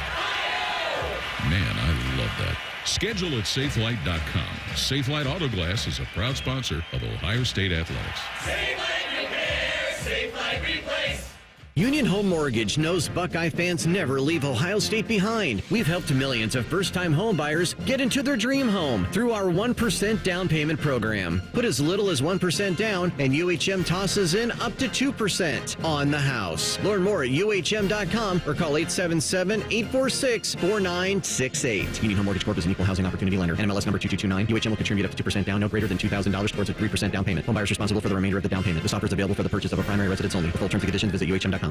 Man, I love that. Schedule at safelite.com. Safelite Auto Glass is a proud sponsor of Ohio State Athletics. Safelite repair, Safelite replace. Union Home Mortgage knows Buckeye fans never leave Ohio State behind. We've helped millions of first-time home buyers get into their dream home through our 1% down payment program. Put as little as 1% down, and UHM tosses in up to 2% on the house. Learn more at UHM.com or call 877-846-4968. Union Home Mortgage Corp is an equal housing opportunity lender. NMLS number 2229. UHM will contribute up to 2% down, no greater than $2,000 towards a 3% down payment. Home buyers responsible for the remainder of the down payment. This offer is available for the purchase of a primary residence only. For full terms and conditions, visit UHM.com.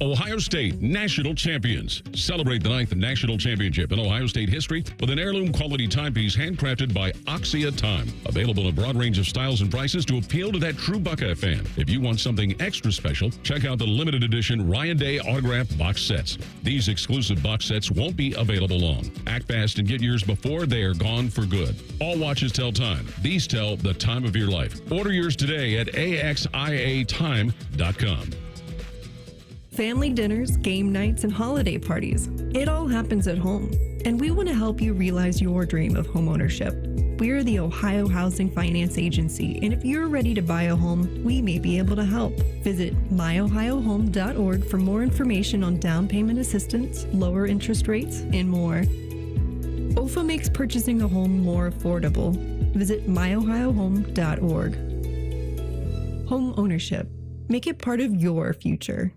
Ohio State National Champions. Celebrate the 9th National Championship in Ohio State history with an heirloom quality timepiece handcrafted by Oxia Time. Available in a broad range of styles and prices to appeal to that true Buckeye fan. If you want something extra special, check out the limited edition Ryan Day autographed box sets. These exclusive box sets won't be available long. Act fast and get yours before they are gone for good. All watches tell time. These tell the time of your life. Order yours today at AXIAtime.com. Family dinners, game nights, and holiday parties. It all happens at home. And we want to help you realize your dream of homeownership. We're the Ohio Housing Finance Agency, and if you're ready to buy a home, we may be able to help. Visit myohiohome.org for more information on down payment assistance, lower interest rates, and more. OFA makes purchasing a home more affordable. Visit myohiohome.org. Home ownership. Make it part of your future.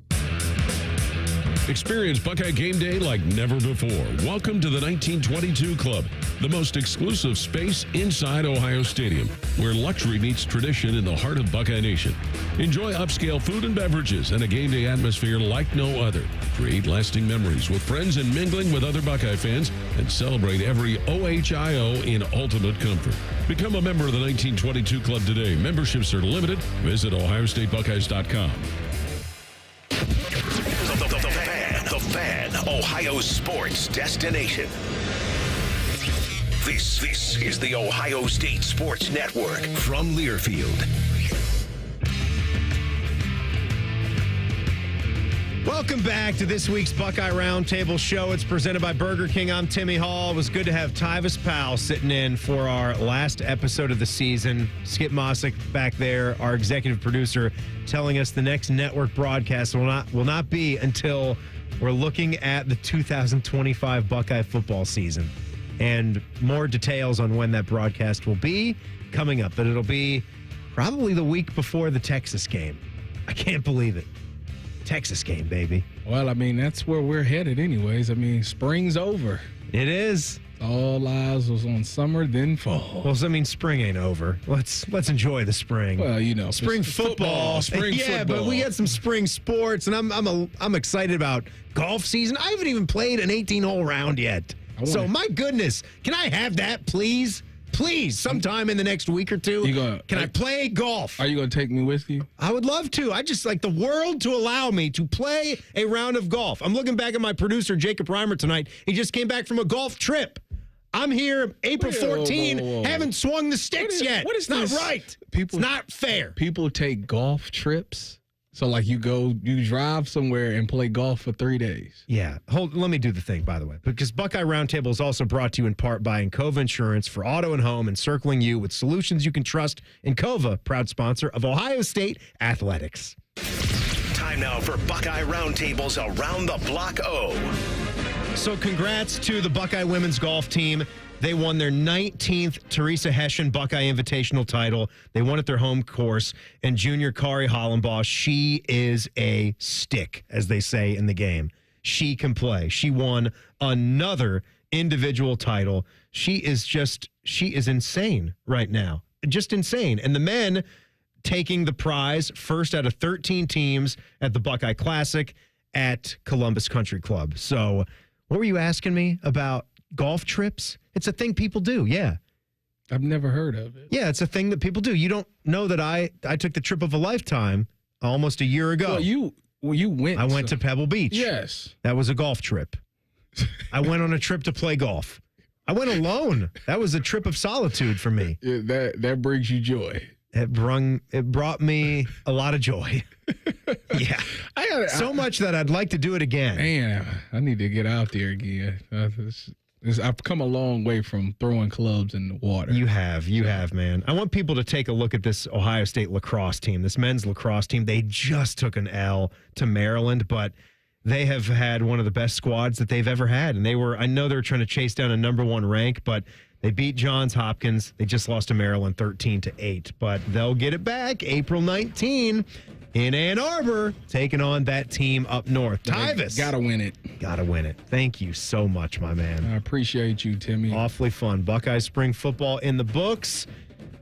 Experience Buckeye game day like never before. Welcome to the 1922 Club, the most exclusive space inside Ohio Stadium, where luxury meets tradition in the heart of Buckeye Nation. Enjoy upscale food and beverages and a game day atmosphere like no other. Create lasting memories with friends and mingling with other Buckeye fans, and celebrate every OHIO in ultimate comfort. Become a member of the 1922 Club today. Memberships are limited. Visit ohiostatebuckeyes.com. The Fan, Ohio sports destination. This is the Ohio State Sports Network from Learfield. Welcome back to this week's Buckeye Roundtable show. It's presented by Burger King. I'm Timmy Hall. It was good to have Tyvis Powell sitting in for our last episode of the season. Skip Mossick back there, our executive producer, telling us the next network broadcast will not be until we're looking at the 2025 Buckeye football season. And more details on when that broadcast will be coming up. But it'll be probably the week before the Texas game. I can't believe it. Texas game, baby. Well, I mean, that's where we're headed anyways. I mean, spring's over. It is. All eyes was on summer, then fall. Well, I mean, spring ain't over. Let's enjoy the spring. Well, you know, spring football. Yeah, but we got some spring sports, and I'm excited about golf season. I haven't even played an 18-hole round yet. So, my goodness, can I have that, please? Please, sometime in the next week or two, can I play golf? Are you going to take me with you? I would love to. I just like the world to allow me to play a round of golf. I'm looking back at my producer, Jacob Reimer, tonight. He just came back from a golf trip. I'm here April 14, haven't swung the sticks yet. What is it's this? Not right. It's not fair. People take golf trips? So, like, you drive somewhere and play golf for 3 days. Yeah. Let me do the thing, by the way, because Buckeye Roundtable is also brought to you in part by Encova Insurance for auto and home, encircling you with solutions you can trust. Encova, proud sponsor of Ohio State Athletics. Time now for Buckeye Roundtable's Around the Block O. So congrats to the Buckeye women's golf team. They won their 19th Teresa Hession Buckeye Invitational title. They won at their home course. And junior Kari Hollenbaugh, she is a stick, as they say in the game. She can play. She won another individual title. She is insane right now. Just insane. And the men taking the prize first out of 13 teams at the Buckeye Classic at Columbus Country Club. So what were you asking me about golf trips? It's a thing people do, yeah. I've never heard of it. Yeah, it's a thing that people do. You don't know that I took the trip of a lifetime almost a year ago. Well, you went. I went to Pebble Beach. Yes. That was a golf trip. I went on a trip to play golf. I went alone. That was a trip of solitude for me. Yeah, that brings you joy. It brought me a lot of joy. Yeah. So much that I'd like to do it again. Man, I need to get out there again. I've come a long way from throwing clubs in the water. You have, man. I want people to take a look at this Ohio State lacrosse team, this men's lacrosse team. They just took an L to Maryland, but they have had one of the best squads that they've ever had. And I know they were trying to chase down a number one rank, but they beat Johns Hopkins. They just lost to Maryland 13-8, but they'll get it back April 19 in Ann Arbor, taking on that team up north. Tyvis. Gotta win it. Gotta win it. Thank you so much, my man. I appreciate you, Timmy. Awfully fun. Buckeye spring football in the books.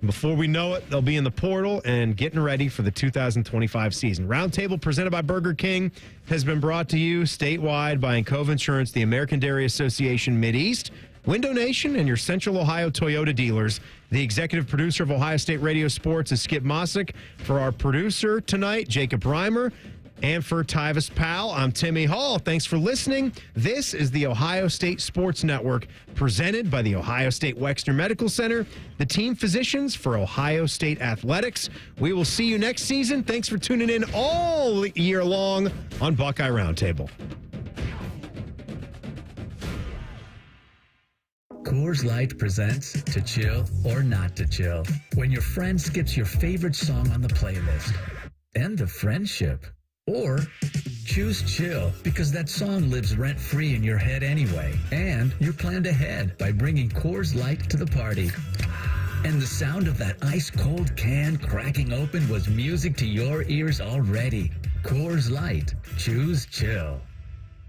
Before we know it, they'll be in the portal and getting ready for the 2025 season. Roundtable presented by Burger King has been brought to you statewide by Encova Insurance, the American Dairy Association Mideast, Window Nation, and your Central Ohio Toyota dealers. The executive producer of Ohio State Radio Sports is Skip Mossick. For our producer tonight, Jacob Reimer. And for Tyvis Powell, I'm Timmy Hall. Thanks for listening. This is the Ohio State Sports Network, presented by the Ohio State Wexner Medical Center, the team physicians for Ohio State Athletics. We will see you next season. Thanks for tuning in all year long on Buckeye Roundtable. Coors Light presents To Chill or Not to Chill, when your friend skips your favorite song on the playlist. End of friendship. Or choose chill, because that song lives rent-free in your head anyway. And you're planned ahead by bringing Coors Light to the party. And the sound of that ice-cold can cracking open was music to your ears already. Coors Light. Choose chill.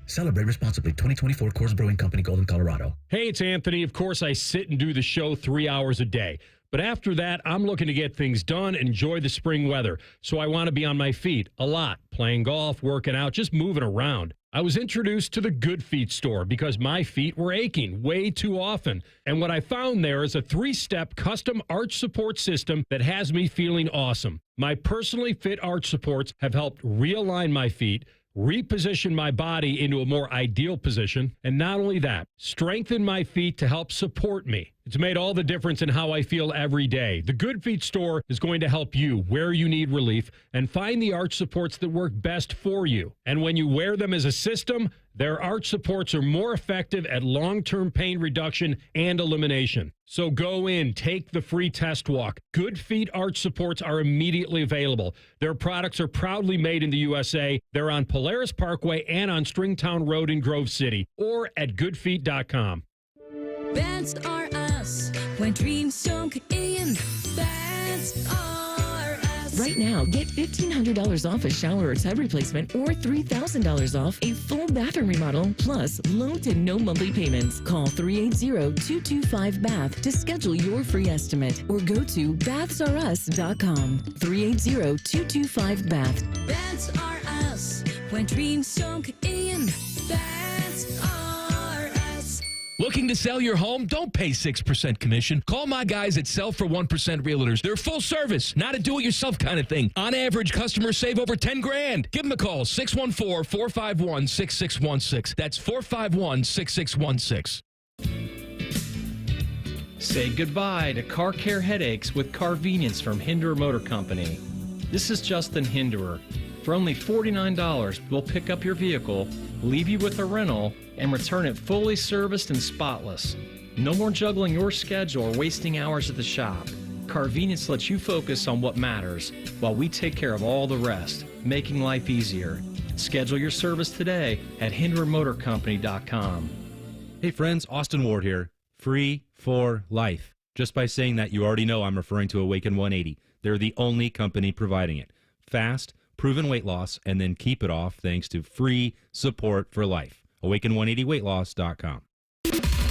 Celebrate responsibly. 2024 Coors Brewing Company, Golden, Colorado. Hey, it's Anthony. Of course, I sit and do the show 3 hours a day. But after that, I'm looking to get things done and enjoy the spring weather. So I want to be on my feet a lot, playing golf, working out, just moving around. I was introduced to the Good Feet store because my feet were aching way too often. And what I found there is a 3-step custom arch support system that has me feeling awesome. My personally fit arch supports have helped realign my feet, reposition my body into a more ideal position, and not only that, strengthen my feet to help support me. It's made all the difference in how I feel every day. The Good Feet store is going to help you where you need relief and find the arch supports that work best for you. And when you wear them as a system, their arch supports are more effective at long-term pain reduction and elimination. So go in, take the free test walk. Good Feet arch supports are immediately available. Their products are proudly made in the USA. They're on Polaris Parkway and on Stringtown Road in Grove City, or at goodfeet.com. That's are us. When dreams don't get in, that's are us. Right now, get $1,500 off a shower or tub replacement or $3,000 off a full bathroom remodel, plus low to no monthly payments. Call 380-225-BATH to schedule your free estimate or go to bathsareus.com. 380-225-BATH. That's are us. When dreams don't get in, that's are us. Looking to sell your home? Don't pay 6% commission. Call my guys at Sell for 1% Realtors. They're full service, not a do-it-yourself kind of thing. On average, customers save over $10,000. Give them a call, 614-451-6616. That's 451-6616. Say goodbye to car care headaches with Carvenience from Hinderer Motor Company. This is Justin Hinderer. For only $49, we'll pick up your vehicle, leave you with a rental, and return it fully serviced and spotless. No more juggling your schedule or wasting hours at the shop. Carvenience lets you focus on what matters while we take care of all the rest, making life easier. Schedule your service today at HinderMotorCompany.com. Hey friends, Austin Ward here. Free for life. Just by saying that, you already know I'm referring to Awaken 180. They're the only company providing it. Fast, proven weight loss, and then keep it off thanks to free support for life. Awaken180weightloss.com.